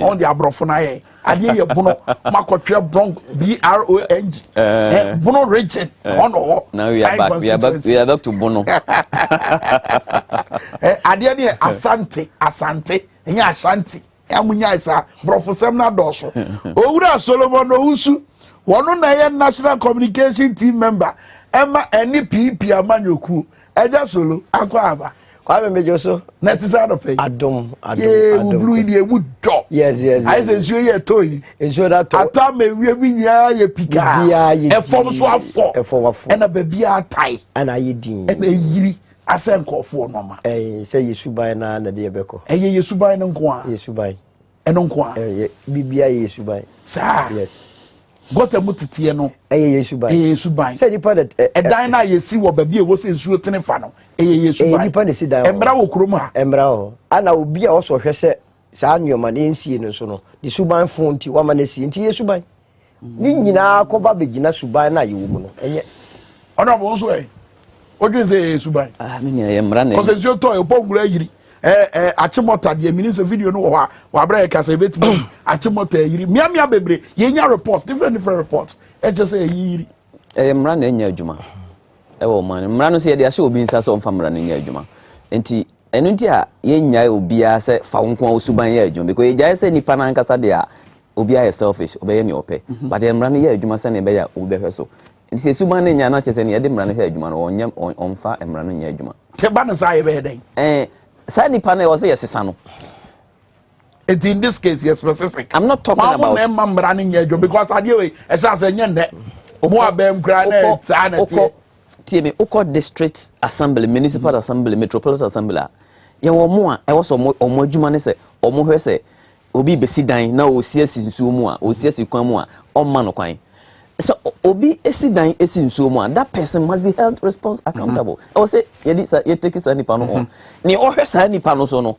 on the abrofo na ye ade ye Bono makotwe Bron BRONG Bono region ono now we are back to Bono ade ne asante enya asante amunya isa brofo sem na doso owura Solomon Owusu wono na ye national communication team member ema NPP amanyoku eja solo Akwaba Kwame Mejoso. Net is out of pay. Adom. Blue in the wood dog. Yes. I say, sure, you toy. And so that I thought me we be pika. A form so for. And a baby are tie. And I did. And a yiri. I send call for mama. Say you subai na dear Beko. You subai no kwa. You subai. And on kwa. BBI subai. Sir. Yes. Got a mutiti no. Subai. Say the part that a diner you see what baby was in shooting a funnel. Subai. Pani sit down. Embrao Kroma. Embrao. And I will be also said, San your man in seeing and so no. The subai phone to one man is seeing to subai. Nina Koba begina subai na you woman. And yet, honorable way. What do you say, Subai? I mean, I am running. Because your toy, Pongulay. Achimota, the minister video no Wabre Casabet, Achimota, Miamia Baby, Yenya reports, different reports. And just say, I am running your Juma. Oh, man, Mrano said there should be some from running your Juma. And India, Yenya Ubia said, found Suban Jum, because I say Nipanan Casadia, Ubia is selfish, obey your pay. But I am running your Juma San Beya, Ube so. And say Suban and Yanach any Adam running here Juma on fire and running your Juma. Tebanas I ever Sani Pane was yes, Sano. And in this case, you're specific. I'm not talking about them running your job because I do it as I say, more bam granite, TB Oko District Assembly, Municipal Assembly, Metropolitan Assembly. You were more, I was more Jumane say, or more say, Obi Besidain, now OCS in Sumua, OCS in Kwamua, or Manoquine. So Obi Esidain is in Sumua, that person must be held responsible, accountable. I will say, you take his any panel. Ni or her any panel sono.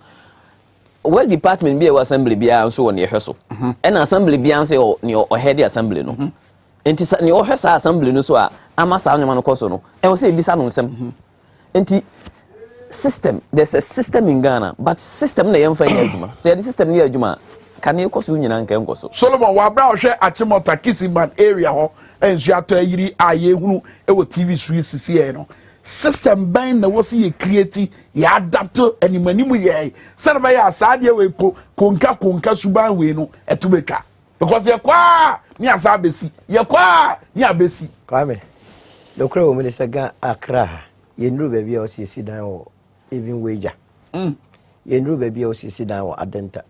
Well, department be assembly be so on your hustle. And assembly be answer or head assembly no. And tis ni or her assembly no so I must have no cosono. I will say, be some some. And system, there's a system in Ghana, but system na yemfa Juma. Say the system near Juma. Can you cause union and can go Solomon Wabra share at Chimota Kissiman area and Shato Yiri Aye who ever TV Swiss no system bang the was he creating ya adapt and manimu ye send by a sadia we konka suban we no etubeka because ye kwa ni asabesi ye kwa ni abesi Kwame the crow minister ga Accra ye nru baby o si dan o even wager ye nru baby o si dan o adenta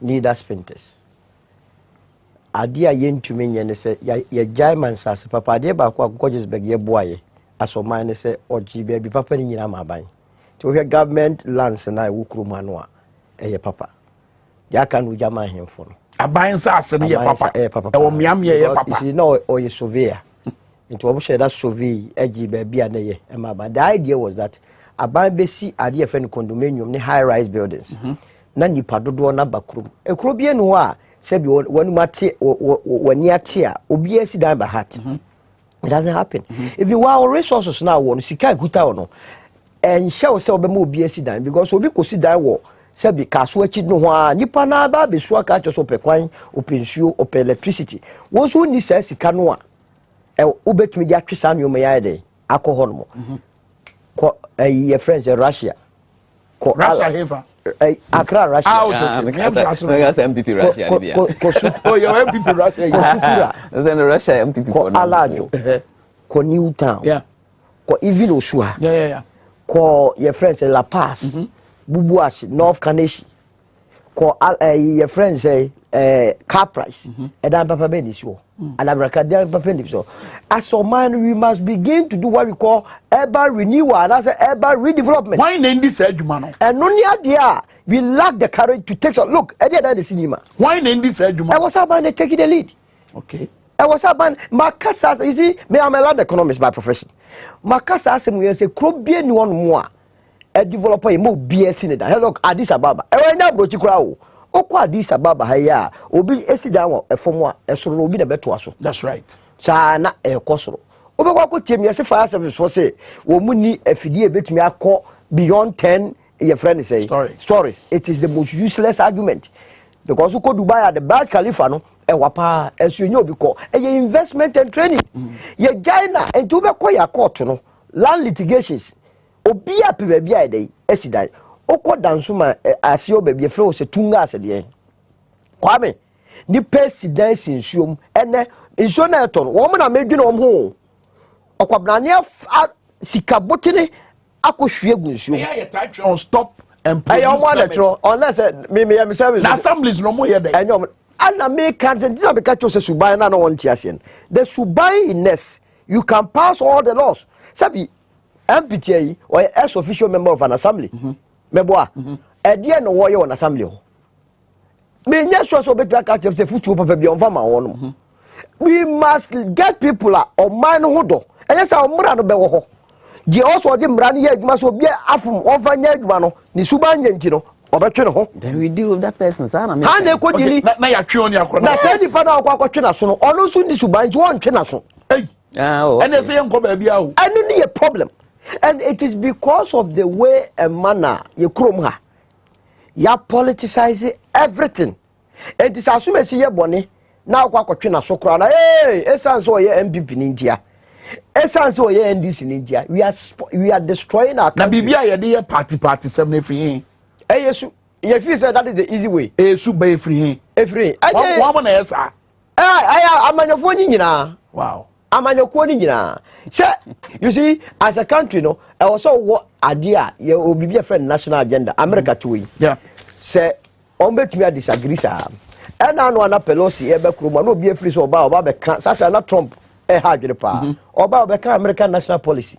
neither spinters. Adia yen to me and say, ya German sass, papa, dear Bakwa, gorgeous beg your boy, as or mine say, or G baby papa in Yamabai. To hear government lands and I will crew manua, eh, papa. Yakan we jama him for. A buying sass and your papa, or Miami, papa, you know, or your surveyor. Into obscure that survey, edgy baby and a mama. But the idea was that a basi idea friend condominium, the high rise buildings. Na nipa dodo na bakrum ekro bie no a sebi wonu mate wani atia obi asi dan ba hat it doesn't happen if you want resources now won sika guta no and show say obema obi asi dan because obi ko si dan wo sebi kaso achi no ho a nipa na ba be so aka cho pekwan opensuo op electricity wo so ni sa sika no a obetumi dia twesa no ya de alcohol mo ko your friends in Russia ko Russia hefa Accra, Russia. MPP Russia. Oh, your MPP Russia. Then Russia MPP for Alajo. Ko Newtown. Yeah. Ko even Osua. Yeah. Ko your friends in La Paz. Bubuashi, North Kaneshi. Ko your friends say car price. And then Papa Benny show. And Abracadabra Papa Benny show. As a man, we must begin to do what we call urban renewal. And that's urban redevelopment. Why name this Edumano? And only idea we lack the courage to take a look at the cinema. Why name this Edumano? I was about taking the lead. Okay. I was about Makasa. You see, me, I'm a land economist by profession. Makasa asked me, I say, could be anyone more a developer, a more BS in it. Hello, Addis Ababa. I went out, Brochikrao. Oko Addis Ababa, haya, obi esidawa, a former, a soro, obi the better. That's right. Sana a cosro. Obako team, yes, fire service for say, Womuni, a fidie bit me a call beyond 10, your friend say, stories. It is the most useless argument. Because you could Dubai at the bad Califano, a wapa, as you know, because a investment and training. Ye China and Tobacco ya court, no land litigations. Obia Pibia day, Esidai. Oko dansuma asio baby fro se tunga asede Kwame ni pesi dance nsuom ene nsuo na eton wo na medwene om ho okwabrane sikabotene Akohwie gunsuo. Yeah, you try to stop and produce. I want to unless me service. Na assemblies no more there. And me can't because Subai na no want to. The Subai-ness, you can pass all the laws. Sabi MPTA or ex-official member of an assembly. Meboa. Edia no warrior on assembly. Me nyeswa so be catch up say futu papa bi on fama won. We must get people on man hodo. And yes, our mura no be wo ho. Di also di mura ni adwuma so bi afum on fa nya adwuma no ni suba nya nti no obetwe ne ho. Then we deal with that person sa na me. Ha na ko dili na ya twe on yakro. Na say di pa na akwa twe na so no ono so ni suba nti won twe na so. Hey. And they say enko ba bia o. And no a problem. And it is because of the way a manner you krom ha. Ya politicize everything. And this assume see ye bone na akwa na so kra na esan so ye MPP ni ntia. Esan so ye NDC ni ntia. We are destroying our country. Na bibia ye dey party 7 free. Yesu ye feel say that is the easy way. Yesu be free. Free. One na esa. Amanyofo ni nyina. Wow. Amanyoko ni nyina. You see, as a country, no, I also what idea you will be a friend national agenda. America too. Yeah. Say, me disagree, sir. And I know Pelosi, Ebekruma, no be a free so about such as not Trump, hard the power. Or about American national policy.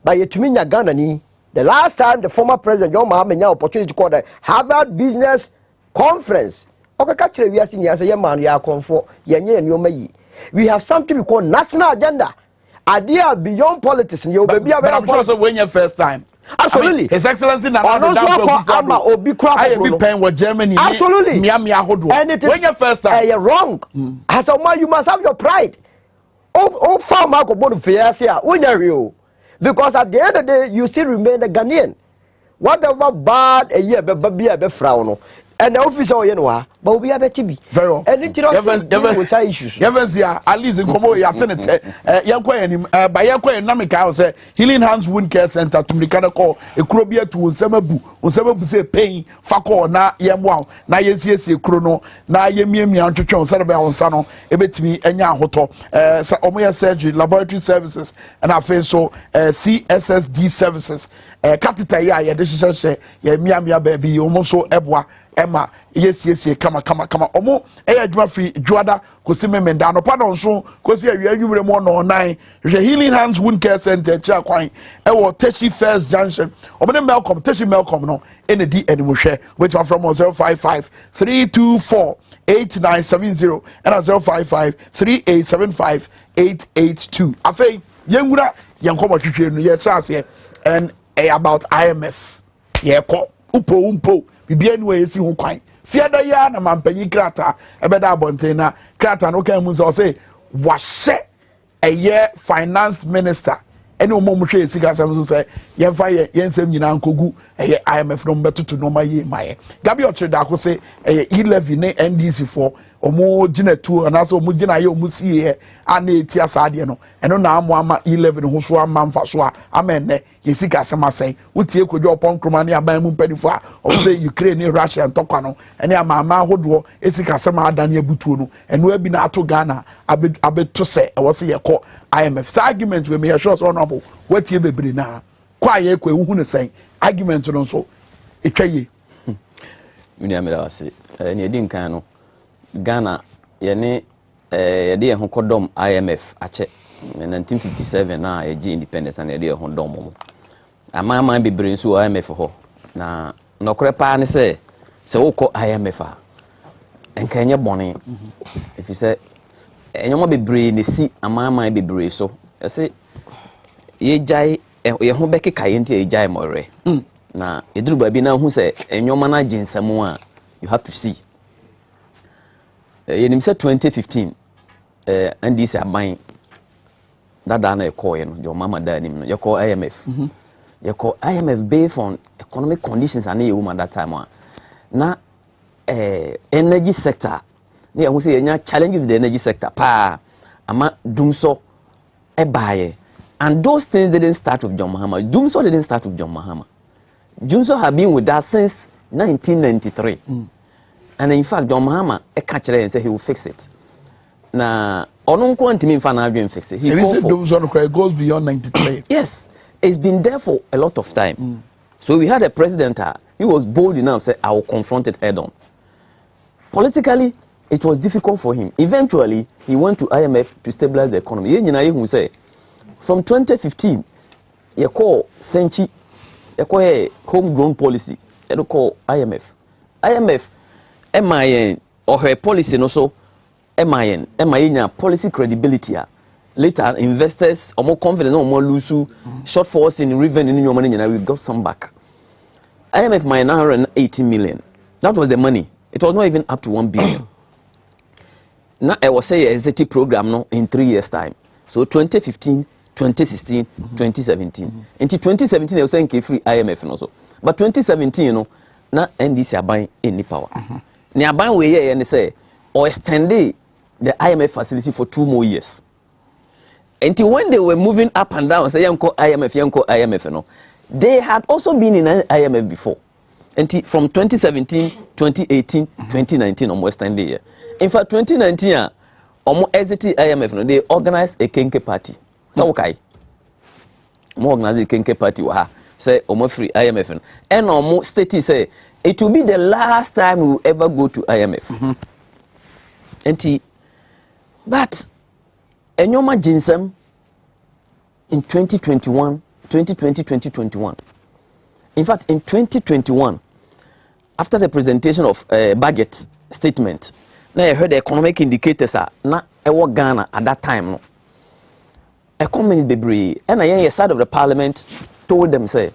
But yet to me, Ghana ni. The last time the former president John Mahama had opportunity to call the Harvard Business Conference. Okay, catch we are seeing as a young man, you are comfort, we have something we call national agenda. Idea beyond politics. You be I'm sure so when your first time. Absolutely. I mean, His Excellency Nana I be paying with Germany. Absolutely. And it is when your first time. You're wrong. As a man, you must have your pride. Oh, far Marco Bonifia, when you're real. Because at the end of the day, you still remain a Ghanaian. Whatever bad a year, be a frown. And the officer, you know, but we have a TB. Very well. And it's not issues. At least in Como, you have seen it. Yanko, by Yanko and Namika, say, Healing Hands Wound Care Center to Mechanical, a Krobia to Unsamabu say pain, Fako, na Yamwa, na yes, chrono, na Yemi, Antichon, Sarabel, Sano, a bit me, and Yahoto, Omoya Surgery, Laboratory Services, and I feel so, CSSD Services, Katita, this is say, Yamia baby, almost so Ebwa. Emma, yes, come omo adwuma free Dwada kosime menda no pa don so kosi awia nwure mo no 9 Healing Hands Wound Care Center cha kwan wo Techi First Junction omo ne Melcom Techi Melcom no ene di ene mo hwe which one from 055 324 8970 and 055 3875 882 afei yenwura yenkomo twetwe no ye chance and about IMF ye ko umpo bibia ni we si ho kwan fiada ya na mampanyi krata ebeda abonten na krata no kan mu so say wahye eye finance minister ene omo mu hwe sika sam so say yemfa yensem nyina nkogu eye IMF no mbetoto no maye maye gabi ochida ko say eye 11 ne NDC for omo gina tu anaso omo gina ye omo si ye ana eti asade no eno na amo ama 11 ho so ama mfa so a amenne ye sika sam asai wutie kodwo opon kroma ne aban mu mpanifo a o say Ukraine Russia ntokwa no ene ama hodo esika sam adane abutuo no eno abi na ato Ghana abeto se e wo se ye ko IMF sa argument we me sure so no watie bebre na kwa ye kwa ewu ne sen argument no so etwaye mini amira wase ne edin kan no Ghana yene yede ho kodom IMF ache 1957 na ye independence na yede ho dom mo ama bebre nso IMF ho na nokore pa ne se wo ko IMF a enka enye bone if you say enyo bebre ne si ama bebre so say ye jai ye ho bekeka ye nti ye jai more na eduru ba bi na hu se enyo ma na jinsamu a you have to see ye nim se 2015 NDC aban dada na call ye no jo mama da nim no ye call IMF ye call IMF based on economic conditions and ye woman that time na energy sector ne hu se ye nya challenge with the energy sector pa ama dumso e baaye. And those things didn't start with John Mahama. Dumso didn't start with John Mahama. Dumso have been with us since 1993. And in fact, John Mahama catch it and say he will fix it. Now, on quantity mean fan fix it. He goes beyond 93. Yes. It's been there for a lot of time. So we had a president, he was bold enough to say, I will confront it head on. Politically, it was difficult for him. Eventually, he went to IMF to stabilize the economy. He say, from 2015, you call Senchi, you call a homegrown policy, you call IMF. IMF, MIN, or her policy also, MIN policy credibility. Later, investors are more confident, no more lose shortfalls in revenue in your money, and we got some back. IMF minus 980 million. That was the money. It was not even up to 1 billion. Now I was saying a executive program no, in 3 years' time. So 2015, 2016, 2017. Until 2017, I was saying free IMF also. But 2017, you know, now NDC are buying any power. They are buying way and they say, or extend the IMF facility for 2 more years. Until when they were moving up and down, say IMF, you know, they had also been in an IMF before. Until from 2017, 2018, 2019, almost 10 years. In fact, 2019, almost exited IMF, you know, they organized a Kenke party. So okay, more organized a Kenke party. Say almost free IMF, and almost stated say it will be the last time we will ever go to IMF. But Enyoma Jinsem in 2021, 2020, 2021. In fact, in 2021, after the presentation of budget statement, now I heard the economic indicators are not Ghana at that time. No. Economy debris, and I side of the parliament told them say,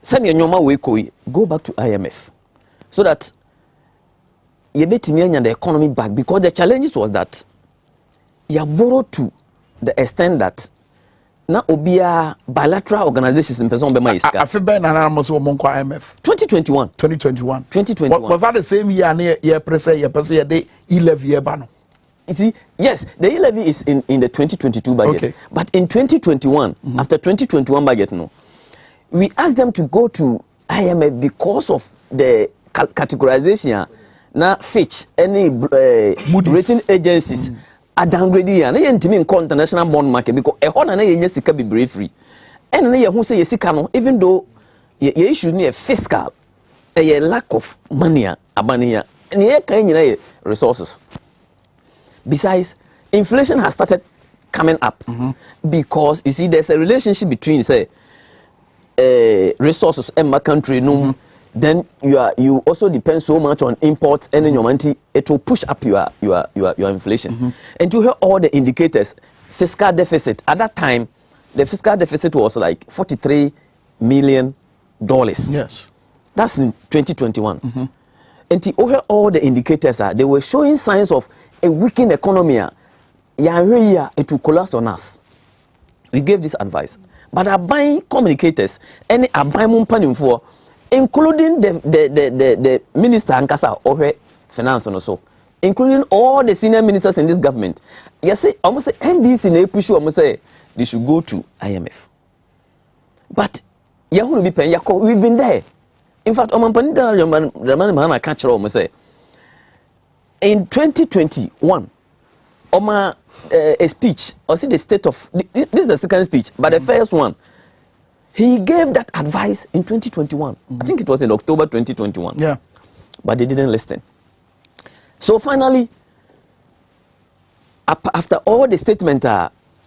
send your normal way go back to IMF, so that you bet me and the economy back, because the challenges was that you borrowed to the extent that now obia bilateral organizations in person be my iska. Afibe na na must wo IMF. 2021. 2021. 2021. Was that the same year near year pressure the 11 year ban? You see, yes, the e-levy is in the 2022 budget. Okay. But in 2021, after 2021 budget, no, we asked them to go to IMF because of the categorization. Now, Fitch, any rating agencies are downgrading and they intimi in international bond market because a whole na yenye sika be brave free. And na who say sika no, even though ye issue near fiscal, a lack of money abania, and ye can resources. Besides, inflation has started coming up because you see there's a relationship between say resources and my country no. Then you also depend so much on imports and in your money, it will push up your inflation. And to hear all the indicators, fiscal deficit at that time, the fiscal deficit was like $43 million. Yes, that's in 2021. And to hear all the indicators, they were showing signs of a weakened economy. It will collapse on us. We gave this advice, but our buying communicators and our buying money for. Including the minister and Kasa or finance and also, including all the senior ministers in this government. Yes, almost say NDC they push almost say they should go to IMF. But we've been there. In fact, the catch almost say in 2021, a speech, or see the state of this is the second speech, but the first one. He gave that advice in 2021. I think it was in October 2021. Yeah. But they didn't listen. So finally, after all the statement,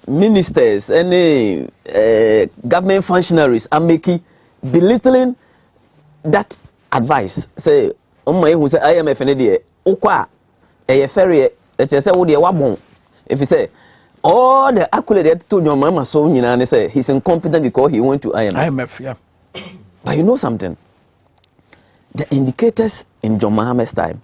ministers and government functionaries are making belittling that advice. Say, who say IMF and the Okwa, a ferry, that you say, oh, dear, if you say, all the accolades to your mama so and say he's incompetent because he went to IMF. Yeah. But you know something? The indicators in John Mohammed's time,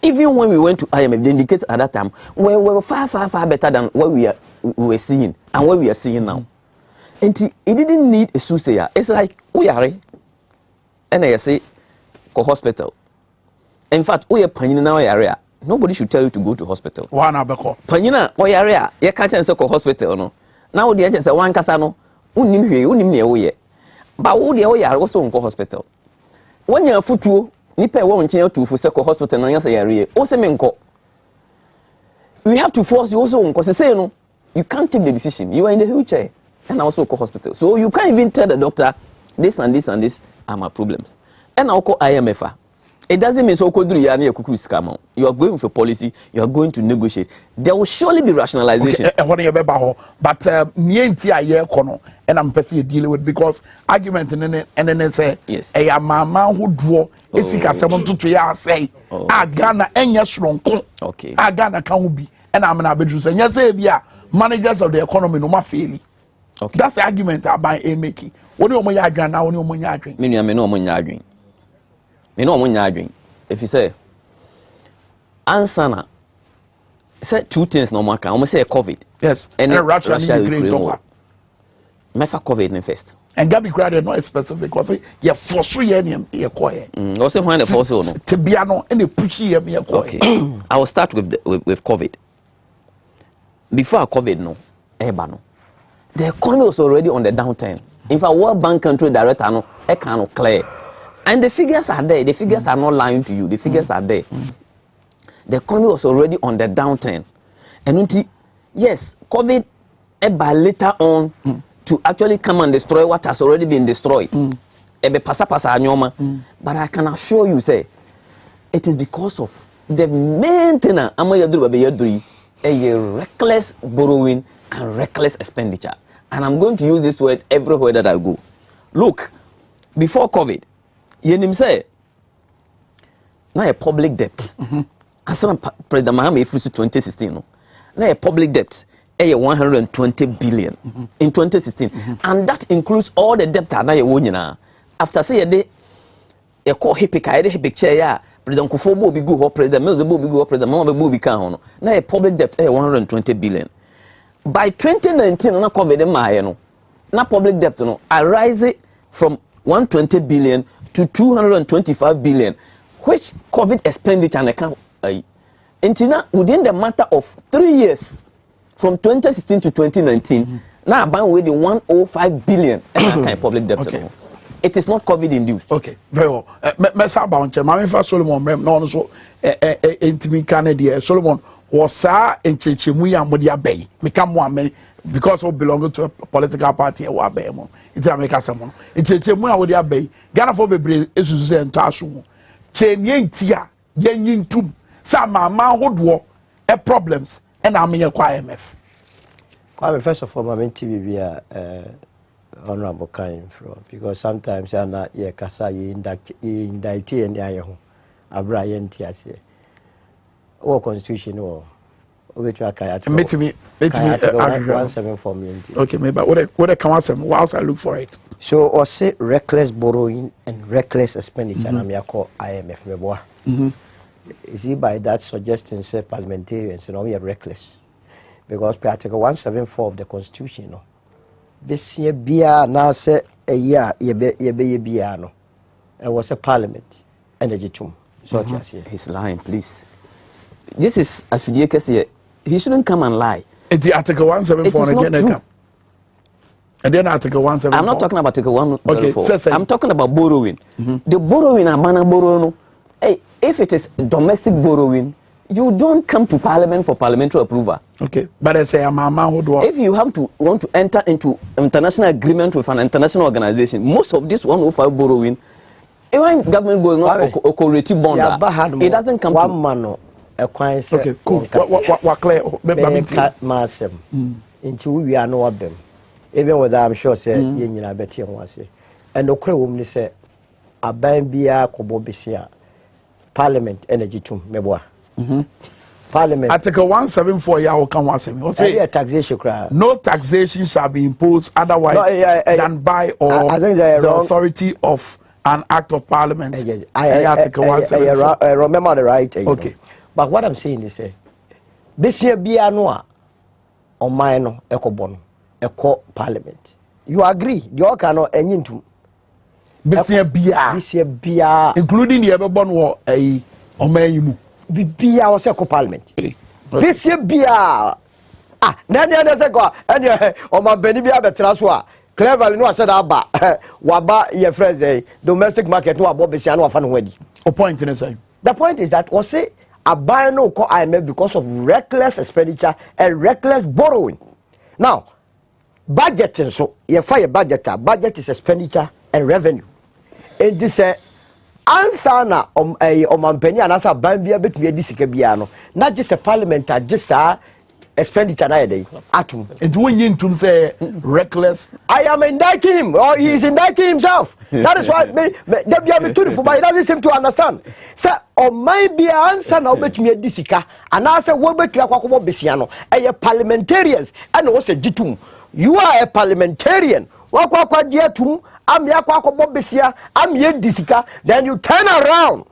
even when we went to IMF, the indicators at that time were far better than what we were seeing and what we are seeing now. And it didn't need a soothsayer. It's like, we are, and I say, go hospital. In fact, we are paying in our area. Nobody should tell you to go to hospital. One abeko. Panyina, or area, you can't say go hospital. No. Now the agent say one casano, unim here, but who the way are also go hospital. When you are football, nipe won't change to for second hospital and say area. Osemenko. We have to force you also because say no, you can't take the decision. You are in the wheelchair. and also call hospital. So you can't even tell the doctor this and this and this are my problems. And I'll call IMF. It doesn't mean so you are going for policy, you are going to negotiate. There will surely be rationalization. But and I'm personally dealing with because argument and then say yes. A mama who draw is someone to say Ghana and yes okay. Ghana can be and I'm an abuse and yes managers of the economy no more failing. Okay. That's the argument about making. What do you want to now? What do you want to drink? Me no money arguing. Me no money arguing. If you say answer na say two things no more can. I'm say COVID. Yes. And Russia Ukraine talk. Me for COVID first. And Gabby cried not specific because you for sure you quiet. Also when the force no. To be no any pushy you okay. I will start with COVID. Before COVID no, no. The economy was already on the downturn. In fact, World Bank country director no, I cannot clear. And the figures are there. The figures are not lying to you. The figures are there. The economy was already on the downturn. And yes, COVID by later on to actually come and destroy what has already been destroyed. But I can assure you, say, it is because of the maintenance a reckless borrowing and reckless expenditure. And I'm going to use this word everywhere that I go. Look, before COVID, you say, now a public debt. As President Mahama in 2016, now a public debt, 120 billion in 2016. And that includes all the debt that you own. After say a day, a call hippic chair, President Kufuor be good, President Mills be good, President Mahama be can. Now a public debt, 120 billion. By 2019, na COVID no, na public debt no, I rise from 120 billion to 225 billion, which COVID expenditure and account. Until within the matter of 3 years, from 2016 to 2019, now buying with the 105 billion and public debt. Okay. It is not COVID induced. Okay, very well. Mesa Bounce, my first Solomon, no, so intimate Canada, Solomon. Was in Chichimuya Modia Bay become one many because of belonging to a political party or Baymo. It's a make us someone. It's Chichimuya Modia Bay. Ghana for Baby is to say and Tashu. Chain yen tia, yen yin tube. Some man would war a problems and I mean a IMF. Kwame, first of all, I'm TV be honorable kind from because sometimes I'm not ye kasa ye indict and yaho. Abraham Tiasia. Or constitution or which I can at 174 million. Okay, maybe what I come out whilst I look for it. So or say reckless borrowing and reckless expenditure and I call IMF meboa. You see by that suggesting say parliamentarians you know we are reckless because per article 174 of the constitution no this year bia na say a year ye bia no it was a parliament energy tum so he's lying please. This is a Fidikesi. He shouldn't come and lie. It's the Article 174 again. And then Article 174. I'm not talking about Article 174. Okay, I'm talking about borrowing. The borrowing, hey, if it is domestic borrowing, you don't come to Parliament for parliamentary approval. Okay, but I say if you want to enter into international agreement with an international organization, most of this 105 borrowing, when government going on or corrective bond, it doesn't come to man. Okay, cool. What clear? Massem. Into we are no of them. Even with I'm sure say you I bet you was and the crew woman say a bambia kobobisia Parliament energy tum meboa. Parliament Article 174 ya will come once. Say taxation cry. No taxation shall be imposed otherwise than by or the authority of an act of Parliament. Article 174. I remember the right. Okay. But what I'm saying is, this year be annual on mine eco Parliament. You agree? You all cannot into this year be including the ever born war a omayimu. Be our eco Parliament. This year be then the other go and on my benibia betraswa. Cleverly no said about waba your friends domestic market no about Bessiano fan wedi. Point in the same. The point is that was say a buy no call IMF because of reckless expenditure and reckless borrowing. Now, budget so you fire budget. Budget is expenditure and revenue. And this answer na omampani anasa bambia betumi edisika bia no not just a parliament just expenditure na dey atum and when you to say reckless. I am indicting him or he is indicting himself. That is why me but he doesn't seem to understand. So on my be answer na obetumi edisika anasa wo betua kwakobo besia no parliamentarians and also jitum. You are a parliamentarian. Wakwa dia tum am yakwa besia am ye disika, then you turn around.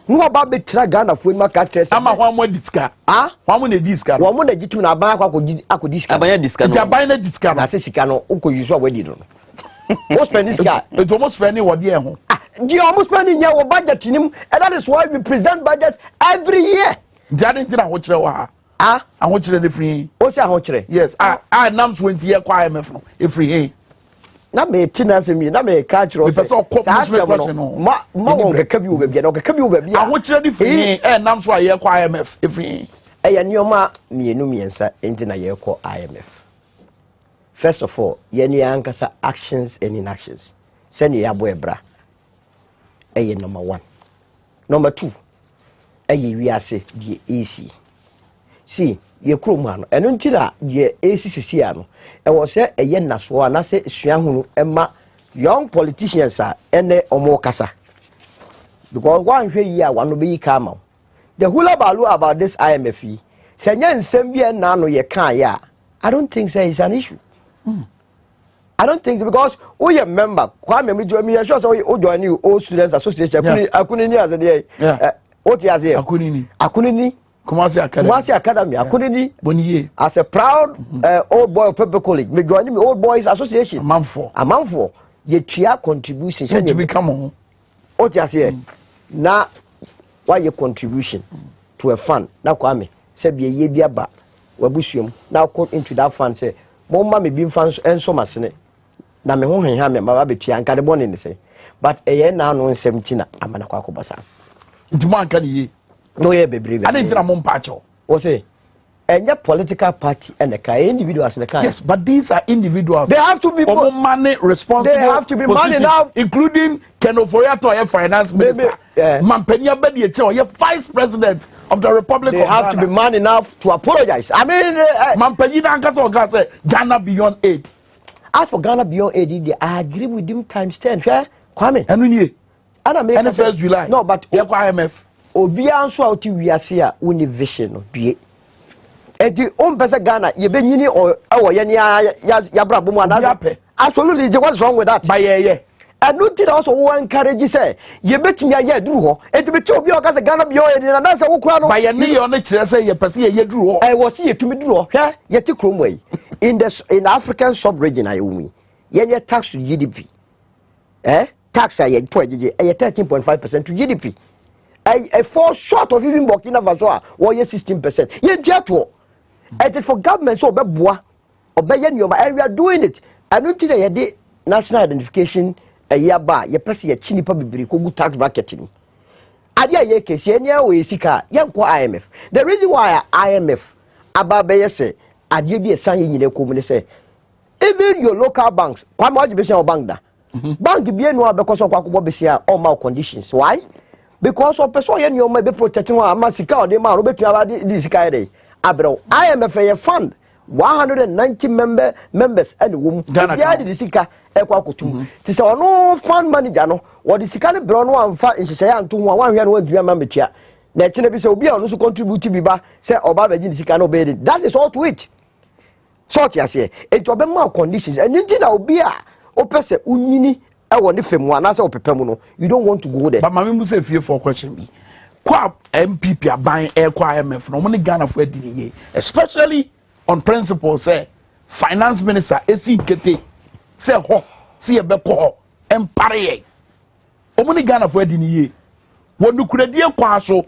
No about be Ghana for market. Ama one more disika. Ah, one more disika. One more jitu na ba akwa disika. Abanya disika. Ti abanya disika. Na se sika no uko use wa wedi no. Mo spend disika. It almost spending what dey ho. Ah, di almost spending your budget nim, and that is why we present budget every year. Jadi ntina ho kire wa. Ah, ho kire ne free. O se ho kire. Yes. Nam 20 year kwa IMF no. E free hey. Na me tina se mi na me ka kiro se sa no ma won keka bi wo bia no keka bi wo bia aho kire di free nam so aye kwa IMF free ya nioma mienu miensa enti na ye ko IMF. First of all ye ni ankasa actions and inactions se ni ya bo ebra number 1. Number 2 wiase die AC see ye kromu ano eno ntira ye ACCC ano e wo se eye naso ana se suahunu ema young politicians ene omo kasa because one hwe yi a wano be yi kama the hula balu about this IMF se nya nsem bi na no ye kan ya I don't think say it's an issue. I don't think so because we member Kwame me sure say o join you all students association akunini as the what you say akunini Kumasi Academy. Akunini Boniye as a proud old boy of Pepper College. Me join me old boys association. A month for ye tia contribution. To become on. What you say? Na why your contribution to a fund? Na Kwame say be ye be aba wabusuam. Now come into that fund say mama me bin fund and so masene. Na me ho hen ha me ma ba tia nka de bone ni say. But eye na no 17 amana kwa akobasa. Ntimo anka ni ye. No ye bebrebe. I didn't know Mompacho. O say, and your political party and the individuals in the country. Yes, but these are individuals. They have to be money responsible. They have to be money now, including Kenofoyato, finance minister. Mampenya Bedi, your vice president of the Republic of Ghana. They have to be man enough to apologize. I mean, Mampenya Ankaso say Ghana beyond aid. As for Ghana beyond aid, I agree with him times 10. Kwame. And when you, and the 1st July. No, but IMF. Obi anso a oti wiase a woni vision no due enti pese Ghana ye benyini o ye ne ya brabo mu ana absolutely what's wrong with that by ye and no tin also wo encourage say ye betumi aye duru ho enti beti obi o ka say Ghana bi o ye na say wo kura no by ye ne yo ne kire say ye pese ye duru ho wo si ye tumi duru ho hwe ye ti kromo yi in African sub region ayumi ye tax to GDP tax aye to agege 13.5% to GDP. I fall short of even Burkina Faso, or 16%. You get to it is for government so beboa obey your and we are doing it. I don't think that the national identification a year by your person a chini public tax bracketing. Adia ye case any way sika young IMF. The reason why IMF ababe say adia be a sign in the community say even your local banks, kwa much be bank da. Bank be no because of kwakubo be all my conditions. Why? Because of person yen you may be protecting one masika or the man Robert this guy abro IMF a fund 190 members and wom Ghana the sika ekwa kotum ti say no fund manager no or the sika ne bro no amfa nhyehyɛ anto ho wan hwɛ no adua ma metua na ekene bi say obi a no so contribute bi ba say oba be the sika no be that is all to it sort ya say it obema conditions and na obi a opese unyini you don't want to go there. But my say fear for question me. Kwa MPP are buying air kwa IMF no money Ghana for DDA, especially on principle say finance minister esi kete say ho see e be ko empare omuni Ghana for DDA wonu kuradie kwa so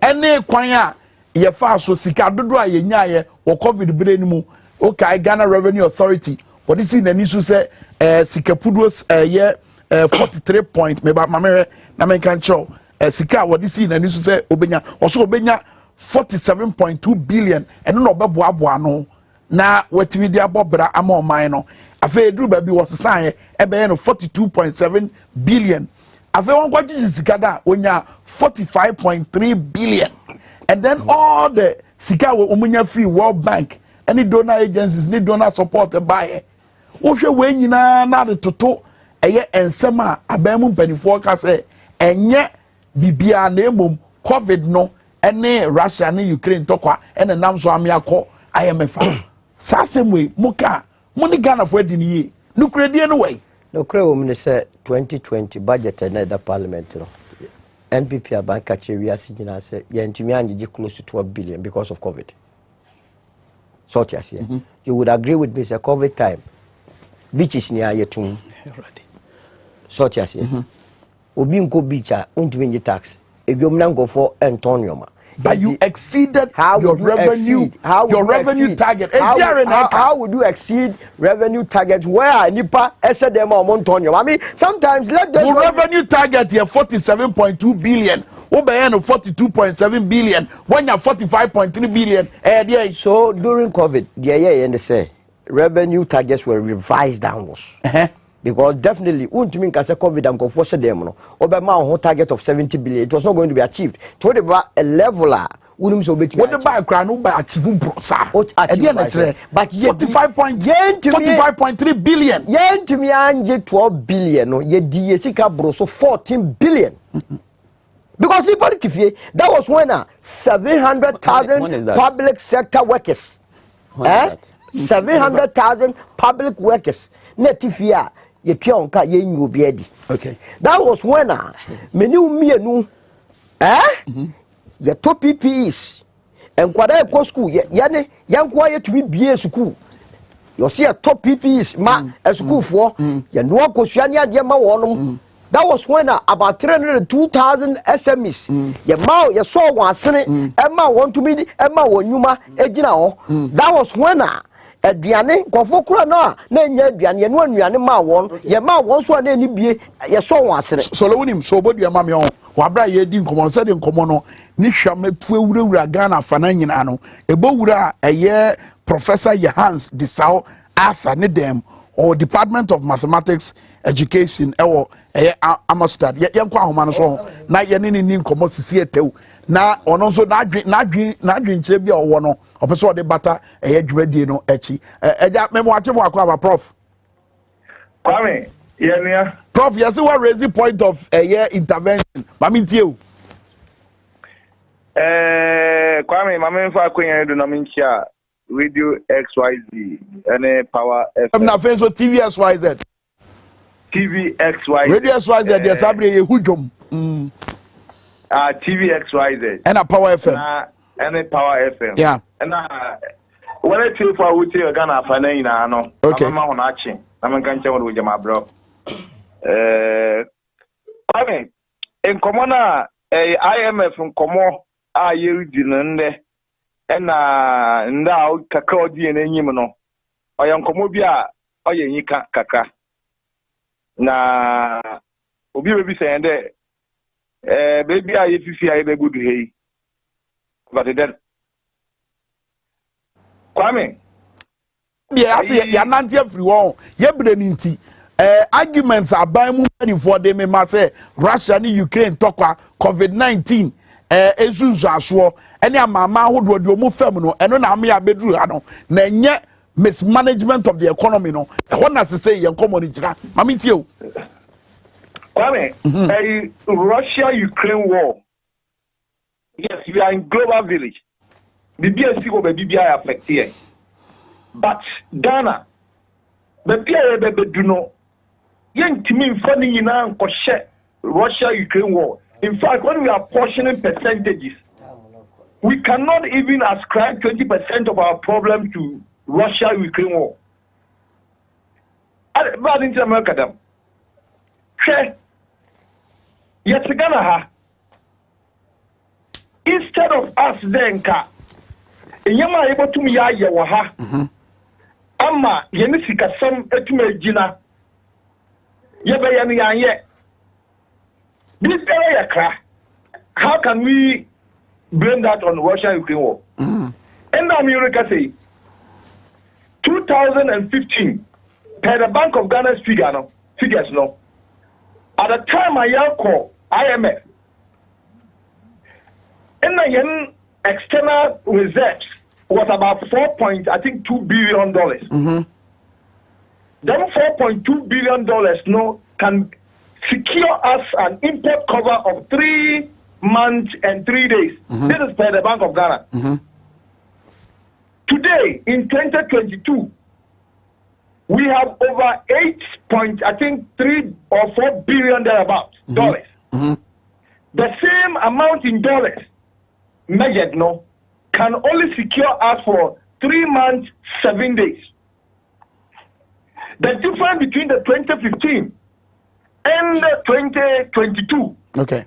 ene kwan a ye fa so sika dodo a ye nya wo covid bre ni mu okay Ghana Revenue Authority what is in the issue say sikapudos ye 43 point me ba mamere na men kan show sika what is in the issue say obenya also obenya 47.2 billion and no obeboa boa no na watimi dia bobra ama oman no afa eduru ba bi wosesa ebe no 42.7 billion afa won kwaji sika da onya 45.3 billion and then all the sika we omunya free World Bank any donor agencies need donor support buy wo hwe we nyina na de toto eye ensema abamu mpanifo ka se enye bibia na emom covid no ene Russia ne Ukraine tokwa ene nam so amiakọ IMF sasemwe muka muni Ghana for ediniye nukredie no way no kre wo mne se 2020 budget na da parliament no NPP abanka chewi asigina se yentumi anjiji close to 12 billion because of covid so tias you would agree with me say covid time beaches ni ayetum already so tias obi nko beach a untumi nji tax ebiom na ngofo entonioma but you exceeded your revenue target. How would you exceed revenue target? Where nipa ese dem omontonyo? I mean, sometimes let them. The revenue target here 47.2 billion. Obeyen 42.7 billion. When you 45.3 billion. So during COVID, the say revenue targets were revised downwards. Because definitely, untumi nka se COVID and conforce them no. Obema on target of 70 billion. It was not going to be achieved. To the a leveler. Unum so bet. What the buy crown by achieving prosa. But 45.3 billion. Yen to me anje 12 billion. No, ye di sika bro so 14 billion. Because in politics, that was when 700,000 public sector workers. 700,000 public workers. Netifia. Okay. That was when many the top PPEs and kwada school yani yankwa to be BA school. You see a top PPEs a school for ya no kosuania de ma wonum. That was when about 302,000 SMEs ya saw one sene emma want to be emma wonuma ejina ho. That was when aduane kwofo kura na nya aduane no anuane ma won ye ma won so na ni bie ye so won asere so lo wonim so bodua ma me ho wabra ye di nkomo se de nkomo no ni hwametu ewurawura Ghana fana nyina no ebowura eye Professor Johannes Dwabo Ase ne dem or Department of Mathematics Education ewo eye Amsterdam ye nkwa ahoma no so na ye ne ni nkomo sisi etew na ono so na adwen nche bia owo no opeso ode bata eye dwumadie no echi eja memo ache mo akwa prof Kwame yenia prof yes we raise point of eye intervention mami tie o Kwame mama fa akwenya do na minchia radio XYZ and power FM na fe so TV XYZ TV XYZ radio XYZ dey sabre ye hudwom TV XYZ and a power FM and power FM yeah and when I tell for we tell Ghana fa na ina no mama ho na achi na menka nche wo jama bro Kwame en komona IMF nkomo a yerudi no nde na nda kaka odi na enyim no oya nkomo bi a oya nyika kaka na obi bebi say nde baby a yefifi a be good hey but then Kwame yeah I say ya nanti every one ye bre ni nti arguments aban mu many for them me say Russia and Ukraine tokwa COVID-19 ezunzu aso ene amama hodo de omu fam no eno na am ya bedru ha no na nye mismanagement of the economy no ho na say ye nkomo ni gira mami tie o Kwame Russia-Ukraine war. Yes, we are in global village. The BSC will be BBI affected. But Ghana, the BBI do not. Young to me, funny in Russia-Ukraine war. In fact, when we are portioning percentages, we cannot even ascribe 20% of our problem to Russia-Ukraine war. But in America, yes, Ghana. Instead of us then, Yama able to me ya waha. Ama yenisika some etume jina. Yebe yanye. This area, how can we blame that on Russia-Ukraine war? And now America say, 2015, per the Bank of Ghana's figures, no. At the time I call IMF, and the external reserves was about $4.2 billion. Them $4.2 billion no can secure us an import cover of 3 months and 3 days. This is per the Bank of Ghana. Today, in 2022, we have over 3 or 4 billion thereabouts dollars. The same amount in dollars measured no can only secure us for 3 months, 7 days. The difference between the 2015 and the 2022. Okay.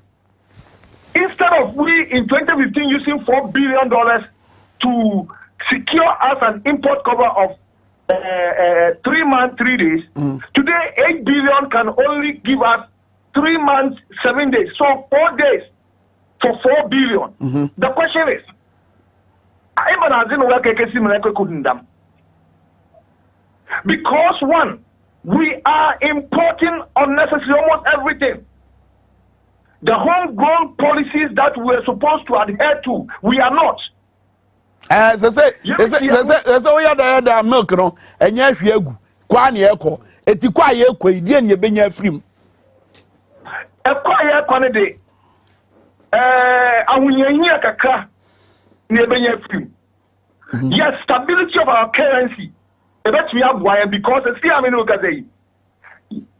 Instead of we in 2015 using $4 billion to secure us an import cover of 3 months, 3 days, today 8 billion can only give us 3 months, 7 days. So 4 days for 4 billion. The question is, because one, we are importing unnecessary almost everything. The homegrown policies that we're supposed to adhere to, we are not. As I say, we had the milk, no, and yes, we are Kwame Eko. It's quite a quick, you been your free. A quiet quantity. And we are here, Kaka, near free. Yes, stability of our currency. That's me up why because it's still I'm in Ukazay.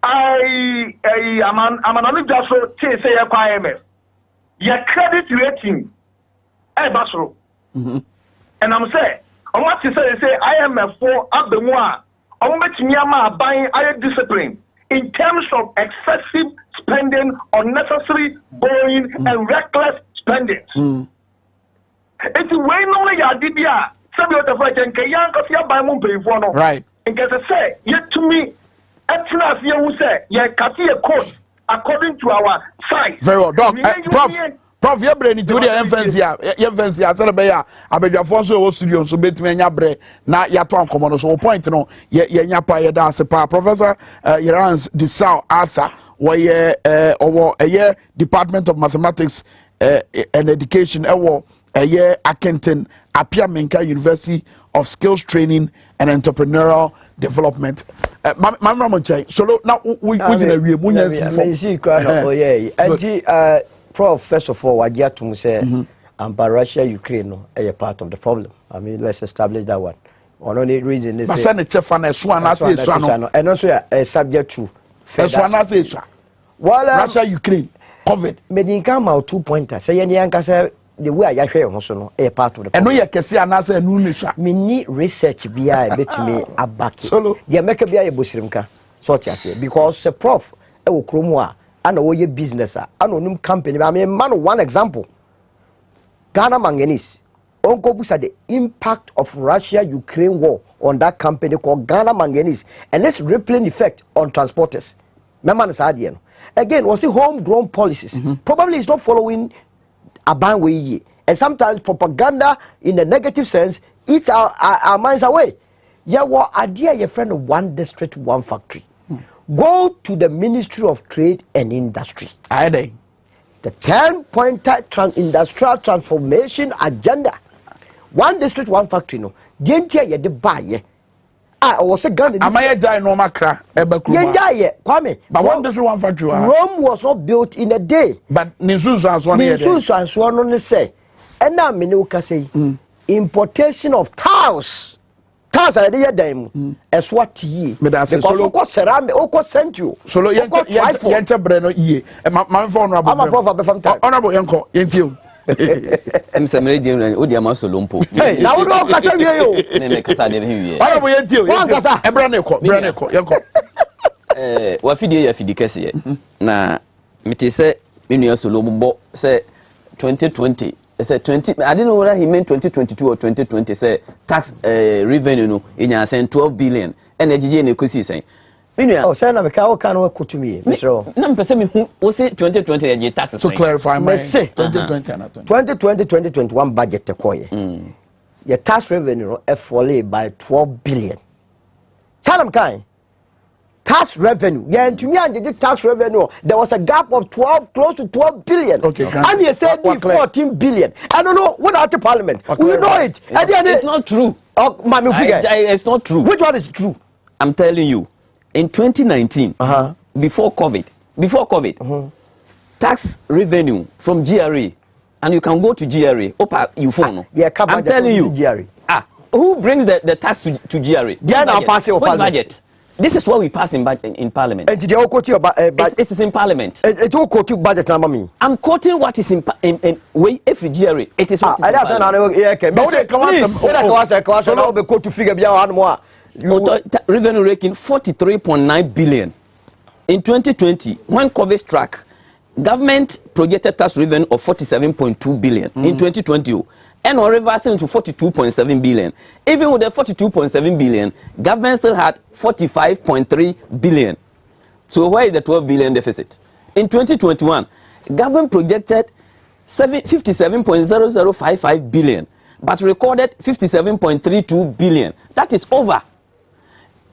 I'm an only just so say a IMF. Your credit rating, Basro. And I'm saying, I want to say IMF for up the one. I'm making Yama buying higher discipline in terms of excessive spending, unnecessary borrowing, and reckless spending. It's way no way I did ya. Right. And as I say, yet to me, Etinas you say, yeah, Kati a course according to our size. Very well, Doc. Prof, your brain into the infancy, I said, I beg your phone so studio, so bet me your brain, not your tongue common. So, point no, yapa, that's a Professor Yerans de Sao Arthur, where a year Department of Mathematics and Education, a year Accounting, Apia Minkah University of Skills Training and Entrepreneurial Development. So now we Prof, first of all, what you have to say, Russia, Ukraine, no, a part of the problem. I mean, let's establish that one. One only reason is and also a subject to Russia, Ukraine, COVID. Medincam out 2 pointers. Say any answer. The way I hear also a part of the problem. And we can see another new mini research be a bit me a back solo. The America be a busrimka, so to say, because a prof, a cromwa, and a business, and company. I mean, man, one example Ghana Manganese. Uncle Busa, the impact of Russia-Ukraine war on that company called Ghana Manganese, and its rippling effect on transporters. Again, was it homegrown policies? Probably it's not following a ban way, and sometimes propaganda in the negative sense eats our minds away. Yeah, what idea your friend of one district, one factory. Go to the Ministry of Trade and Industry. The 10-pointer industrial transformation agenda. One district, one factory. No, Gentia ye de buy. I was a gun. Am I a giant no macra? Kwame. But one district, one factory. Rome was not built in a day. But Nisus and Swan only say. And now Minuka say importation of tiles. Tiles are the them. As what ye? Because ceramic, Oko sent you. Solo Yenta Breno ye. And my phone, honorable uncle, you. I'm some radio and Udia Masolumpo. Hey, now we don't catch you. I will tell you. What Fidi na Miti say, Minia Solombo say 2020. Say 20. I didn't know whether he meant 2022 or 2020. Say tax revenue in your saying 12 billion. And the GG Nikusi saying. Oh, say na meka can work to me, Mr. No, person who say 2020 and taxes. To clarify, my say 2020-2021 budget to your tax revenue falling by 12 billion. Salam Kai. Tax revenue. Yeah, and to me, and the tax revenue, there was a gap of 12, close to 12 billion. Okay, and you said 14 billion. I don't know what out the parliament. We know it. It's not true. Oh, it's not true. Which one is true? I'm telling you, in 2019, before COVID, tax revenue from GRA, and you can go to GRA. You phone. I'm telling you, GRA. Who brings the tax to GRA? Which budget? This is what we pass in parliament. And did you quote your it is in parliament. It will quote you budget number me. I'm quoting what is in way if GRA. It is what is in parliament. Revenue raking 43.9 billion. In 2020, when COVID struck, government projected tax revenue of 47.2 billion in 2020. And on reversing to 42.7 billion. Even with the 42.7 billion, government still had 45.3 billion. So where is the 12 billion deficit? In 2021, government projected 57.0055 billion, but recorded 57.32 billion. That is over.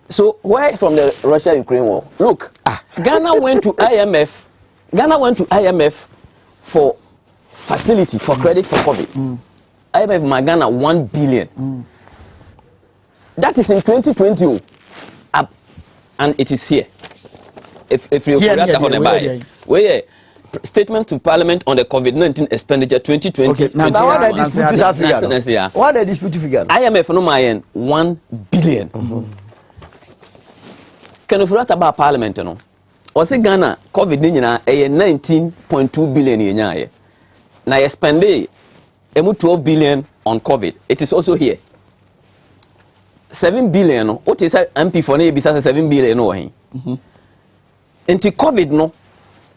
So where from the Russia-Ukraine war? Look, Ghana went to IMF. Ghana went to IMF for facility, for credit for COVID. IMF Ghana 1 billion. That is in 2020. And it is here. If you forget statement to Parliament on the COVID-19 expenditure 2020. Okay, now what are dispute figure? IMF no mayen 1 billion. Can you forget about Parliament no? O se Ghana COVID nyina 19.2 billion yenyaye. Na you spend 12 billion on COVID. It is also here. 7 billion. What is MP for ne bisa 7 billion no hin. Into COVID no,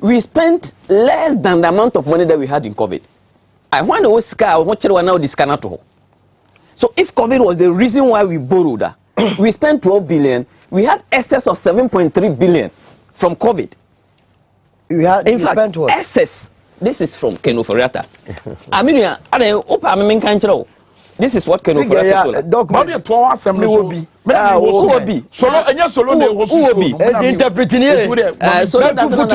we spent less than the amount of money that we had in COVID. I want to scar what you now this cannot. So if COVID was the reason why we borrowed, we spent 12 billion. We had excess of 7.3 billion from COVID. We had in fact excess. This is from Ken Oforiatta. I mean, this is what Ken Oforiatta told us. Assembly will be. Solo interpreting it. Solo doesn't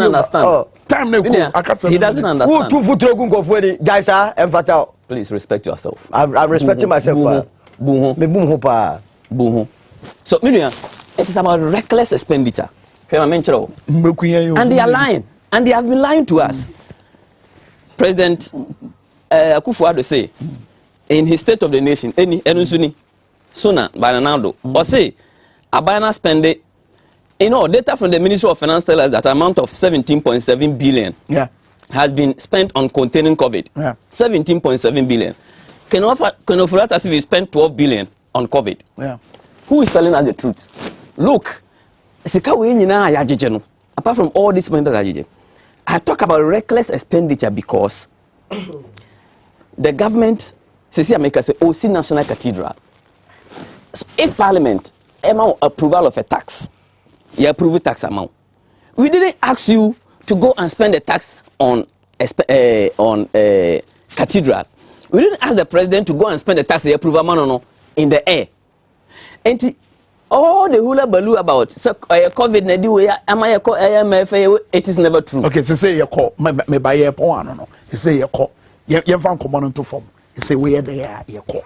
understand. He doesn't understand. Please respect yourself. I'm respecting myself. So, it is about reckless expenditure. And they are lying. And they have been lying to us. President Akufo-Addo say, in his State of the Nation, Sona by Ronaldo, or say, Abana spending, data from the Ministry of Finance tell us that amount of 17.7 billion has been spent on containing COVID. 17.7 billion. Can offer us as if we spent 12 billion on COVID. Who is telling us the truth? Look, apart from all this money that I talk about reckless expenditure because the government, OC National Cathedral. So if Parliament approval of a tax, you approve a tax amount. We didn't ask you to go and spend the tax on cathedral. We didn't ask the president to go and spend the tax the approval amount in the air. And all the hula baloo about COVID, IMF, it is never true. Okay, so say you call me by your point. No, he say you call. You found command to form. He say we are there. You call,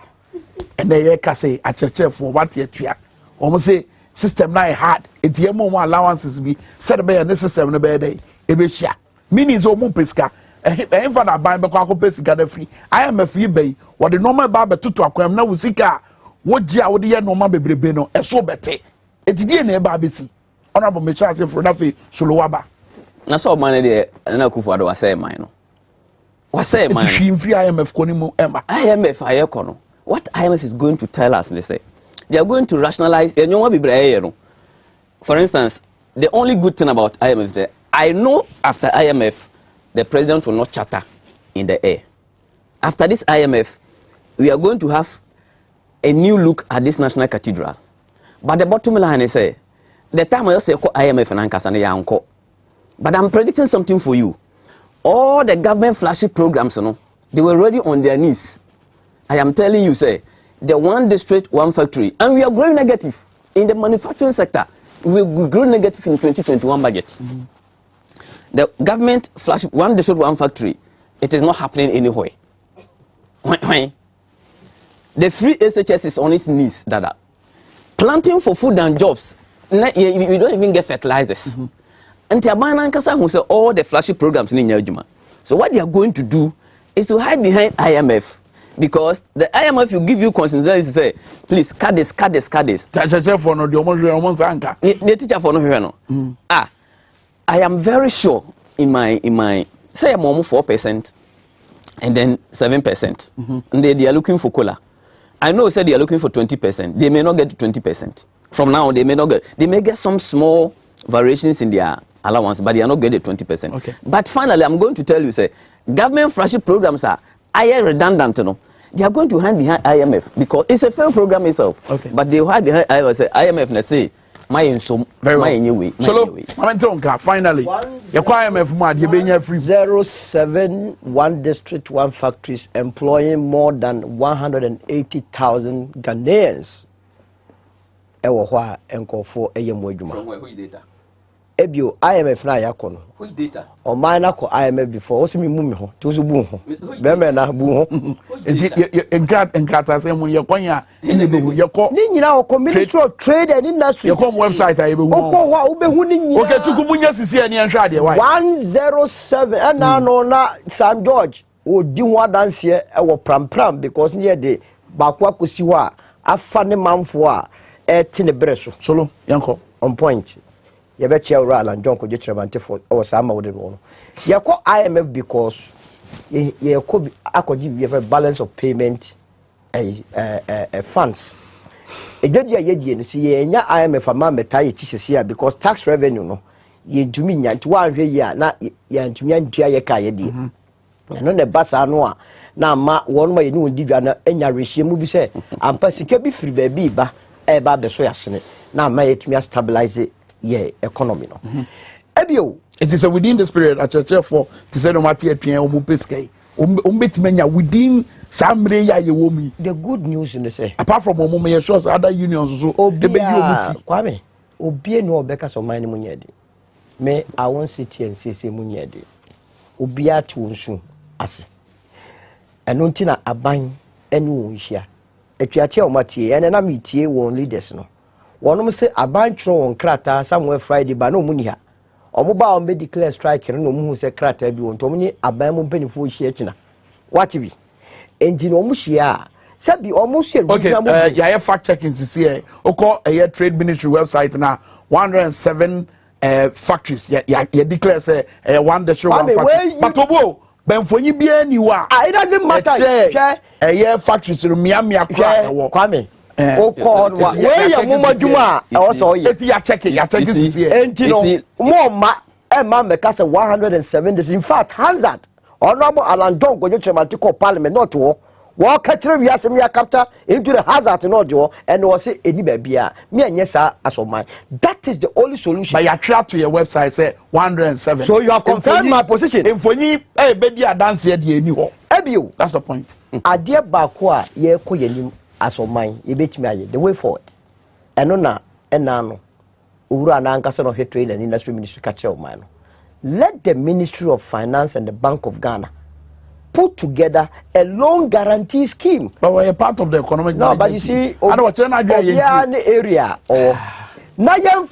and they can say at your for what you try. Almost say system now hard. It your more allowances be set by a system no better day. Ebeshia meaning so more pesca. And for that buy because I pesca free. IMF you pay what the normal barber to acquire now we see car. What dia wo de normal bebrebe no eso bete etidie na eba abesi honorable mechance for na fe solowaba na so man de na Akufo-Addo wasay man no wasay man free IMF ko ni mu emba IMF ayeko no what IMF is going to tell us, they say they are going to rationalize for instance. The only good thing about IMF is that I know after IMF the president will not chatter in the air. After this IMF we are going to have a new look at this national cathedral. But the bottom line is the time I say IMF and Ankasane Yanko. But I'm predicting something for you. All the government flagship programs, they were already on their knees. I am telling you, say, the one district, one factory, and we are growing negative in the manufacturing sector. We grew negative in 2021 budget. The government flash one district, one factory. It is not happening anywhere. The free SHS is on its knees, Dada. Planting for food and jobs, we don't even get fertilizers. And Tiabana who say all the flashy programs in Yajima. So what they are going to do is to hide behind IMF. Because the IMF will give you consensus say, please cut this. Teacher for no teacher for no. I am very sure in my say I'm almost 4% and then 7%. And they are looking for cola. I know said they are looking for 20%. They may not get 20%. From now on, they may get some small variations in their allowance, but they are not getting 20%. Okay. But finally, I'm going to tell you, say, government flagship programs are redundant, you know. They are going to hide behind IMF because it's a fair program itself. Okay. But they hide behind IMF. Say, IMF, let's say, my so very well. Finally, IMF 07 one district, one factories employing more than 180,000 Ghanaians. Ewa enko from where? Which data? Ebio IMF na yakono. Which data? O man na ko IMF before. O se mi mumi ho. To so bu ho. Be me na bu ho. Enkrata say mun yakonya ene be hu yako. Ni nyina o Ministry of Trade and Industry. Yako website aye be hu. O ko ho be hu ni nyina. Okay, tukumunya sisi ene nhwa de why? 107 and no na Sam George o di ho adanse e wo pram because near the bakwa kosi ho a afa ne manfo a tine breso. Solo yanko on point. You bet you are and John could get for or some of the one. You call IMF because you could give a balance of payment funds. A good year, see, IMF a man betai here because tax revenue no. You to me, to 1 year, not yan to me and Jayaka. And on the bassa noa. Now, ma one way you give an any regime will be say, and Pacific be free baby, but a baby soya. Now, may it me stabilize it. Yeah, economy no. Ebio, it is within this period at church for to say no matter within some ya ye the good news in the say. Apart from omo shows other unions so Kwame, obi no obeka so man mu nyede. Me I won city and say mu nyede. Obi atu nsu ase. Eno ntina aban ene wo nhia. Atwatia o matie ene na metie won leaders no. One say abanchro on krata somewhere Friday ba no muni ha omoba on be declare strike no mu say krata bi won to muni aban mu penifo hia kina what be enti no mu hia sabi almost here okay yeah fact checking this here oko trade ministry website na 107 factories yeah declare say one district one factory but obo benfonyi bia ni wa it doesn't matter factories no mia kwa ewo Kwame o call wa we ya mo madwuma e wo so ye eti ya check this here enti no mo ma e ma me ka say 107 in fact hazard honorable Alan John go to parliament not wo catch we asem ya capture into the hazard no jo and we say eni ba bia me anya sa asoman that is the only solution. But you track to your website say 107 so you have confirmed my position emfonyi be dia dance here de eni ho ebio that's the point ade ba ko a ye ko yanim asoman ye betimi aye the way forward eno na enano owura na ankasa no trade and industry ministry catch o man. Let the Ministry of Finance and the Bank of Ghana put together a loan guarantee scheme. But we're a part of the economic. No, but you see, area or micro,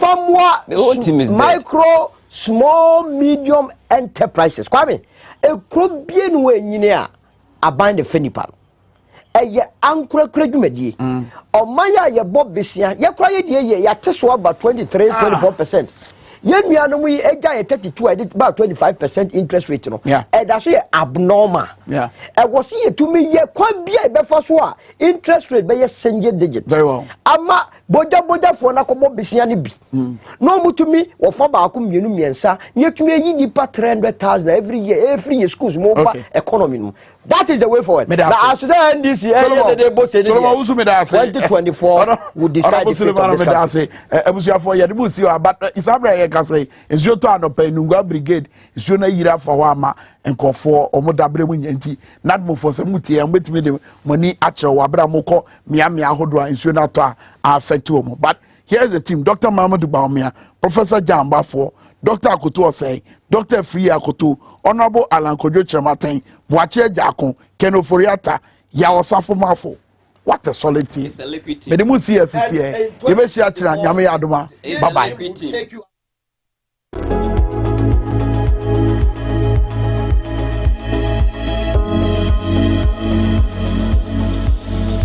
small, medium enterprises. Kwame, a crop bien when you are buying the Fenipan. A ye ankra credumedi. Or Maya, your Bob Bissia, your cry, ya test about 23-24%. Yen we are no we 32 about 25% interest rate no. Yeah. And that's abnormal. Yeah. And was here to me ye quite be a before so interest rate by a single digit. Very well. Ama boda for na komo bisiani bi. No mu to me or for ba akum yenu miensa ye to me yi nipa 300,000 every year schools more economy. That is the way forward. Now as to the this year the boss said 2024 would decide the fate of this country. For you but it's a say is your to anopay nungwa brigade is your na yira for wama nkɔfoɔ ɔmo dabre mu nyanti na mo fo sɛ mutie ya mbetimi de moni akyerɛ wa bra mo kɔ mia ahodo a nsuo na to a affect wo but here's the team Dr. Mamadou Baumia, Professor John Bafo, Dr. Akoto Osei, Dr. Free Akoto, Honorable Alan Kojo Chematen, Boache Jakon, Ken Oforiata, Yawasafo Mafo. What a solid team. It's a liquid team. Medimu CSC. Yebe Shiachira Nyame Adoma. Bye bye.